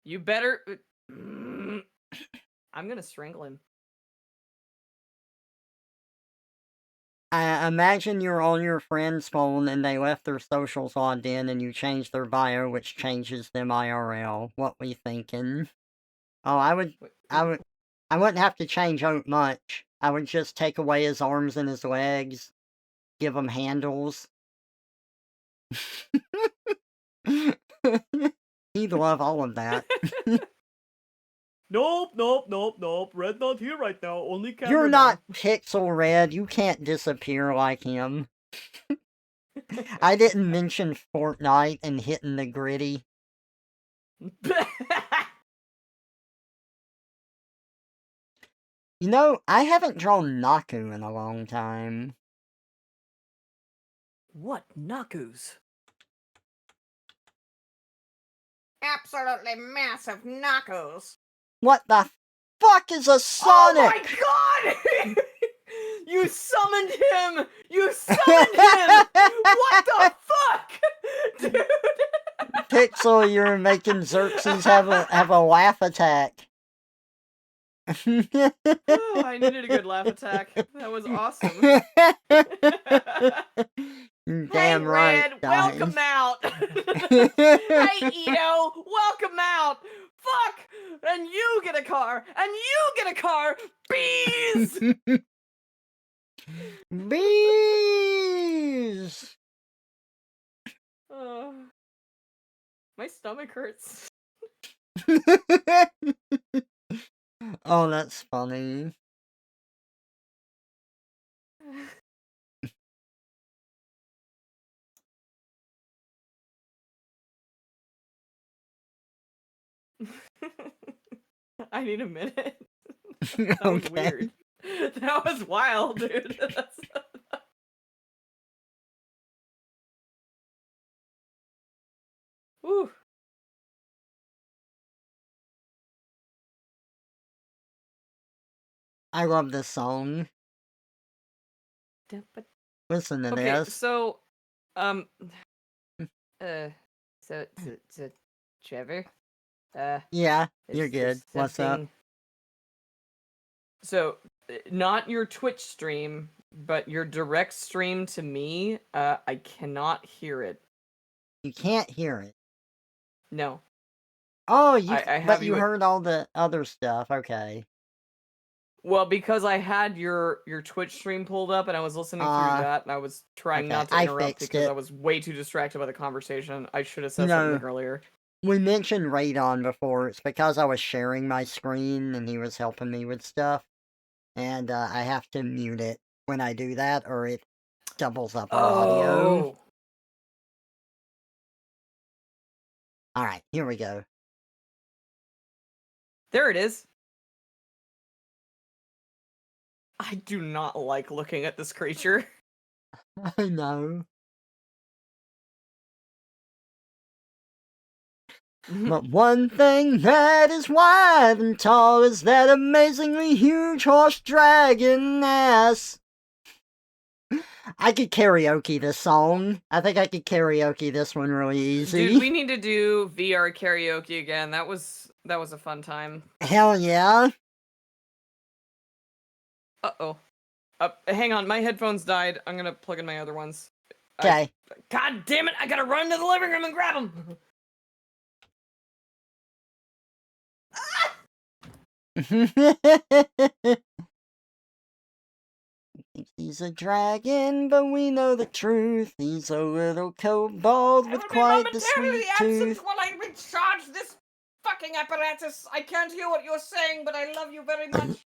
You better. I'm gonna strangle him. I imagine you're on your friend's phone and they left their socials logged in and you change their bio, which changes them IRL. What we thinking? Oh, Wait, I wouldn't have to change out much. I would just take away his arms and his legs, give him handles. He'd love all of that. Nope. Red not here right now. Only You're cameraman. not Pixel Red. You can't disappear like him. I didn't mention Fortnite and hitting the gritty. You know, I haven't drawn Naku in a long time. What Nakus? Absolutely massive knuckles. What the fuck is a Sonic? Oh my god! You summoned him! You summoned him! What the fuck? Dude! Pixel, you're making Xerxes have a laugh attack. Oh, I needed a good laugh attack. That was awesome. Damn hey, right, Red, guys. welcome out! Hey, Ito, welcome out! Fuck! And you get a car! And you get a car! Bees! Bees! My stomach hurts. Oh, that's funny. I need a minute. That was weird. That was wild, dude. Whew. I love this song. Listen to Okay, this. so, uh, so Trevor, Yeah, you're good. there's What's up? something. So, not your Twitch stream, but your direct stream to me, I cannot hear it. You can't hear it. No. Oh, I but have you you. heard all the other stuff. Okay. Well, because I had your Twitch stream pulled up and I was listening through that, and I was trying Okay, not to I interrupt fixed because I it. was way too distracted by the conversation. I should have said You know, something earlier. we mentioned Radon before. It's because I was sharing my screen and he was helping me with stuff. And I have to mute it when I do that or it doubles up our audio. Oh. Alright, here we go. There it is. I do not like looking at this creature. I know. But one thing that is wide and tall is that amazingly huge horse dragon ass. I could karaoke this song. I think I could karaoke this one really easy. Dude, we need to do VR karaoke again. That was a fun time. Hell yeah. Uh-oh. Hang on, my headphones died. I'm gonna plug in my other ones. Okay. God damn it, I gotta run to the living room and grab them! He thinks He's a dragon, but we know the truth. He's a little kobold with quite the sweet tooth. while I recharge this fucking apparatus. I can't hear what you're saying, but I love you very much.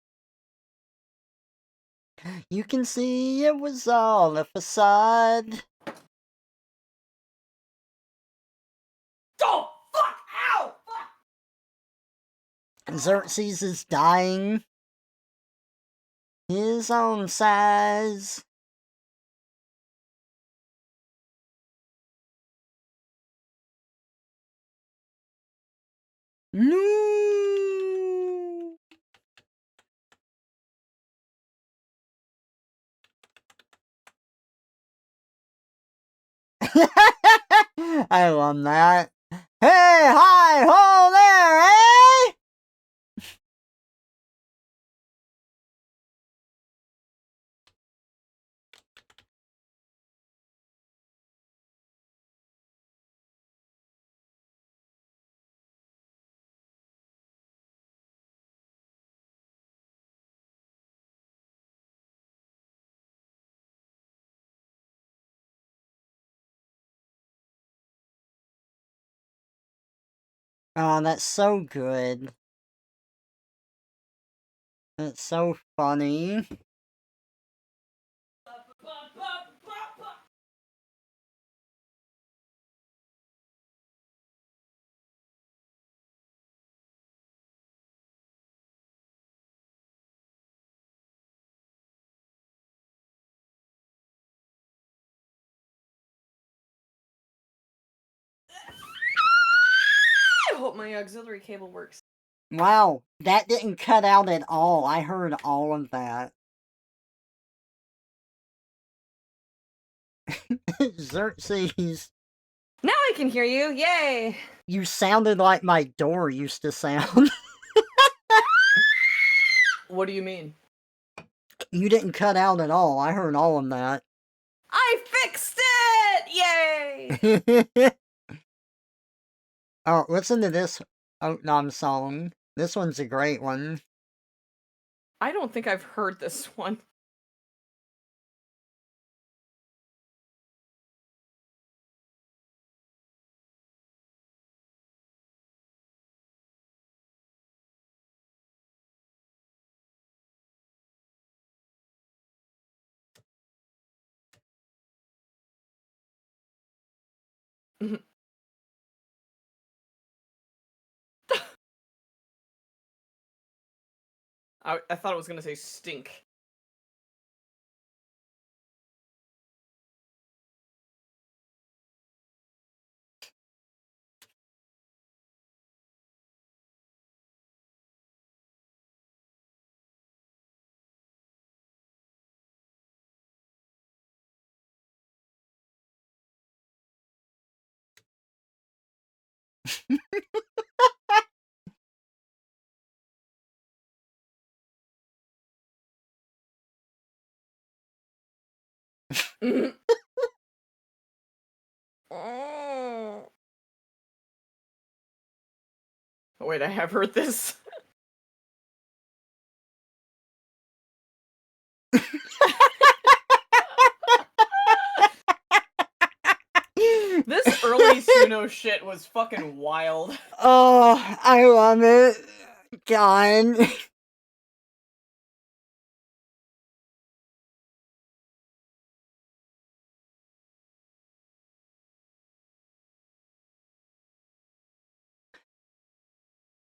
You can see it was all a facade. Oh, fuck! Ow! Fuck! Xerxes is dying. His own size. No. I love that. Hey, hi, ho there, eh? Oh, that's so good. That's so funny. I hope my auxiliary cable works. Wow, that didn't cut out at all. I heard all of that. Xerxes. Now I can hear you. Yay! You sounded like my door used to sound. What do you mean? You didn't cut out at all. I heard all of that. I fixed it! Yay! Oh, listen to this Otnam song. This one's a great one. I don't think I've heard this one. I thought it was gonna say stink. Oh, wait, I have heard this. This early Suno shit was fucking wild. Oh, I love it. God.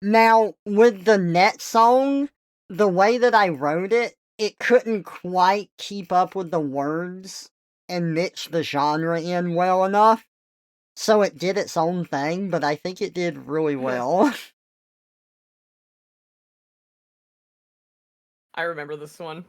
Now, with the net song, the way that I wrote it, it couldn't quite keep up with the words and mix the genre in well enough. So it did its own thing, but I think it did really well. I remember this one.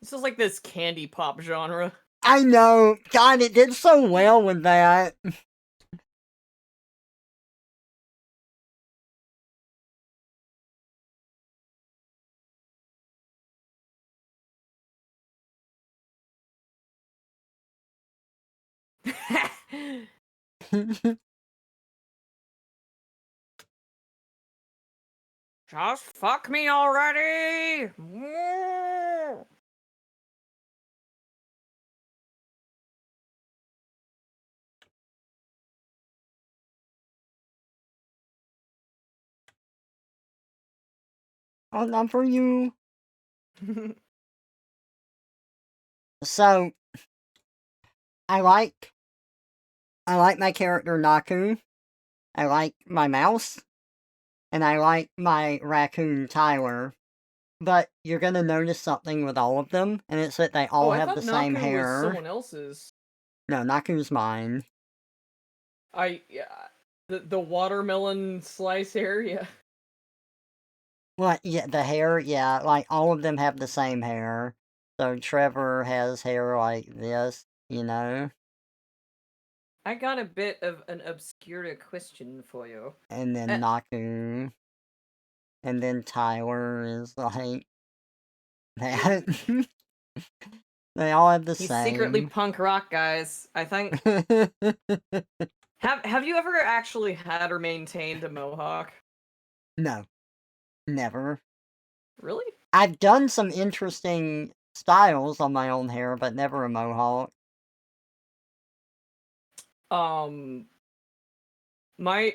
This is like this candy pop genre. I know. God, it did so well with that. Just fuck me already! Oh, not for you. So, I like my character Naku. I like my mouse. And I like my raccoon Tyler. But you're gonna notice something with all of them, and it's that they Oh, all I have thought the same Naku was hair. someone else's. No, Naku's mine. Yeah, the watermelon slice area. What? Yeah, the hair. Yeah, like all of them have the same hair. So Trevor has hair like this, you know. I got a bit of an obscure question for you. And then Naku, and then Tyler is like that. They all have the He's secretly same. punk rock, guys. I think. Have you ever actually had or maintained a mohawk? No, never. Really? I've done some interesting styles on my own hair, but never a mohawk. My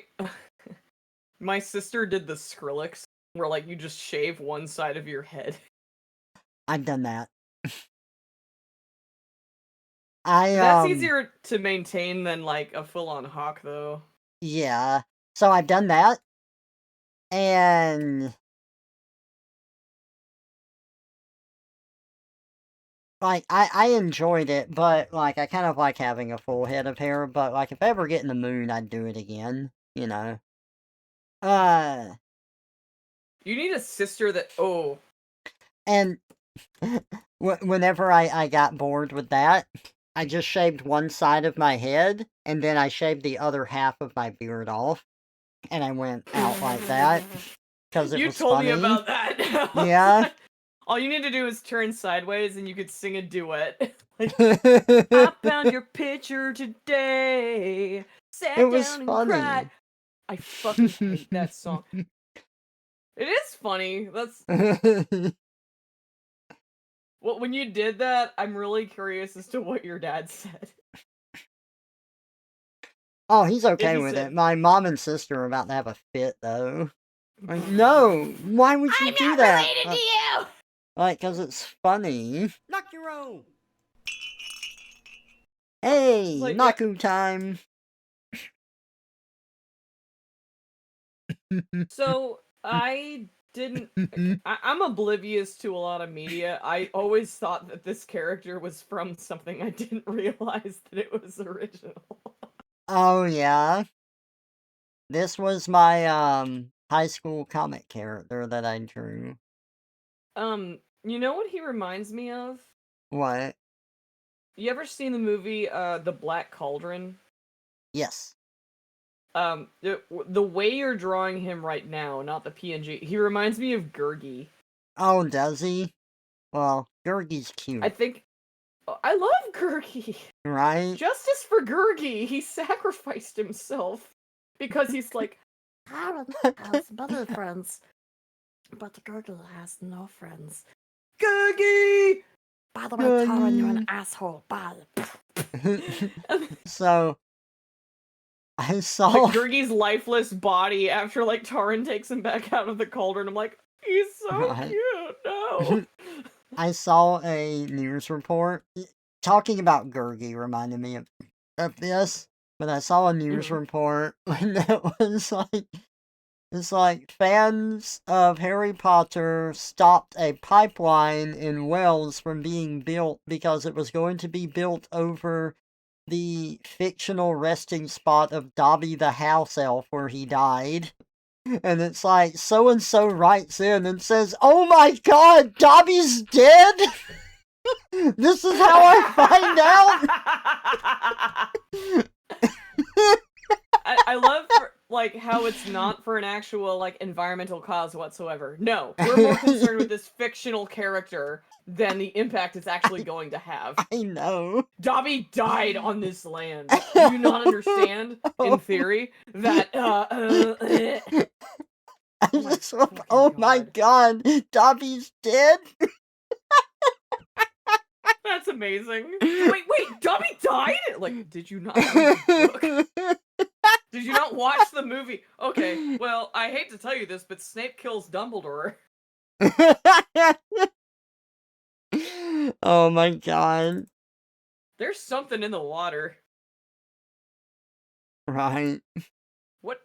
my sister did the Skrillex, where like you just shave one side of your head. I've done that. I That's easier to maintain than like a full-on hawk, though. Yeah. So I've done that, and like I enjoyed it, but like I kind of like having a full head of hair. But like if I ever get in the mood, I'd do it again. You know. Uh, You need a sister that. Oh, and whenever I got bored with that, I just shaved one side of my head, and then I shaved the other half of my beard off, and I went out like that because it you was told me funny. about that. Yeah. All you need to do is turn sideways, and you could sing a duet. Like, I found your picture today. It Sat was down and funny. cried. I fucking hate that song. It is funny. That's well, when you did that, I'm really curious as to what your dad said. Oh, he's If okay he with it. said, My mom and sister are about to have a fit, though. Like, no, why would you I'm do not that? related to you! Like, because it's funny. Knock your own! Hey, like, yeah. Naku time! So I didn't. I'm oblivious to a lot of media. I always thought that this character was from something. I didn't realize that it was original. Oh, yeah. This was my, high school comic character that I drew. You know what he reminds me of? What? You ever seen the movie The Black Cauldron? Yes. The way you're drawing him right now, not the PNG, he reminds me of Gurgi. Oh, does he? Well, Gurgi's I cute, think I love Gurgi. right? Justice for Gurgi. He sacrificed himself because he's like, Harold has mother friends, but the Gurgle has no friends. Gurgi. By the way, Taran, you're an asshole. Bye. So, I Like saw... Gurgi's lifeless body after like Taran takes him back out of the cauldron. I'm like, he's so Right. cute. No. I saw a news report talking about Gurgi reminded me of this, but I saw a news report when it was like It's like fans of Harry Potter stopped a pipeline in Wales from being built because it was going to be built over the fictional resting spot of Dobby the house elf where he died. And it's like, so-and-so writes in and says, "Oh my god, Dobby's dead?" This is how I find out. I love like how it's not for an actual like environmental cause whatsoever. No, we're more concerned with this fictional character than the impact it's actually going to have. I know. Dobby died on this land. Do you not understand, in theory, that Oh my god, Dobby's dead? That's amazing. Wait, Dobby died? Like, did you not read the book? Did you not watch the movie? Okay, well, I hate to tell you this, but Snape kills Dumbledore. Oh my god. There's something in the water. Right. What?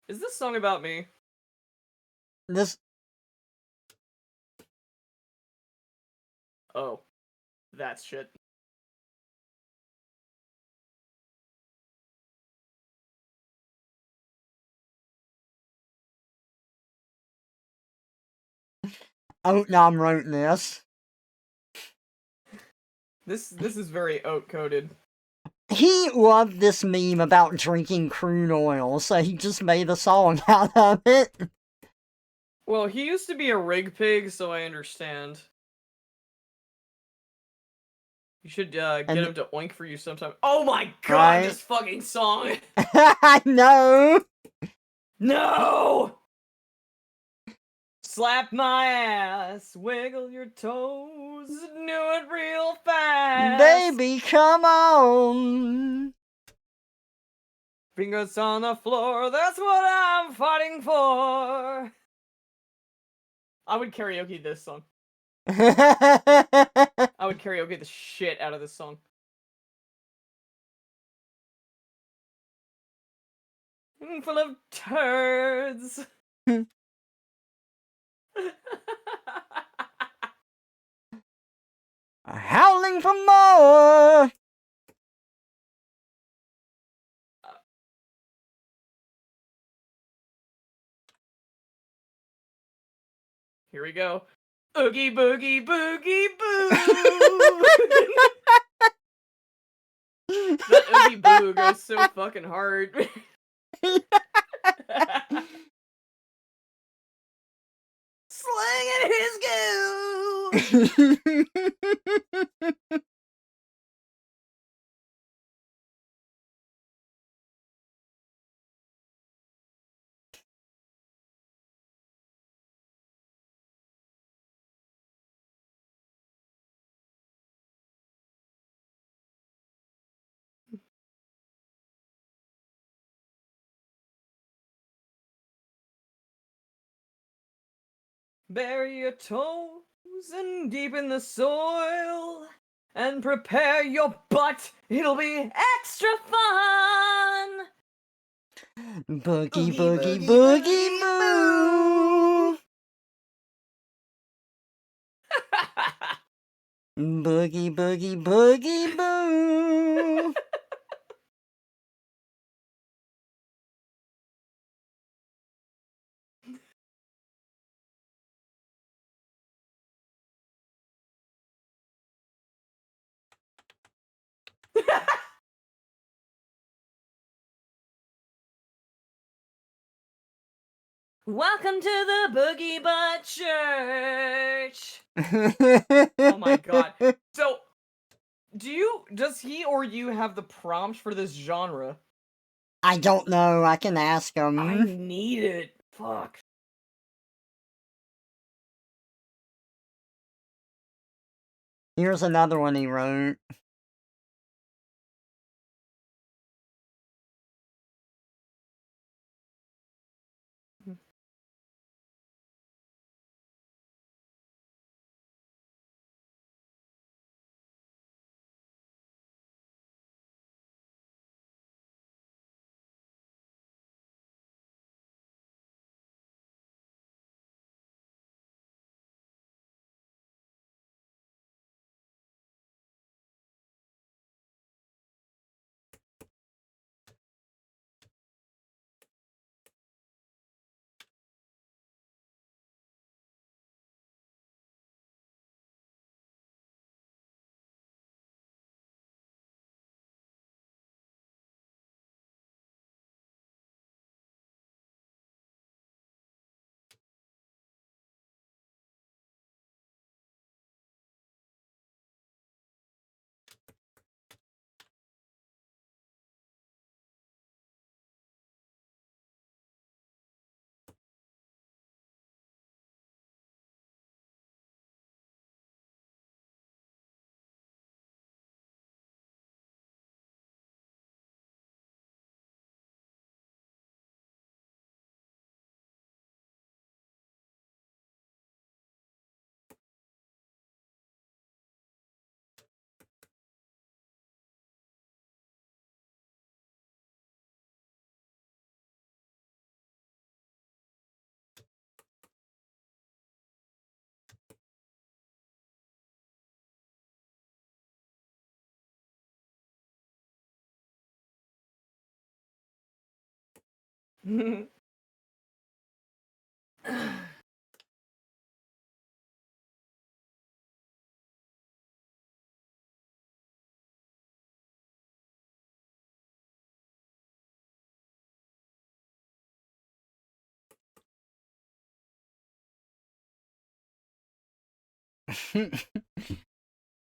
Is this song about me? This. Oh, that's shit. Oatnom wrote this. This is very oat-coded. He loved this meme about drinking crude oil, so he just made a song out of it. Well, he used to be a rig pig, so I understand. You should get him to oink for you sometime. Oh my god, right? This fucking song! I know! No! Slap my ass, wiggle your toes, do it real fast. Baby, come on! Fingers on the floor, that's what I'm fighting for. I would karaoke this song. I would karaoke the shit out of this song. Full of turds. Howling for more! Here we go. Oogie boogie boogie boo! That oogie boo goes so fucking hard. Slinging his goo! Bury your toes in deep in the soil and prepare your butt. It'll be extra fun. Boogie, boogie, boogie, boo! Boogie, boogie, boogie, boo! Welcome to the Boogie Butt Church. Oh my god. So, does he or you have the prompt for this genre? I don't know, I can ask him. I need it. Fuck. Here's another one he wrote.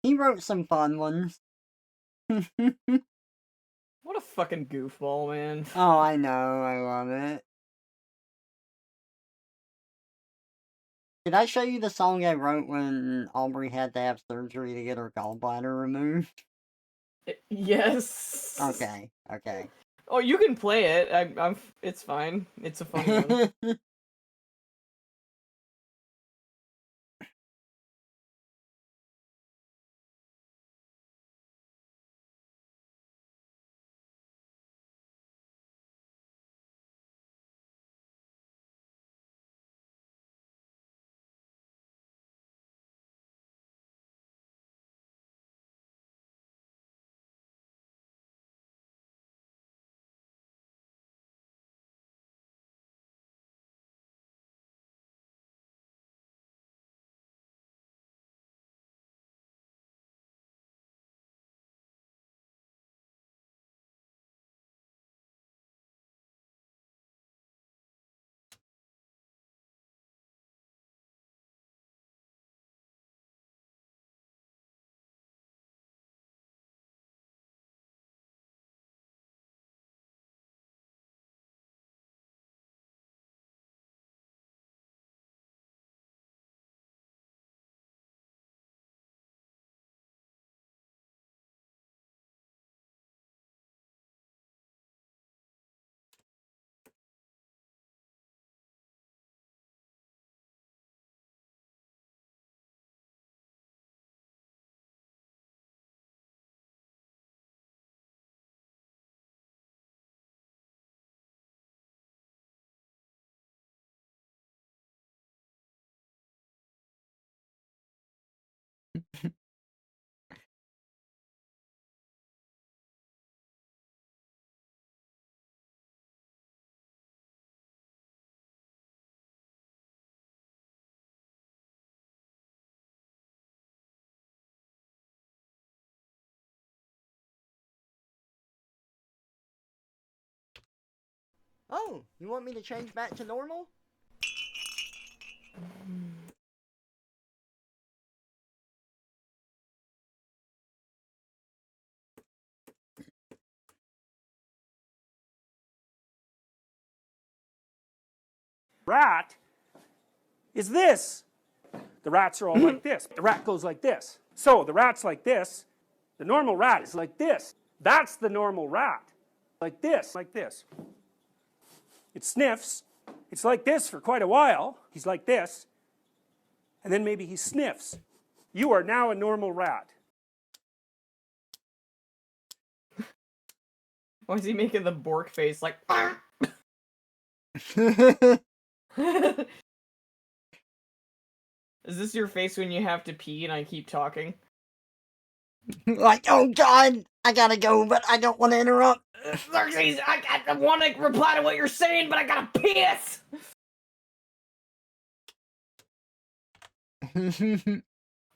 He wrote some fun ones. What a fucking goofball, man. Oh, I know. I love it. Did I show you the song I wrote when Aubrey had to have surgery to get her gallbladder removed? Yes. Okay, okay. Oh, you can play it. It's fine. It's a funny one. Oh, you want me to change back to normal? Rat is this. The rats are all like this. The rat goes like this. So the rat's like this. The normal rat is like this. That's the normal rat. Like this, like this. It sniffs. It's like this for quite a while. He's like this. And then maybe he sniffs. You are now a normal rat. Why is he making the Bork face like? Is this your face when you have to pee and I keep talking? Like, oh god, I gotta go, but I don't want to interrupt. Xerxes, I want to reply to what you're saying, but I gotta piss!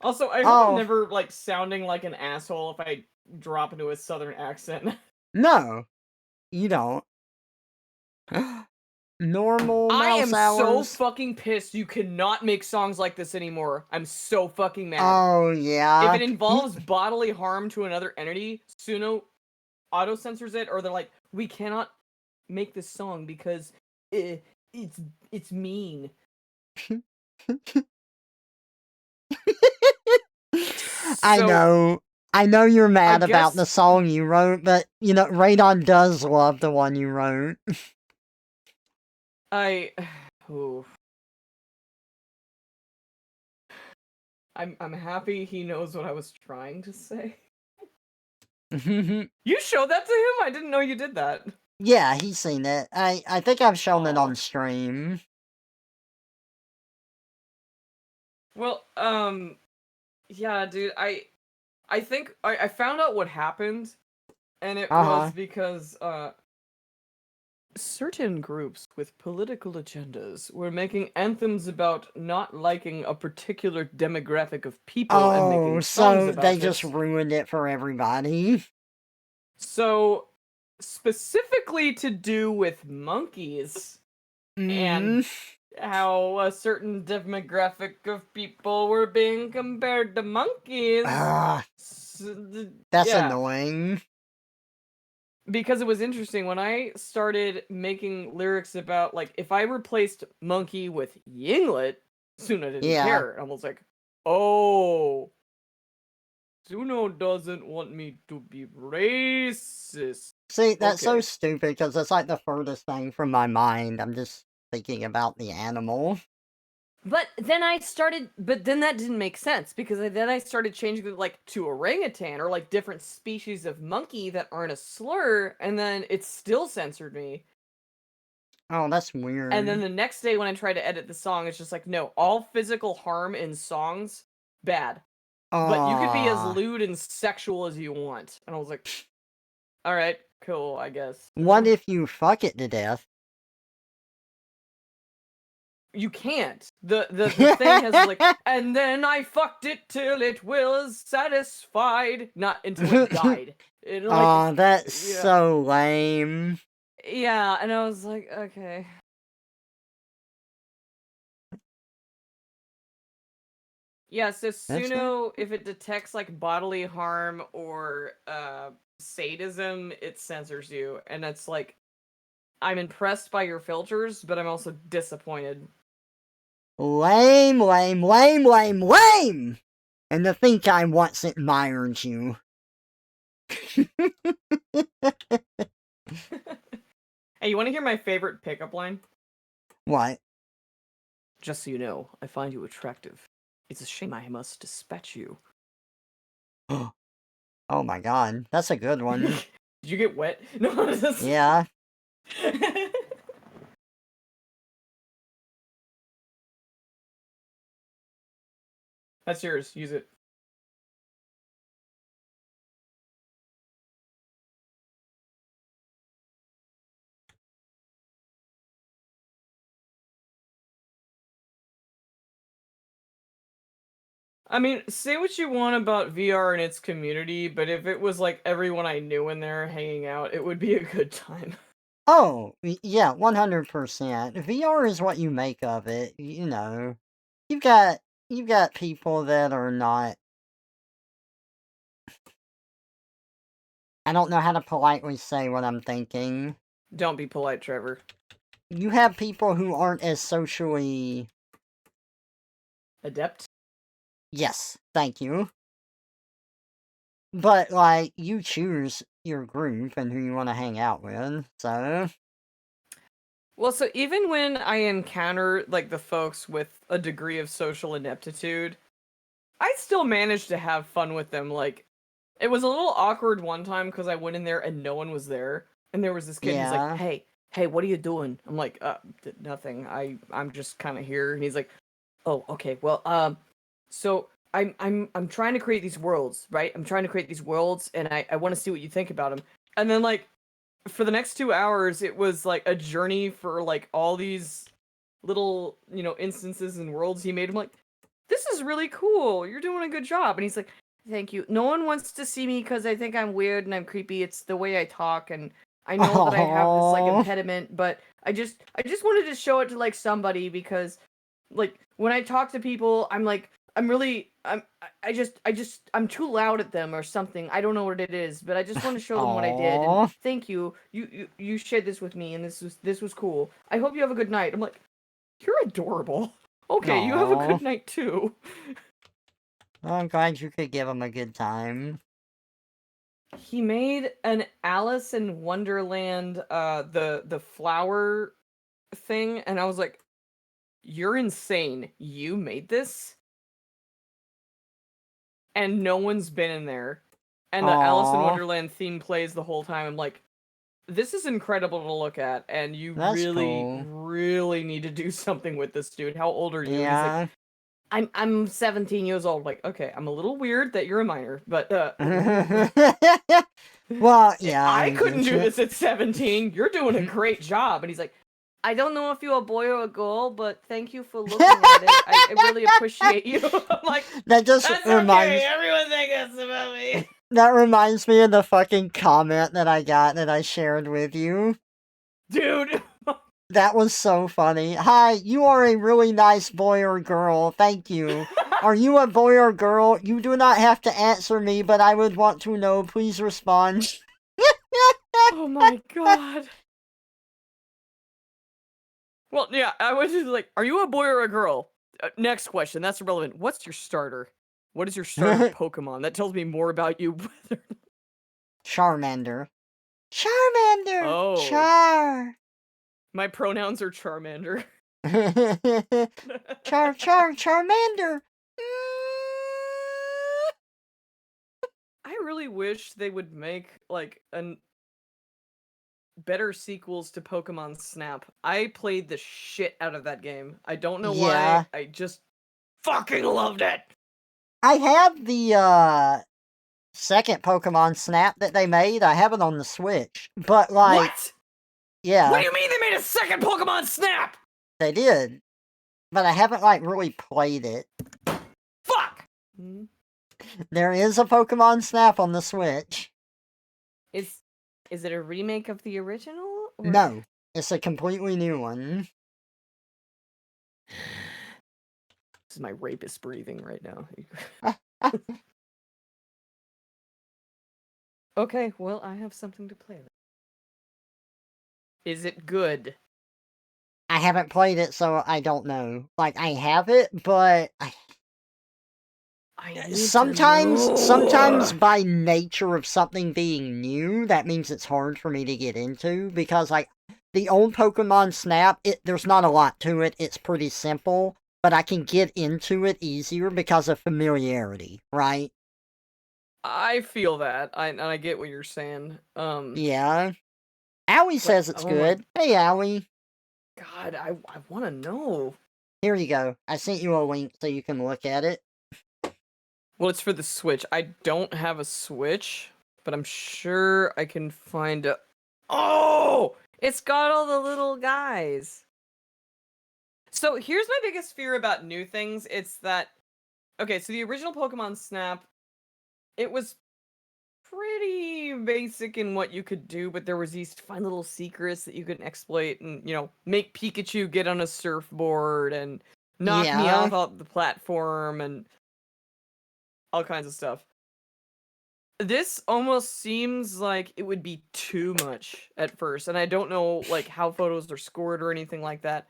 Also, I hope I'm never, like, sounding like an asshole if I drop into a southern accent. No, you don't. Normal I am mouse hours. so fucking pissed you cannot make songs like this anymore. I'm so fucking mad. Oh, yeah. If it involves bodily harm to another entity, Suno auto-censors it, or they're like, we cannot make this song because it's mean. I know you're mad about the song you wrote, but, you know, Radon does love the one you wrote. I'm happy he knows what I was trying to say. You showed that to him? I didn't know you did that. Yeah, he's seen it. I think I've shown it on stream. Well, yeah, dude, I think I found out what happened, and it was because, certain groups with political agendas were making anthems about not liking a particular demographic of people and Oh, making songs so they about just it. ruined it for everybody. So, specifically to do with monkeys and Mm. how a certain demographic of people were being compared to monkeys. Ah, that's Yeah, annoying. because it was interesting when I started making lyrics about, like, if I replaced monkey with yinglet, Suna didn't Yeah. care. And I was like, oh, Suno doesn't want me to be racist. See, that's so Okay. stupid because it's like the furthest thing from my mind. I'm just thinking about the animal. But then that didn't make sense because then I started changing it like to orangutan or like different species of monkey that aren't a slur, and then it still censored me. Oh, that's And weird. then the next day when I tried to edit the song, it's just like, no, all physical harm in songs, bad. But you could be as Aw. lewd and sexual as you want. And I was like, all right, cool, I guess. What if you fuck it to death? You can't. The thing has like, and then I fucked it till it was satisfied, not until it died. It like, Aw, that's yeah, so lame. yeah, and I was like, okay. Yeah, so That's not... Suno, if it detects like bodily harm or sadism, it censors you, and it's like, I'm impressed by your filters, but I'm also disappointed. Lame, lame, lame, lame, lame! And to think I once admired you. Hey, you want to hear my favorite pickup line? What? Just so you know, I find you attractive. It's a shame I must dispatch you. Oh my god, that's a good one. Did you get wet? No, Yeah. That's yours. Use it. I mean, say what you want about VR and its community, but if it was like everyone I knew in there hanging out, it would be a good time. Oh, yeah, 100%. VR is what you make of it, you know. You've got people that are not... I don't know how to politely say what I'm thinking. Don't be polite, Trevor. You have people who aren't as socially... Adept? Yes, thank you. But, like, you choose your group and who you want to hang out with, so... Well, so even when I encounter, like, the folks with a degree of social ineptitude, I still manage to have fun with them. Like, it was a little awkward one time because I went in there and no one was there. And there was this kid, he's like, Yeah. hey, what are you doing? I'm like, nothing. I'm just kind of here. And he's like, oh, okay, well, so I'm trying to create these worlds, right? I'm trying to create these worlds, and I want to see what you think about them. And then, like, for the next 2 hours, it was like a journey for like all these little, instances and worlds he made. I'm like, this is really cool. You're doing a good job. And he's like, thank you. No one wants to see me because I think I'm weird and I'm creepy. It's the way I talk, and I know that I have this like Aww. impediment, but I just wanted to show it to like somebody because like when I talk to people, I'm like I'm too loud at them or something. I don't know what it is, but I just want to show them what I did. And Aww. thank you. You shared this with me, and this was cool. I hope you have a good night. I'm like, you're adorable. Okay, you have a Aww. good night too. I'm glad you could give him a good time. He made an Alice in Wonderland, the flower thing, and I was like, you're insane. You made this? And no one's been in there. And the Alice in Aww. Wonderland theme plays the whole time. I'm like, this is incredible to look at, and you That's really, cool. really need to do something with this, dude. How old are you? And he's like, Yeah. I'm 17 years old. Like, okay, I'm a little weird that you're a minor, but Well, yeah, I I couldn't get do you. this at 17. You're doing a great job. And he's like, I don't know if you're a boy or a girl, but thank you for looking at it. I really appreciate you. I'm like, That just that's reminds okay. Everyone thinks this about me. that reminds me of the fucking comment that I got that I shared with you. Dude. That was so funny. Hi, you are a really nice boy or girl. Thank you. Are you a boy or girl? You do not have to answer me, but I would want to know. Please respond. Oh my god. Well, yeah, I was just like, are you a boy or a girl? Next question. That's irrelevant. What's your starter? What is your starter Pokemon? That tells me more about you. Charmander. Charmander! Oh. Char! My pronouns are Charmander. Charmander! I really wish they would make, like, better sequels to Pokemon Snap. I played the shit out of that game. I don't know Yeah. why. I just fucking loved it. I have the, second Pokemon Snap that they made. I have it on the Switch. But, like, What? What yeah, do you mean they made a second Pokemon Snap? they did. But I haven't, like, really played it. Fuck! There is a Pokemon Snap on the Switch. Is it a remake of the original? Or... No, it's a completely new one. This is my rapist breathing right now. Okay, well, I have something to play with. Is it good? I haven't played it, so I don't know. Like, I have it, but I need sometimes to know. by nature of something being new, that means it's hard for me to get into, because, like, the old Pokemon Snap, there's not a lot to it, it's pretty simple, but I can get into it easier because of familiarity, right? I feel that. I get what you're saying. Yeah. Allie says it's oh good. Hey, Allie. God, I want to know. Here you go. I sent you a link so you can look at it. Well, it's for the Switch. I don't have a Switch, but I'm sure I can find a... Oh! It's got all the little guys. So here's my biggest fear about new things. It's that... Okay, so the original Pokemon Snap, it was pretty basic in what you could do, but there was these fun little secrets that you could exploit and, you know, make Pikachu get on a surfboard and knock me Yeah. off the platform and all kinds of stuff. This almost seems like it would be too much at first, and I don't know, like, how photos are scored or anything like that.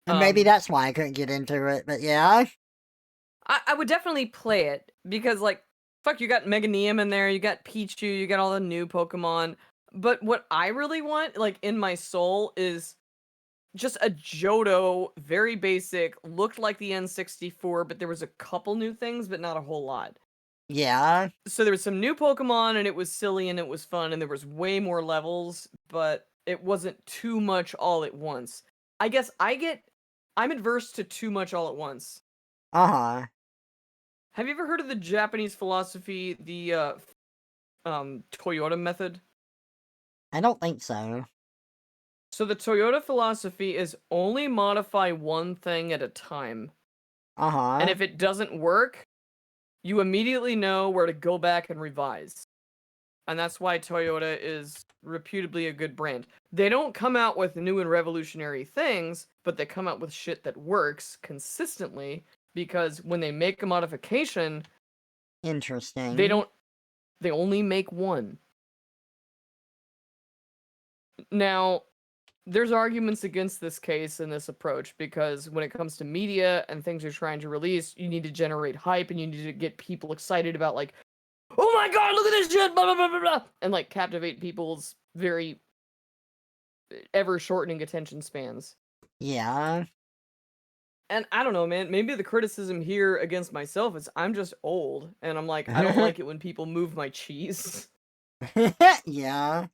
And maybe that's why I couldn't get into it, but yeah. I would definitely play it, because, like, fuck, you got Meganium in there, you got Pichu, you got all the new Pokemon, but what I really want, like, in my soul is just a Johto, very basic, looked like the N64, but there was a couple new things, but not a whole lot. Yeah. So there was some new Pokemon, and it was silly, and it was fun, and there was way more levels, but it wasn't too much all at once. I guess I'm adverse to too much all at once. Uh-huh. Have you ever heard of the Japanese philosophy, the Toyota method? I don't think so. So the Toyota philosophy is only modify one thing at a time. Uh-huh. And if it doesn't work, you immediately know where to go back and revise. And that's why Toyota is reputably a good brand. They don't come out with new and revolutionary things, but they come out with shit that works consistently, because when they make a modification, Interesting. they only make one. Now, there's arguments against this case and this approach, because when it comes to media and things you're trying to release, you need to generate hype and you need to get people excited about, like, oh my god, look at this shit, blah, blah, blah, blah, blah, and, like, captivate people's very ever-shortening attention spans. Yeah. And I don't know, man, maybe the criticism here against myself is I'm just old, and I'm like, I don't like it when people move my cheese. Yeah.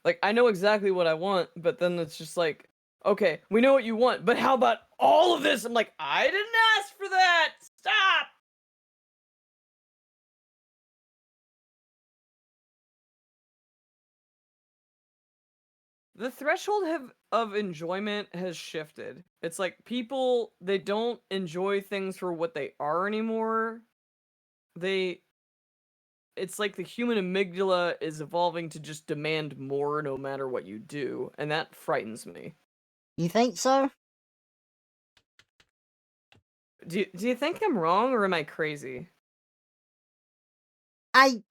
Like, I know exactly what I want, but then it's just like, okay, we know what you want, but how about all of this? I'm like, I didn't ask for that! Stop! The threshold of enjoyment has shifted. It's like people, they don't enjoy things for what they are anymore. They It's like the human amygdala is evolving to just demand more no matter what you do, and that frightens me. You think so? Do you think I'm wrong or am I crazy? I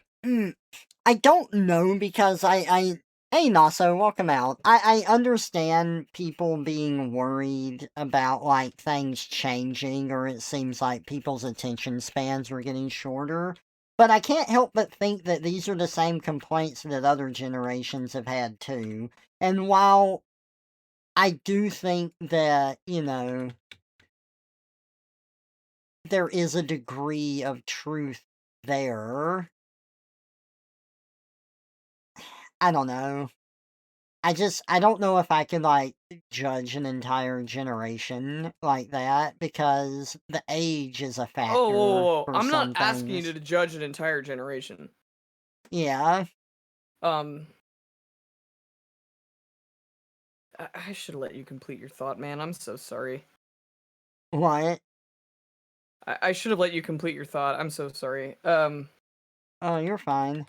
I don't know because hey Naso, welcome out. I understand people being worried about like things changing, or it seems like people's attention spans were getting shorter. But I can't help but think that these are the same complaints that other generations have had too. And while I do think that, there is a degree of truth there, I don't know. I don't know if I can, like, judge an entire generation like that, because the age is a Oh, factor for I'm not some asking you things. to judge an entire generation. Yeah. Um, I should let you complete your thought, man. I'm so sorry. What? I should have let you complete your thought. I'm so sorry. Oh, you're fine.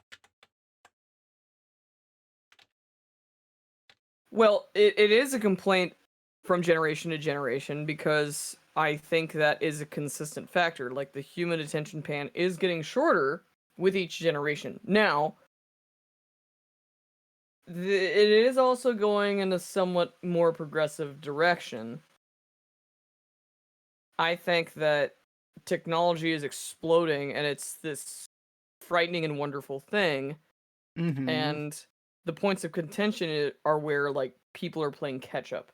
Well, it is a complaint from generation to generation because I think that is a consistent factor. Like, the human attention span is getting shorter with each generation. Now, it is also going in a somewhat more progressive direction. I think that technology is exploding and it's this frightening and wonderful thing. Mm-hmm. And the points of contention are where, like, people are playing catch up.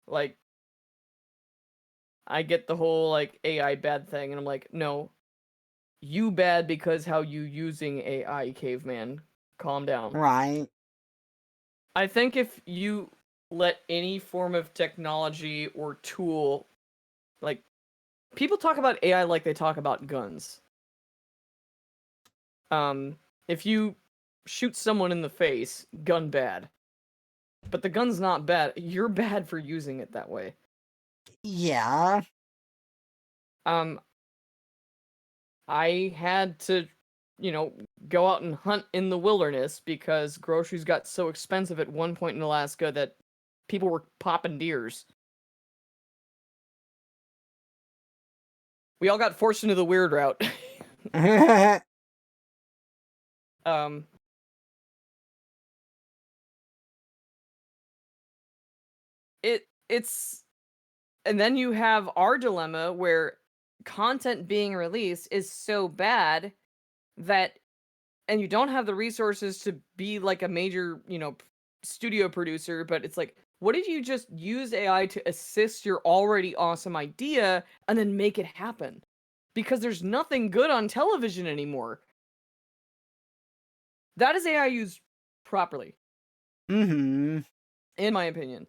Like, I get the whole, like, AI bad thing, and I'm like, no, you bad because how you using AI, caveman. Calm down. Right. I think if you let any form of technology or tool, like, people talk about AI like they talk about guns. If you shoot someone in the face, gun bad. But the gun's not bad. You're bad for using it that way. Yeah. I had to, go out and hunt in the wilderness because groceries got so expensive at one point in Alaska that people were popping deers. We all got forced into the weird route. um, it's and then you have our dilemma where content being released is so bad that, and you don't have the resources to be like a major, studio producer, but it's like, what if you just use AI to assist your already awesome idea and then make it happen? Because there's nothing good on television anymore. That is AI used properly, Mm-hmm. in my opinion.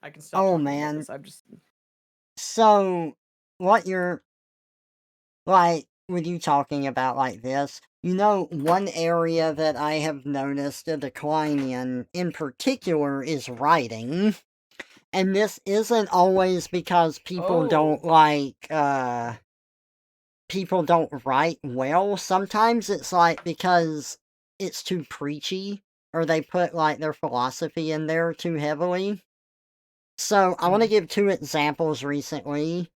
I can stop Oh, talking about man. this. I'm just So, what you're, like, with you talking about like this, one area that I have noticed a decline in particular, is writing. And this isn't always because Oh. people don't write well. Sometimes it's like because it's too preachy, or they put like their philosophy in there too heavily. So I want to Mhm. give two examples recently.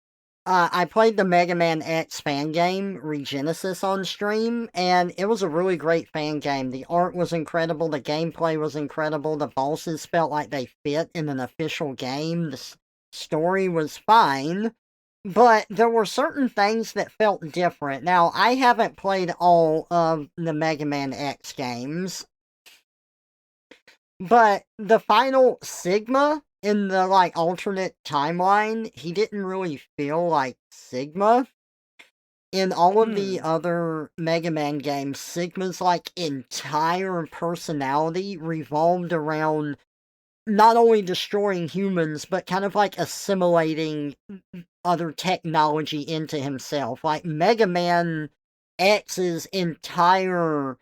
I played the Mega Man X fan game, Regenesis, on stream, and it was a really great fan game. The art was incredible, the gameplay was incredible, the bosses felt like they fit in an official game, the story was fine, but there were certain things that felt different. Now, I haven't played all of the Mega Man X games, but the final Sigma in the, like, alternate timeline, he didn't really feel like Sigma. In all of the Hmm. other Mega Man games, Sigma's, like, entire personality revolved around not only destroying humans, but kind of, like, assimilating other technology into himself. Like, Mega Man X's entire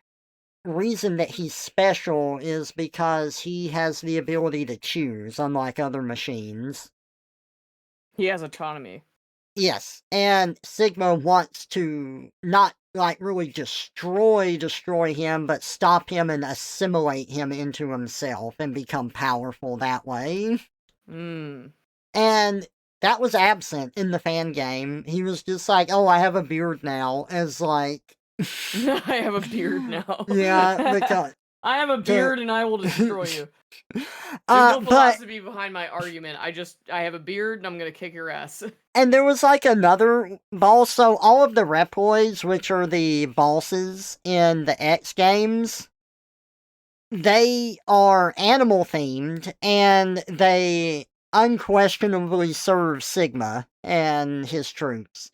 reason that he's special is because he has the ability to choose, unlike other machines. He has autonomy. Yes, and Sigma wants to not, like, really destroy him, but stop him and assimilate him into himself and become powerful that way. Mm. And that was absent in the fan game. He was just like, oh, I have a beard now, as like... I have a beard now. Yeah, because... I have a beard and I will destroy you. There's no but philosophy behind my argument. I have a beard and I'm gonna kick your ass. and there was like another boss. So all of the Reploids, which are the bosses in the X games, they are animal themed and they unquestionably serve Sigma and his troops.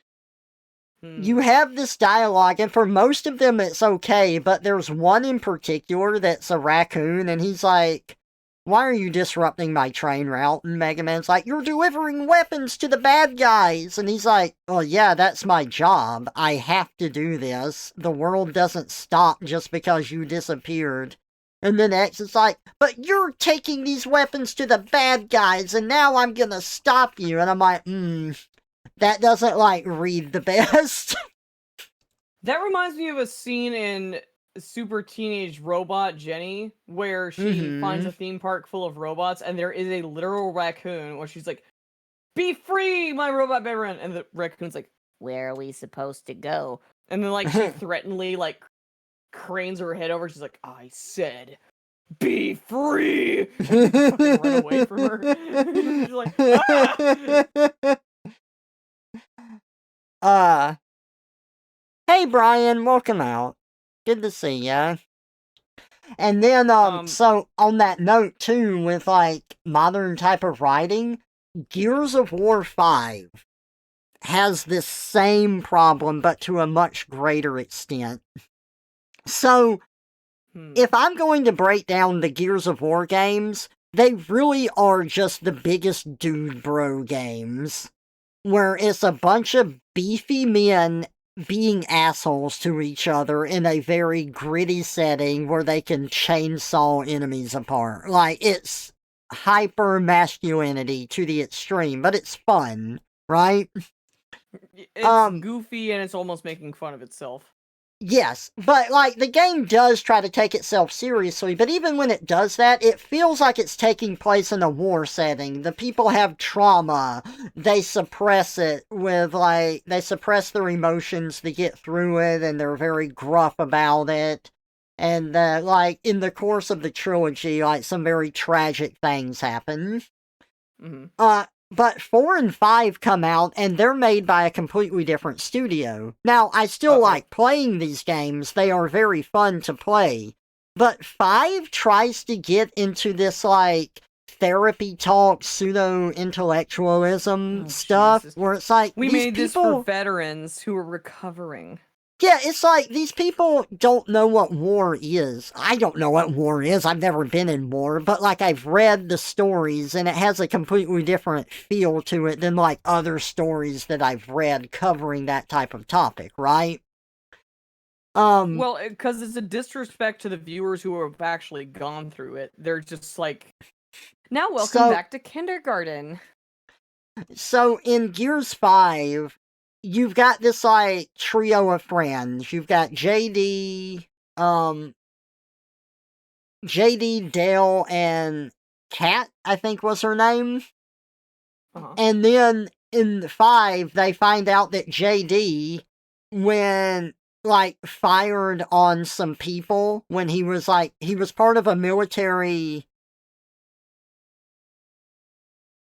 You have this dialogue, and for most of them it's okay, but there's one in particular that's a raccoon, and he's like, why are you disrupting my train route? And Mega Man's like, you're delivering weapons to the bad guys! And he's like, well, yeah, that's my job. I have to do this. The world doesn't stop just because you disappeared. And then X is like, but you're taking these weapons to the bad guys, and now I'm gonna stop you. And I'm like, that doesn't, like, read the best. That reminds me of a scene in Super Teenage Robot Jenny, where she finds a theme park full of robots, and there is a literal raccoon, where she's like, be free, my robot veteran! And the raccoon's like, where are we supposed to go? And then, like, she threateningly, like, cranes her head over, she's like, I said, be free! And fucking run away from her. She's like, ah! Hey Brian, welcome out. Good to see ya. And then, so, on that note, too, with, like, modern type of writing, Gears of War 5 has this same problem, but to a much greater extent. So, if I'm going to break down the Gears of War games, they really are just the biggest dude bro games, where it's a bunch of beefy men being assholes to each other in a very gritty setting where they can chainsaw enemies apart. Like, it's hyper masculinity to the extreme, but it's fun, right? It's goofy and it's almost making fun of itself. Yes, but, like, the game does try to take itself seriously, but even when it does that, it feels like it's taking place in a war setting. The people have trauma. They suppress it with, like, they suppress their emotions to get through it, and they're very gruff about it. And, like, in the course of the trilogy, like, some very tragic things happen. But 4 and 5 come out, and they're made by a completely different studio. Now, I still like playing these games. They are very fun to play. But 5 tries to get into this, like, therapy talk, pseudo-intellectualism stuff, Jesus. where it's like, we made this for veterans who are recovering. Yeah, it's like, these people don't know what war is. I don't know what war is. I've never been in war, but, like, I've read the stories, and it has a completely different feel to it than, like, other stories that I've read covering that type of topic, right? Well, because it's a disrespect to the viewers who have actually gone through it. They're just like, now welcome back to kindergarten. So, in Gears 5... you've got this, like, trio of friends. You've got JD, Dale, and Kat, I think was her name. And then, in 5, they find out that JD, when, like, fired on some people, when he was, like, he was part of a military...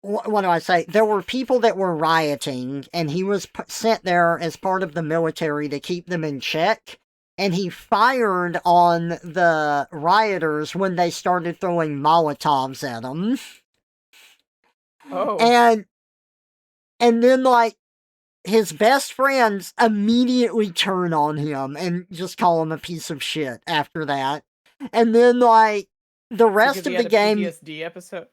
what do I say? There were people that were rioting, and he was sent there as part of the military to keep them in check. And he fired on the rioters when they started throwing Molotovs at him. And then, like, his best friends immediately turn on him and just call him a piece of shit after that. And then, like, the rest of the game... PTSD episode?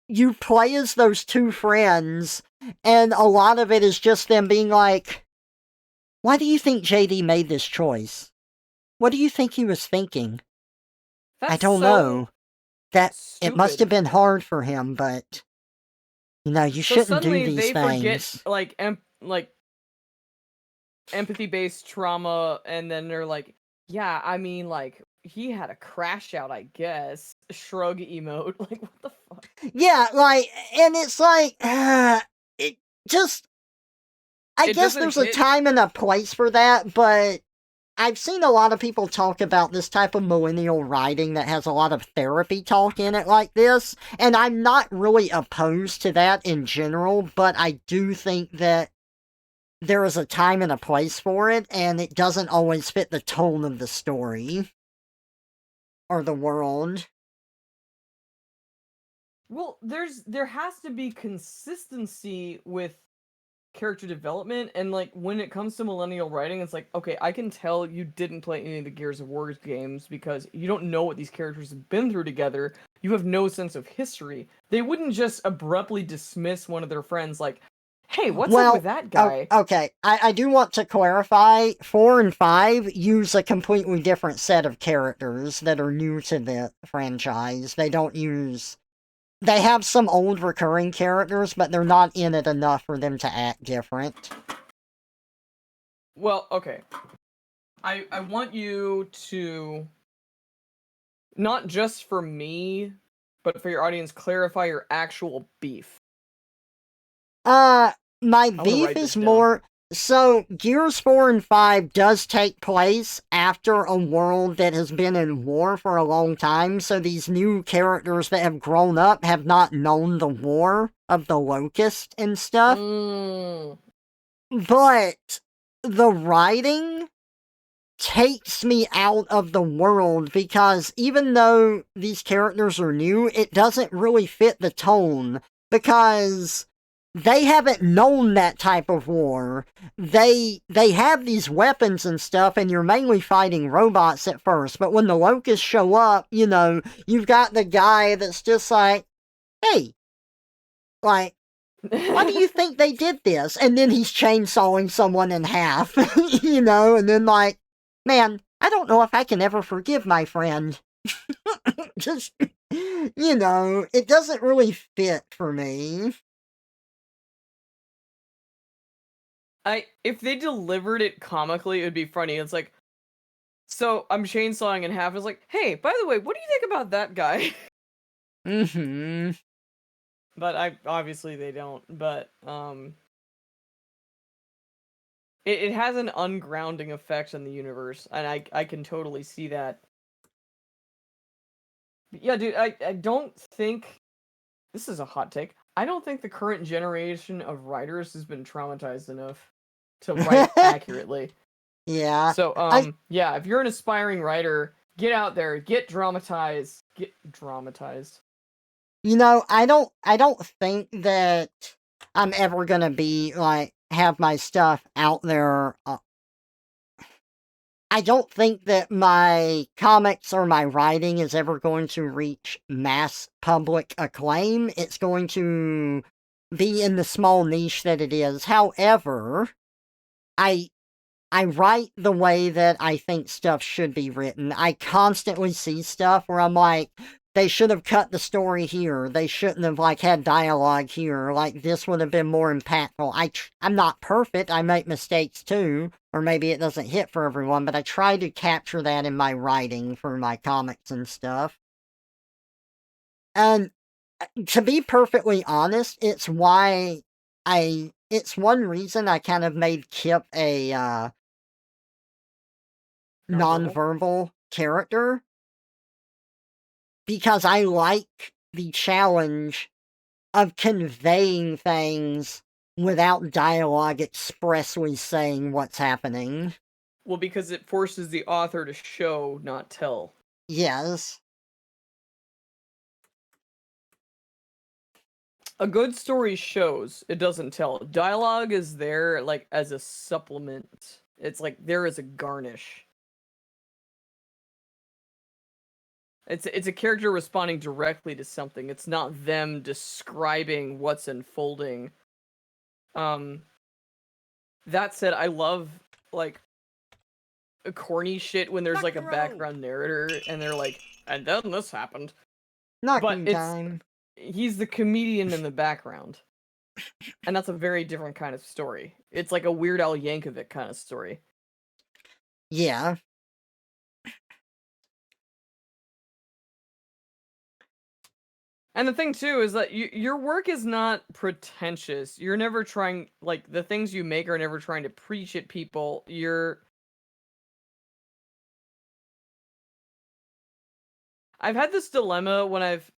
You play as those two friends, and a lot of it is just them being like, why do you think JD made this choice? What do you think he was thinking? I That's don't so know. That it must have stupid. been hard for him, but you So shouldn't do suddenly these they forget things. like empathy-based trauma, and then they're like, yeah, I mean, like, he had a crash out, I guess. Shrug emote. Like, what the fuck? Yeah, like, and it's like, it just. I It guess doesn't there's a hit. time and a place for that, but I've seen a lot of people talk about this type of millennial writing that has a lot of therapy talk in it like this, and I'm not really opposed to that in general, but I do think that there is a time and a place for it, and it doesn't always fit the tone of the story or the world. Well, there has to be consistency with character development, and like when it comes to millennial writing, it's like, okay, I can tell you didn't play any of the Gears of War games because you don't know what these characters have been through together. You have no sense of history. They wouldn't just abruptly dismiss one of their friends like, hey, what's up with Well, that guy? okay, I do want to clarify 4 and 5 use a completely different set of characters that are new to the franchise. They don't use. They have some old recurring characters, but they're not in it enough for them to act different. Well, okay. I want you to, not just for me, but for your audience, clarify your actual beef. My I want to beef write this is down. more. So, Gears 4 and 5 does take place after a world that has been in war for a long time, so these new characters that have grown up have not known the war of the Locust and stuff. But the writing takes me out of the world because even though these characters are new, it doesn't really fit the tone because they haven't known that type of war. They have these weapons and stuff, and you're mainly fighting robots at first, but when the locusts show up, you've got the guy that's just like, hey, like, why do you think they did this? And then he's chainsawing someone in half, and then like, man, I don't know if I can ever forgive my friend. Just, it doesn't really fit for me. If they delivered it comically, it would be funny. It's like, so I'm chainsawing in half. It's like, hey, by the way, what do you think about that guy? Mm-hmm. But obviously they don't. But it has an ungrounding effect on the universe, and I can totally see that. But yeah, dude, I don't think, this is a hot take. I don't think the current generation of writers has been traumatized enough to write accurately. Yeah. So, yeah, if you're an aspiring writer, get out there, get dramatized. I don't think that I'm ever gonna be, like, have my stuff out there. I don't think that my comics or my writing is ever going to reach mass public acclaim. It's going to be in the small niche that it is. However, I write the way that I think stuff should be written. I constantly see stuff where I'm like, they should have cut the story here. They shouldn't have, like, had dialogue here. Like, this would have been more impactful. I'm not perfect. I make mistakes too. Or maybe it doesn't hit for everyone, but I try to capture that in my writing for my comics and stuff. And to be perfectly honest, it's one reason I kind of made Kip a, nonverbal character, because I like the challenge of conveying things without dialogue expressly saying what's happening. Well, because it forces the author to show, not tell. Yes. A good story shows, it doesn't tell. Dialogue is there, like, as a supplement. It's like there as a garnish. It's a character responding directly to something. It's not them describing what's unfolding. That said, I love, like, a corny shit when there's like a background narrator and they're like, and then this happened. Knocking But time. he's the comedian in the background. And that's a very different kind of story. It's like a Weird Al Yankovic kind of story. Yeah. And the thing too is that your work is not pretentious. You're never trying, like, the things you make are never trying to preach at people. I've had this dilemma when I've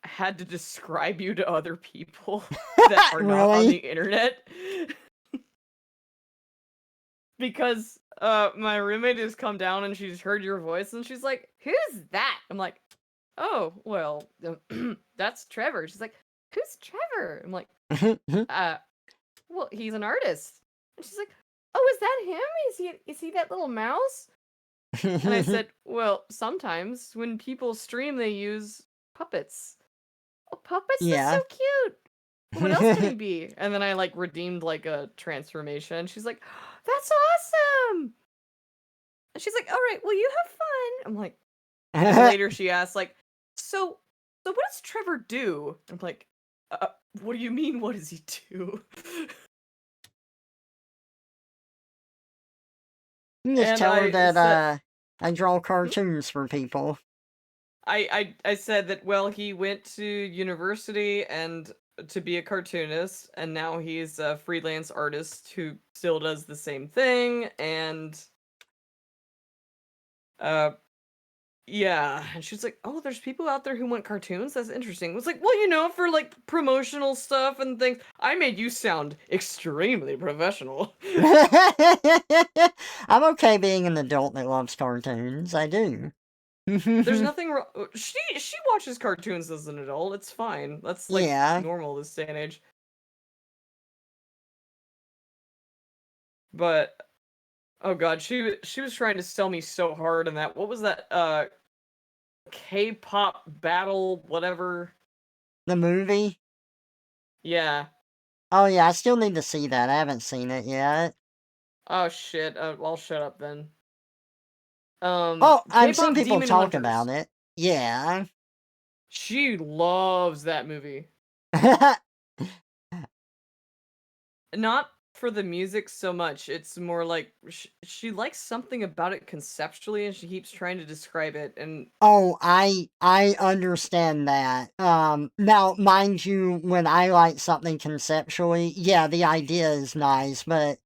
had to describe you to other people that are not on the Really? internet. Because my roommate has come down and she's heard your voice and she's like, "Who's that?" I'm like, "Oh, well, that's Trevor." She's like, "Who's Trevor?" I'm like, well, he's an artist." And she's like, "Oh, is that him? Is he that little mouse?" And I said, "Well, sometimes when people stream, they use puppets." "Oh, puppets? That's Yeah. so cute. What else can he be?" And then I like redeemed like a transformation. She's like, "That's awesome." And she's like, "All right, well, you have fun." I'm like, and later she asks, like, so what does Trevor do?" I'm like, what do you mean, what does he do?" You can just And tell her I that said, I draw cartoons for people. I said that, well, he went to university and to be a cartoonist, and now he's a freelance artist who still does the same thing, and yeah. And she's like, "Oh, there's people out there who want cartoons? That's interesting." I was like, "Well, for like promotional stuff and things." I made you sound extremely professional. I'm okay being an adult that loves cartoons. I do. There's nothing wrong. She watches cartoons as an adult. It's fine. That's like Yeah. normal this day and age. But oh god, she was trying to sell me so hard in that. What was that? K-pop battle, whatever. The movie? Yeah. Oh yeah, I still need to see that. I haven't seen it yet. Oh shit. I'll shut up then. Oh, I've seen K-pop people Demon talk Hunters. about it. Yeah. She loves that movie. Not for the music so much. It's more like she likes something about it conceptually, and she keeps trying to describe it. And Oh, I understand that. Now, mind you, when I like something conceptually, yeah, the idea is nice, but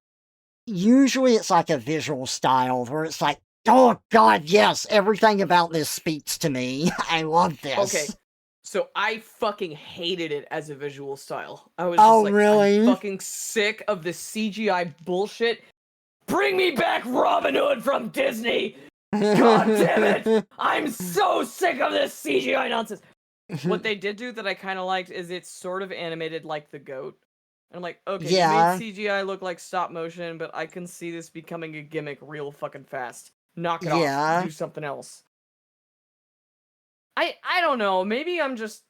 usually it's like a visual style where it's like, oh god, yes, everything about this speaks to me. I love okay, this. so I fucking hated it as a visual style. I was just Oh, like, I'm really? fucking sick of the CGI bullshit. Bring me back Robin Hood from Disney! God damn it! I'm so sick of this CGI nonsense. What they did do that I kind of liked is it's sort of animated like the goat. And I'm like, okay, you made Yeah, CGI look like stop motion, but I can see this becoming a gimmick real fucking fast. Knock it off. yeah. Do something else. I don't know. Maybe I'm just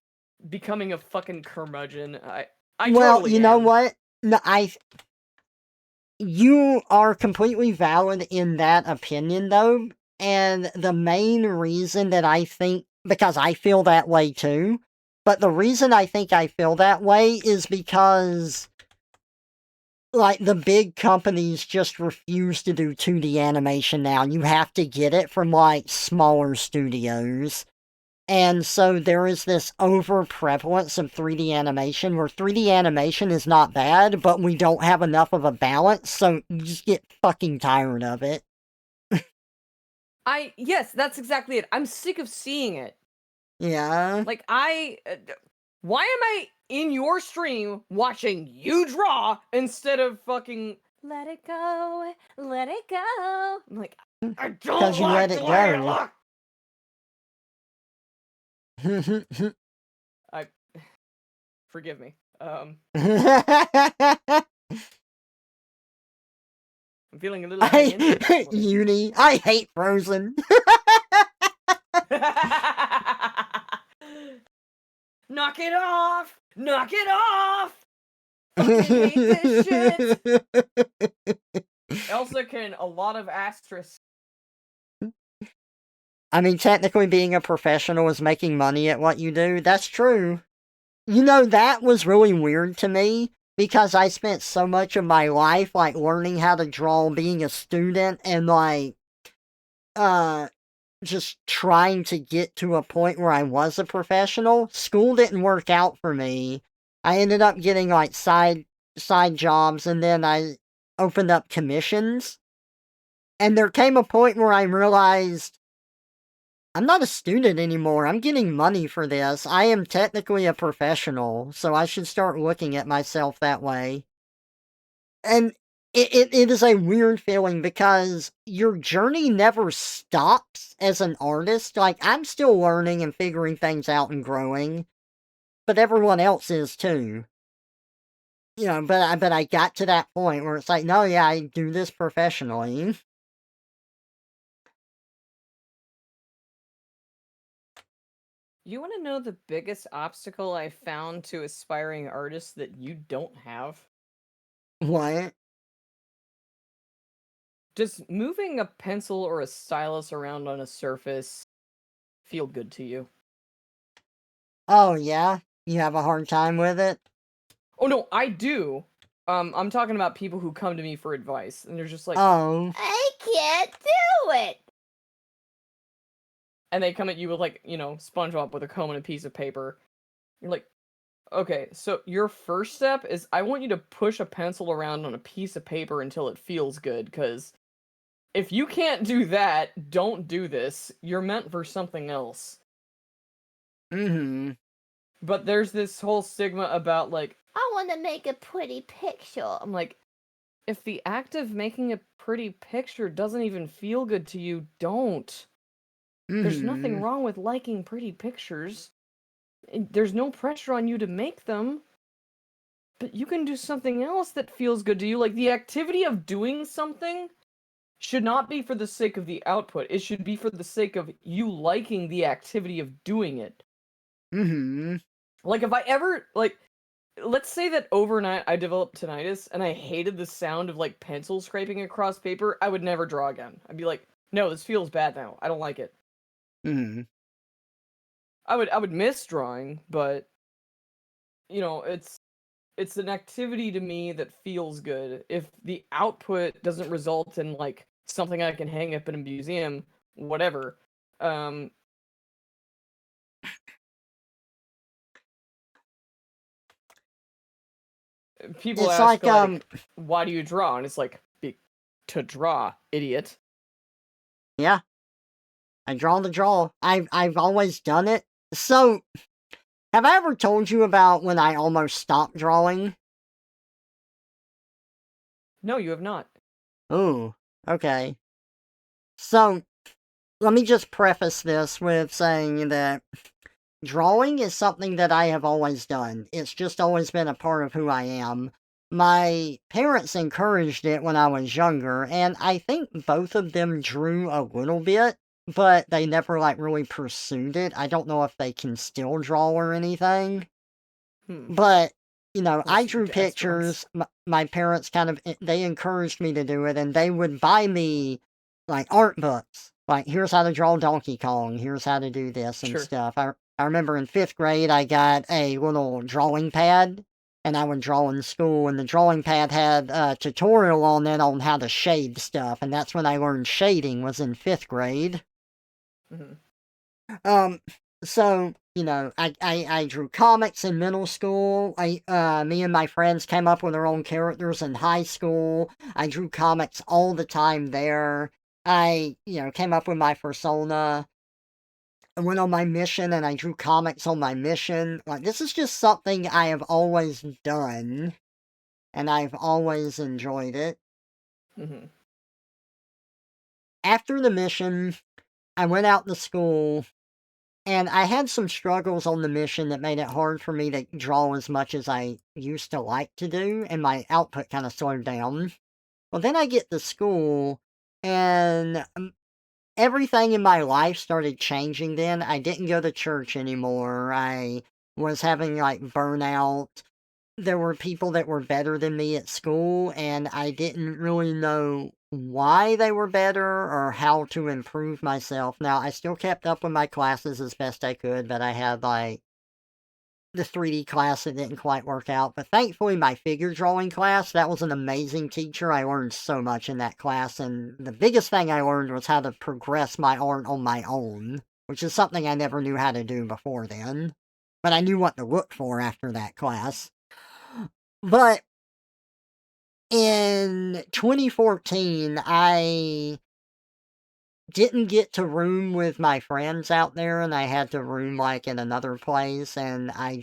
becoming a fucking curmudgeon. I Well, totally you know am. what? No, you are completely valid in that opinion, though. And the main reason that I think, because I feel that way too, but the reason I think I feel that way is because, like, the big companies just refuse to do 2D animation now. You have to get it from, like, smaller studios. And so there is this over-prevalence of 3D animation, where 3D animation is not bad, but we don't have enough of a balance, so you just get fucking tired of it. Yes, that's exactly it. I'm sick of seeing it. Yeah. Like, why am I in your stream watching you draw instead of fucking let it go, let it go? I'm like, I don't Because you like let the it way it go. looks. I forgive me. I'm feeling a little high energy this morning. Uni. I hate Frozen. Knock it off! Knock it off! Fucking hate this shit. Elsa can a lot of asterisks. I mean, technically being a professional is making money at what you do. That's true. You know, that was really weird to me because I spent so much of my life, like, learning how to draw, being a student, and, like, uh, just trying to get to a point where I was a professional. School didn't work out for me. I ended up getting, like, side jobs, and then I opened up commissions. And there came a point where I realized I'm not a student anymore. I'm getting money for this. I am technically a professional, so I should start looking at myself that way. And it is a weird feeling because your journey never stops as an artist. Like, I'm still learning and figuring things out and growing, but everyone else is too. You know, but I got to that point where it's like, no, yeah, I do this professionally. You want to know the biggest obstacle I found to aspiring artists that you don't have? What? Does moving a pencil or a stylus around on a surface feel good to you? Oh, yeah? You have a hard time with it? Oh no, I do. I'm talking about people who come to me for advice, and they're just like, Oh. I can't do it. and they come at you with like, SpongeBob with a comb and a piece of paper. You're like, okay, so your first step is I want you to push a pencil around on a piece of paper until it feels good, because if you can't do that, don't do this. You're meant for something else. Mm-hmm. But there's this whole stigma about like, I want to make a pretty picture. I'm like, if the act of making a pretty picture doesn't even feel good to you, don't. There's nothing Mm-hmm. wrong with liking pretty pictures. There's no pressure on you to make them. But you can do something else that feels good to you. Like, the activity of doing something should not be for the sake of the output. It should be for the sake of you liking the activity of doing it. Mm-hmm. Like, if I ever, like, let's say that overnight I developed tinnitus and I hated the sound of, like, pencil scraping across paper, I would never draw again. I'd be like, no, this feels bad now. I don't like it. Mm-hmm. I would miss drawing, but, it's an activity to me that feels good. If the output doesn't result in like something I can hang up in a museum, whatever. Um People It's ask like, like, why do you draw? And it's like, to draw, idiot. yeah, I draw the draw. I've always done it. So, have I ever told you about when I almost stopped drawing? No, you have not. Ooh, okay. So, let me just preface this with saying that drawing is something that I have always done. It's just always been a part of who I am. My parents encouraged it when I was younger, and I think both of them drew a little bit, but they never, like, really pursued it. I don't know if they can still draw or anything. Hmm. But, you know, Those I two drew dad's ones. pictures. My parents kind of, they encouraged me to do it, and they would buy me, like, art books. Like, here's how to draw Donkey Kong, here's how to do this and Sure. stuff. I remember in 5th grade, I got a little drawing pad, and I would draw in school, and the drawing pad had a tutorial on it on how to shade stuff, and that's when I learned shading, was in 5th grade. Hmm. Um, so, you know, I drew comics in middle school. Me and my friends came up with our own characters in high school. I drew comics all the time there. Came up with my persona. I went on my mission and I drew comics on my mission. Like, this is just something I have always done, and I've always enjoyed it. Hmm. After the mission, I went out to school. And I had some struggles on the mission that made it hard for me to draw as much as I used to like to do, and my output kind of slowed down. Well, then I get to school, and everything in my life started changing then. I didn't go to church anymore. I was having, like, burnout. there were people that were better than me at school, and I didn't really know why they were better or how to improve myself. Now, I still kept up with my classes as best I could, but I had, like, the 3D class that didn't quite work out. But thankfully, my figure drawing class, that was an amazing teacher. I learned so much in that class, and the biggest thing I learned was how to progress my art on my own, which is something I never knew how to do before then. But I knew what to look for after that class. But in 2014, I didn't get to room with my friends out there, and I had to room, like, in another place, and I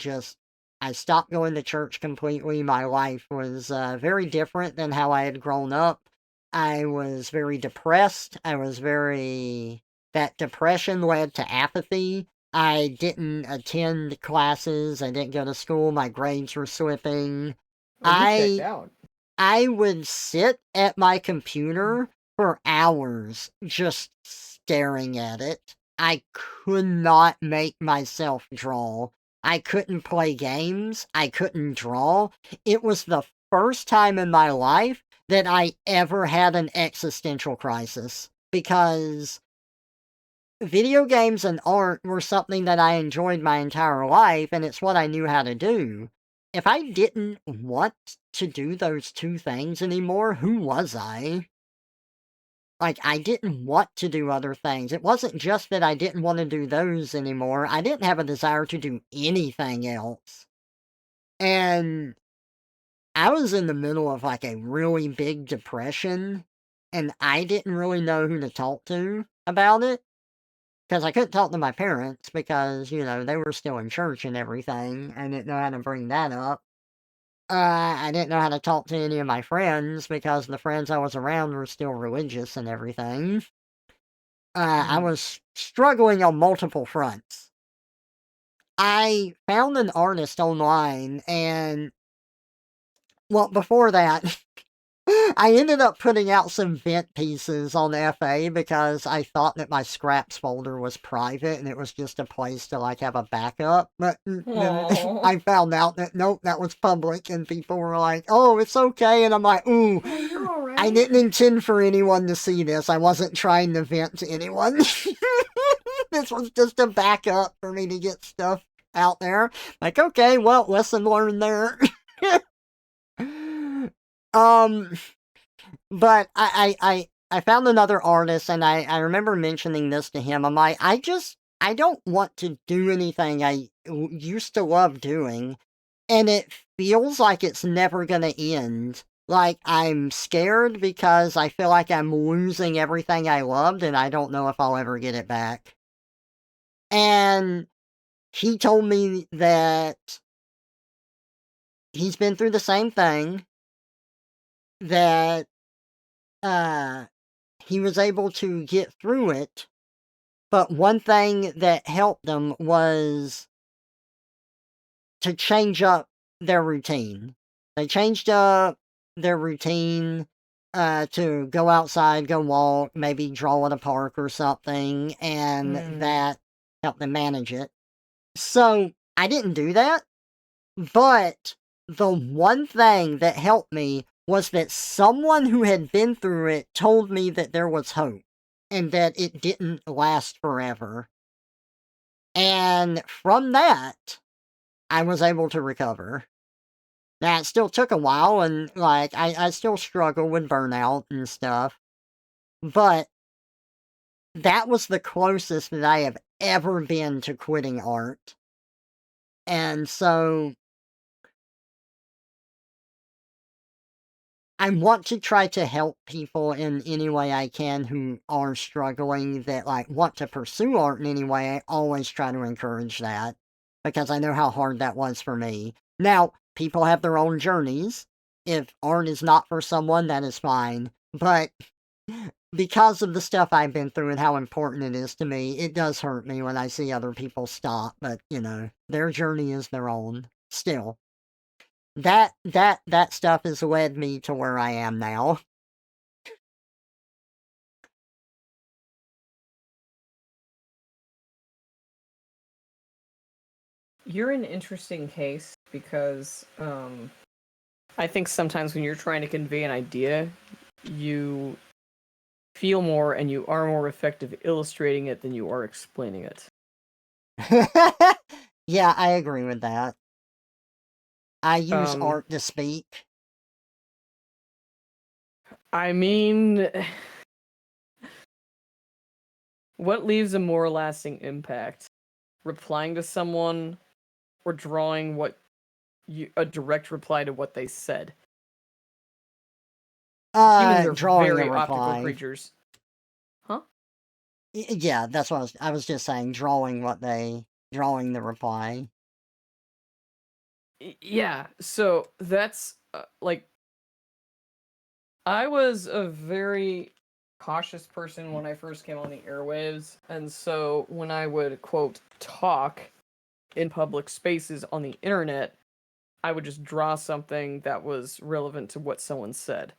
stopped going to church completely. My life was very different than how I had grown up. I was very depressed. That depression led to apathy. I didn't attend classes. I didn't go to school. My grades were slipping. Well, you checked I out. I would sit at my computer for hours just staring at it. I could not make myself draw. I couldn't play games. I couldn't draw. It was the first time in my life that I ever had an existential crisis because video games and art were something that I enjoyed my entire life, and it's what I knew how to do. If I didn't want to do those two things anymore, who was I? Like, I didn't want to do other things. It wasn't just that I didn't want to do those anymore. I didn't have a desire to do anything else. And I was in the middle of, like, a really big depression, and I didn't really know who to talk to about it. Because I couldn't talk to my parents because, they were still in church and everything. I didn't know how to bring that up. I didn't know how to talk to any of my friends because the friends I was around were still religious and everything. I was struggling on multiple fronts. I found an artist online and, well, before that, I ended up putting out some vent pieces on FA because I thought that my scraps folder was private and it was just a place to, like, have a backup. But then Aw. I found out that, nope, that was public, and people were like, oh, it's okay. And I'm like, ooh, Oh, you're all right. I didn't intend for anyone to see this. I wasn't trying to vent to anyone. This was just a backup for me to get stuff out there. Like, okay, well, lesson learned there. um, but I found another artist, and I remember mentioning this to him. I'm like, I don't want to do anything I used to love doing, and it feels like it's never gonna end. Like, I'm scared because I feel like I'm losing everything I loved, and I don't know if I'll ever get it back. And he told me that he's been through the same thing, that, uh, he was able to get through it, but one thing that helped them was to change up their routine. They changed up their routine to go outside, go walk, maybe draw at a park or something, and that helped them manage it. So I didn't do that, but the one thing that helped me was that someone who had been through it told me that there was hope and that it didn't last forever. And from that, I was able to recover. Now, it still took a while, and, like, I still struggle with burnout and stuff, but that was the closest that I have ever been to quitting art. And so I want to try to help people in any way I can who are struggling, that, like, want to pursue art in any way. I always try to encourage that because I know how hard that was for me. Now, people have their own journeys. If art is not for someone, that is fine. But because of the stuff I've been through and how important it is to me, it does hurt me when I see other people stop. But, their journey is their own. Still. That stuff has led me to where I am now. You're an interesting case because I think sometimes when you're trying to convey an idea, you feel more and you are more effective illustrating it than you are explaining it. Yeah, I agree with that. I use Um, art to speak. I mean, what leaves a more lasting impact? Replying to someone or drawing a direct reply to what they said? Humans are Drawing a very optical reply. creatures. Huh? Yeah, that's what I was just saying. Drawing the reply. Yeah, so that's like I was a very cautious person when I first came on the airwaves, and so when I would quote talk in public spaces on the internet, I would just draw something that was relevant to what someone said.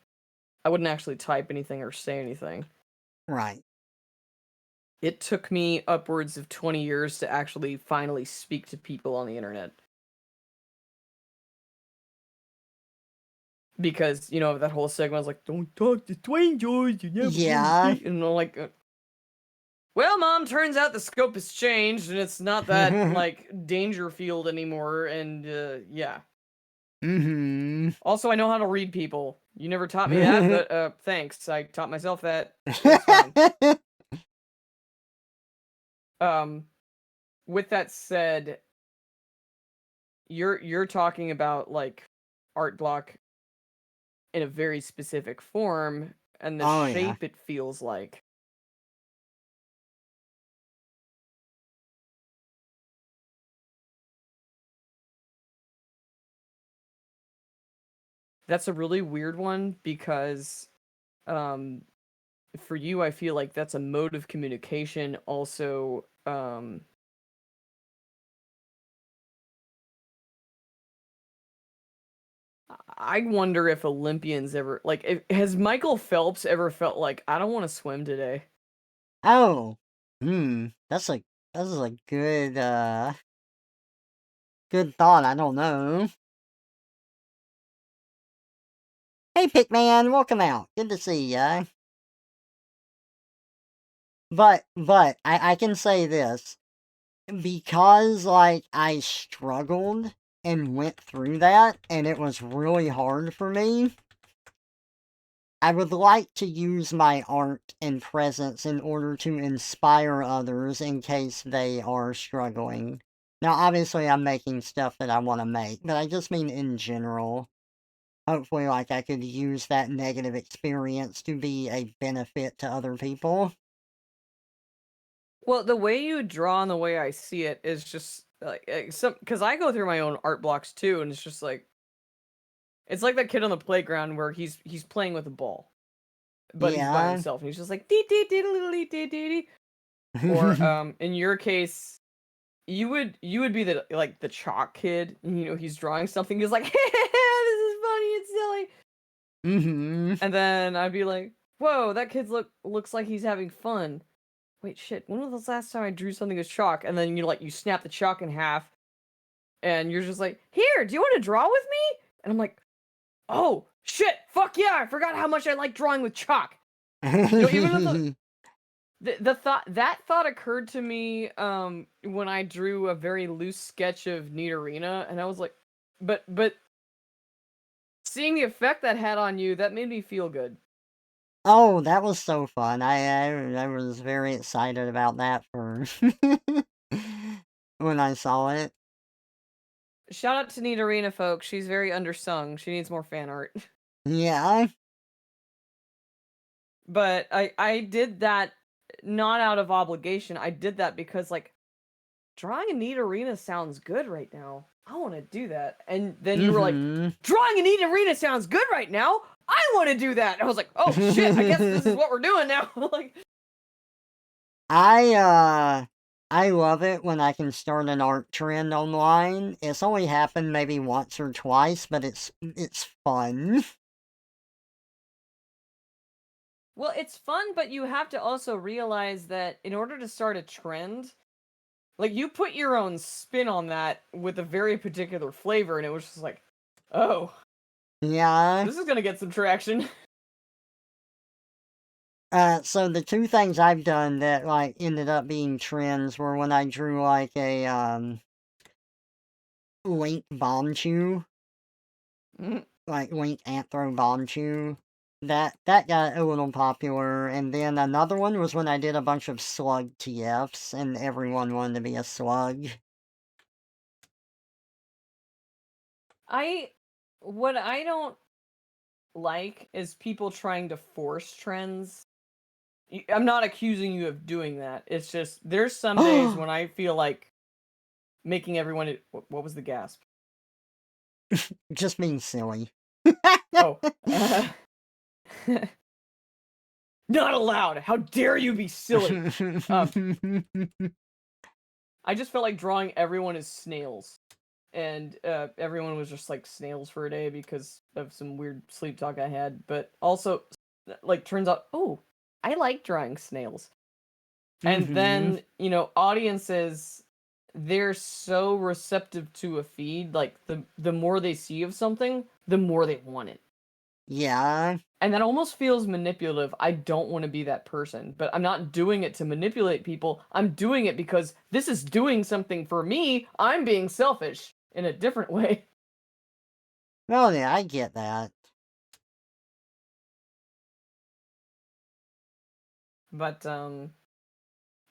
I wouldn't actually type anything or say anything. Right. It took me upwards of 20 years to actually finally speak to people on the internet. Because, you know, that whole segment was like, don't talk to strangers, you never Yeah. and I'm like, well, Mom, turns out the scope has changed and it's not that, like, danger field anymore, and, yeah. Mm-hmm. Also, I know how to read people. You never taught me that, but, thanks. I taught myself that. It's fine. With that said, you're talking about, like, art block in a very specific form, and the Oh, yeah. shape it feels like. That's a really weird one because, for you, I feel like that's a mode of communication. Also, I wonder if Olympians ever has Michael Phelps ever felt like I don't want to swim today? Oh. That's a good thought. I don't know. Hey, Pickman, welcome out. Good to see ya. But I can say this. Because, like, I struggled and went through that, and it was really hard for me, I would like to use my art and presence in order to inspire others in case they are struggling. Now, obviously, I'm making stuff that I want to make, but I just mean in general. Hopefully, like, I could use that negative experience to be a benefit to other people. Well, the way you draw and the way I see it is just like some because I go through my own art blocks too, and it's just like it's like that kid on the playground where he's playing with a ball, but he's by Yeah. himself, and he's just like dee dee dee dee dee dee dee. Or in your case, you would be the chalk kid, and, you know, he's drawing something, he's like, this is funny, it's silly, Mm-hmm. and then I'd be like, whoa, that kid looks like he's having fun. Wait, shit, when was the last time I drew something with chalk? And then you snap the chalk in half, and you're just like, here, do you want to draw with me? And I'm like, oh shit, fuck yeah, I forgot how much I like drawing with chalk. You know, even if that thought occurred to me when I drew a very loose sketch of Neat Arena, and I was like, but seeing the effect that had on you, that made me feel good. Oh, that was so fun. I was very excited about that for when I saw it. Shout out to Neat Arena, folks. She's very undersung. She needs more fan art. Yeah. But I did that not out of obligation. I did that because, like, drawing a Neat Arena sounds good right now. I want to do that. And then you were like, drawing a Neat Arena sounds good right now. I want to do that. And I was like, oh shit, I guess this is what we're doing now. Like, I love it when I can start an art trend online. It's only happened maybe once or twice, but it's fun. well, it's fun, but you have to also realize that in order to start a trend, Like, you put your own spin on that with a very particular flavor, and it was just like, oh, Yeah. this is gonna get some traction. So the two things I've done that, like, ended up being trends were when I drew, like, a, Link Bomb Chew. Mm. Like, Link Anthro Bomb Chew. That got a little popular, and then another one was when I did a bunch of Slug TFs, and everyone wanted to be a Slug. What I don't like is people trying to force trends. I'm not accusing you of doing that. It's just, there's some days when I feel like making everyone. What was the gasp? Just being silly. Oh. Not allowed! How dare you be silly! I just felt like drawing everyone as snails. And everyone was just like snails for a day because of some weird sleep talk I had. But also, like, turns out, oh, I like drawing snails. And then, audiences, they're so receptive to a feed. Like, the more they see of something, the more they want it. Yeah. And that almost feels manipulative. I don't want to be that person, but I'm not doing it to manipulate people. I'm doing it because this is doing something for me. I'm being selfish in a different way. Well, yeah, I get that. But,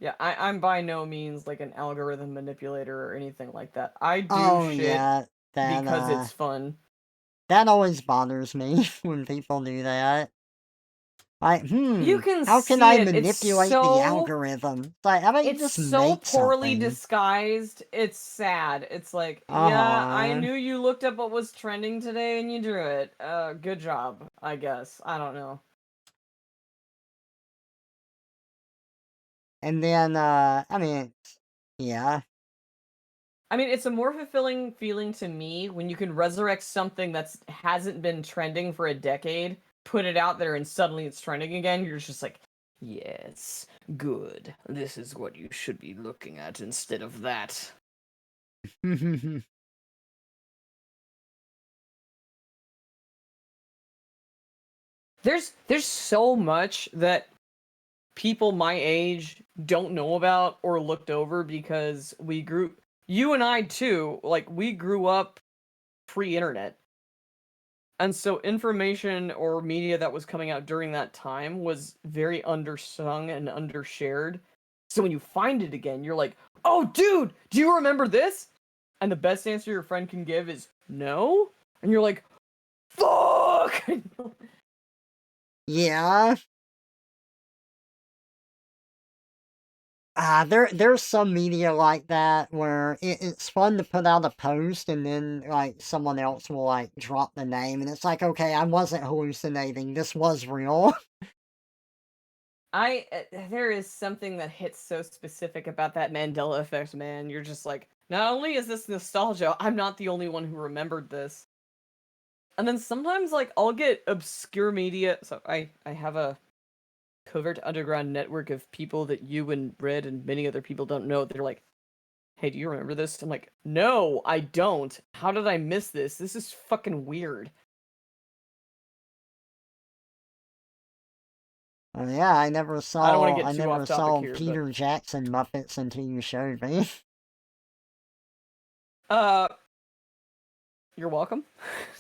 yeah, I'm by no means like an algorithm manipulator or anything like that. I do Oh, shit yeah, because it's fun. that always bothers me when people do that. Like, You can how can see I it. manipulate the algorithm? It's like, how about you It's just so make poorly something? disguised. It's sad. It's like, yeah, I Uh-huh. knew you looked up what was trending today and you drew it. Good job, I guess. I don't know. And then, I mean, yeah. I mean, it's a more fulfilling feeling to me when you can resurrect something that's hasn't been trending for a decade, put it out there, and suddenly it's trending again. You're just like, yes, good. This is what you should be looking at instead of that. There's so much that people my age don't know about or looked over because you and I too, like, we grew up pre-internet. And so information or media that was coming out during that time was very undersung and undershared. So when you find it again, you're like, "Oh, dude, do you remember this?" And the best answer your friend can give is no. And you're like, "Fuck!" Yeah. There's some media like that where it's fun to put out a post and then, like, someone else will, like, drop the name, and it's like, okay, I wasn't hallucinating, this was real. There is something that hits so specific about that Mandela effect, man. You're just like, not only is this nostalgia, I'm not the only one who remembered this. And then sometimes, like, I'll get obscure media. So I have a covert underground network of people that you and Red and many other people don't know. They're like, "Hey, do you remember this?" I'm like, "No, I don't. How did I miss this? This is fucking weird." Oh, yeah, I I don't want to get I too never off topic saw here, but Peter Jackson Muppets until you showed me. uh, you're welcome.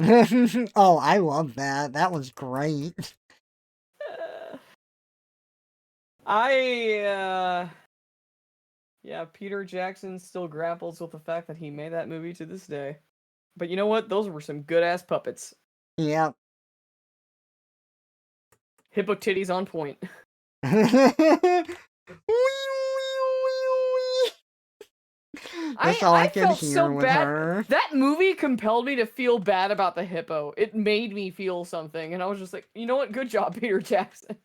Oh, I love that. That was great. I Yeah, Peter Jackson still grapples with the fact that he made that movie to this day. But you know what? Those were some good ass puppets. Yep. Hippo titties on point. That's all I I could felt so hear with bad. her. That movie compelled me to feel bad about the hippo. It made me feel something, and I was just like, you know what? Good job, Peter Jackson.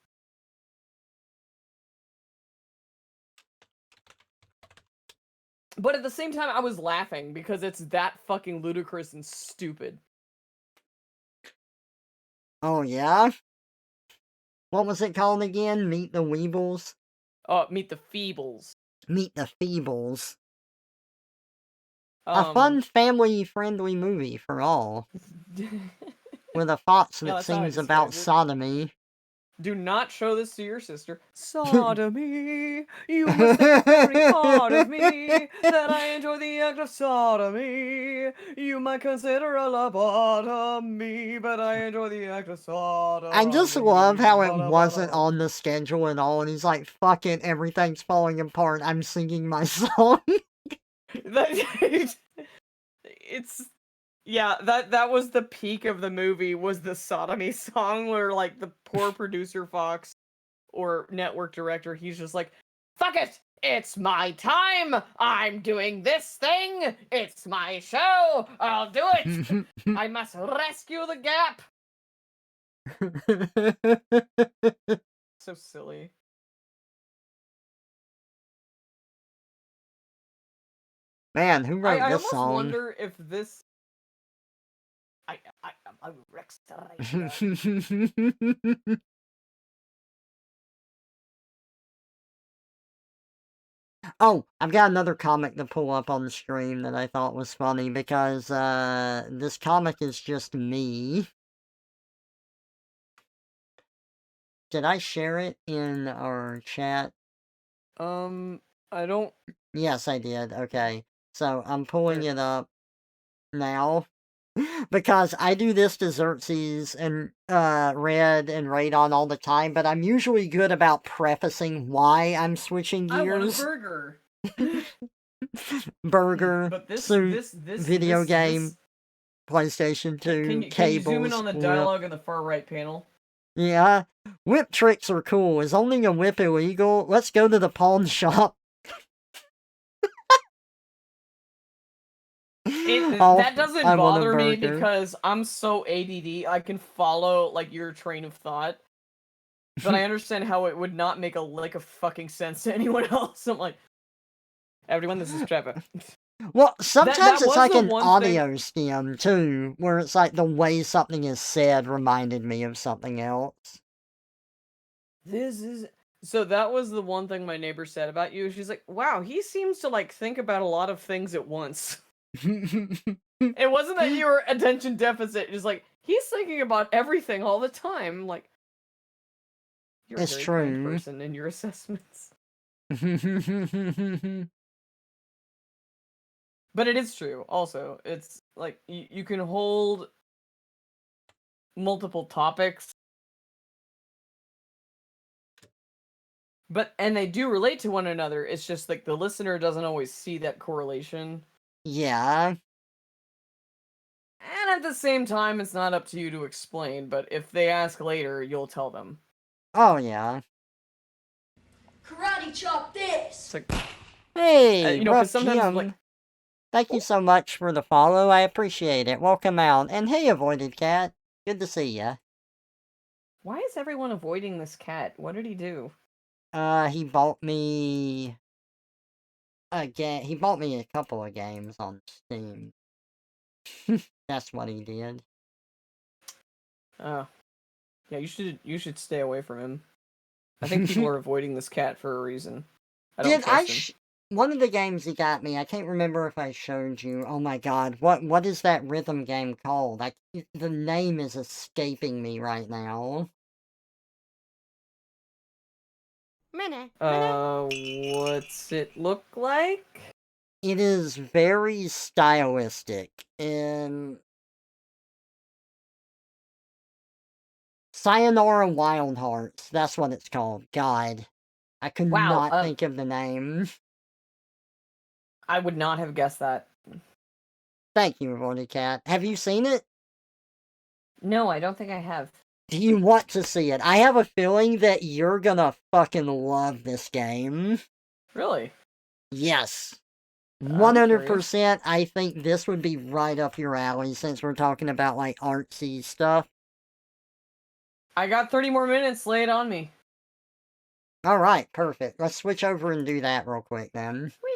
But at the same time, I was laughing because it's that fucking ludicrous and stupid. Oh, yeah? What was it called again? Meet the Weebles? Meet the Feebles. Meet the Feebles. A fun, family-friendly movie for all, Yeah, with a fox that that's how I sings about described it. sodomy. Do not show this to your sister. Sodomy, you must think very hard of me, that I enjoy the act of sodomy. You might consider a lobotomy, but I enjoy the act of sodomy. I just love how it wasn't Ba-da-ba-da. on the schedule at all, and he's like, fuck it, everything's falling apart, I'm singing my song. It's yeah, that was the peak of the movie, was the sodomy song, where like the poor producer Fox or network director, he's just like, fuck it, it's my time, I'm doing this thing, it's my show, I'll do it, I must rescue the gap. So silly. Man, who wrote I this almost song? wonder if this I am a Rex Ranger. Oh, I've got another comic to pull up on the stream that I thought was funny, because, this comic is just me. Did I share it in our chat? I don't. Yes, I did. Okay. So, I'm pulling There. it up now. Because I do this to Xerxes and, Red and Radon all the time, but I'm usually good about prefacing why I'm switching I want a gears. burger. Burger, But suit, video game, PlayStation 2, can you zoom in cables, on the whip. dialogue in the far right panel? Yeah, whip tricks are cool. Is owning a whip illegal? Let's go to the pawn shop. That doesn't I want a bother me burger. because I'm so ADD. I can follow like your train of thought, but I understand how it would not make a lick of fucking sense to anyone else. I'm like, everyone, this is Trevor. Well, sometimes it's was like the an one audio stem, too, where it's like the way something is said reminded me of something else. So that was the one thing my neighbor said about you. She's like, wow, he seems to like think about a lot of things at once. It wasn't that you were attention deficit. It's like, he's thinking about everything all the time. Like, you're It's a very true. kind person in your assessments. But it is true, also. It's like, you can hold multiple topics, and they do relate to one another. It's just like the listener doesn't always see that correlation. Yeah. And at the same time, it's not up to you to explain, but if they ask later, you'll tell them. Oh, yeah. Karate chop this! It's like, Hey, you know, because Rough sometimes, Jim. like, Thank you so much for the follow. I appreciate it. Welcome out. And hey, Avoided Cat. Good to see ya. why is everyone avoiding this cat? What did he do? He bought me a game. He bought me a couple of games on Steam. That's what he did. Oh. Yeah, you should stay away from him. I think people are avoiding this cat for a reason. I don't trust him. One of the games he got me, I can't remember if I showed you. Oh my god, what is that rhythm game called? The name is escaping me right now. What's it look like? It is very stylistic in Sayonara Wild Hearts. That's what it's called. God, I could not think of the name. I would not have guessed that. Thank you, Avoided Cat. Have you seen it? No, I don't think I have. Do you want to see it? I have a feeling that you're gonna fucking love this game. Really? Yes. I'm 100%, I think this would be right up your alley since we're talking about, like, artsy stuff. I got 30 more minutes. Lay it on me. Alright, perfect. Let's switch over and do that real quick then. Sweet.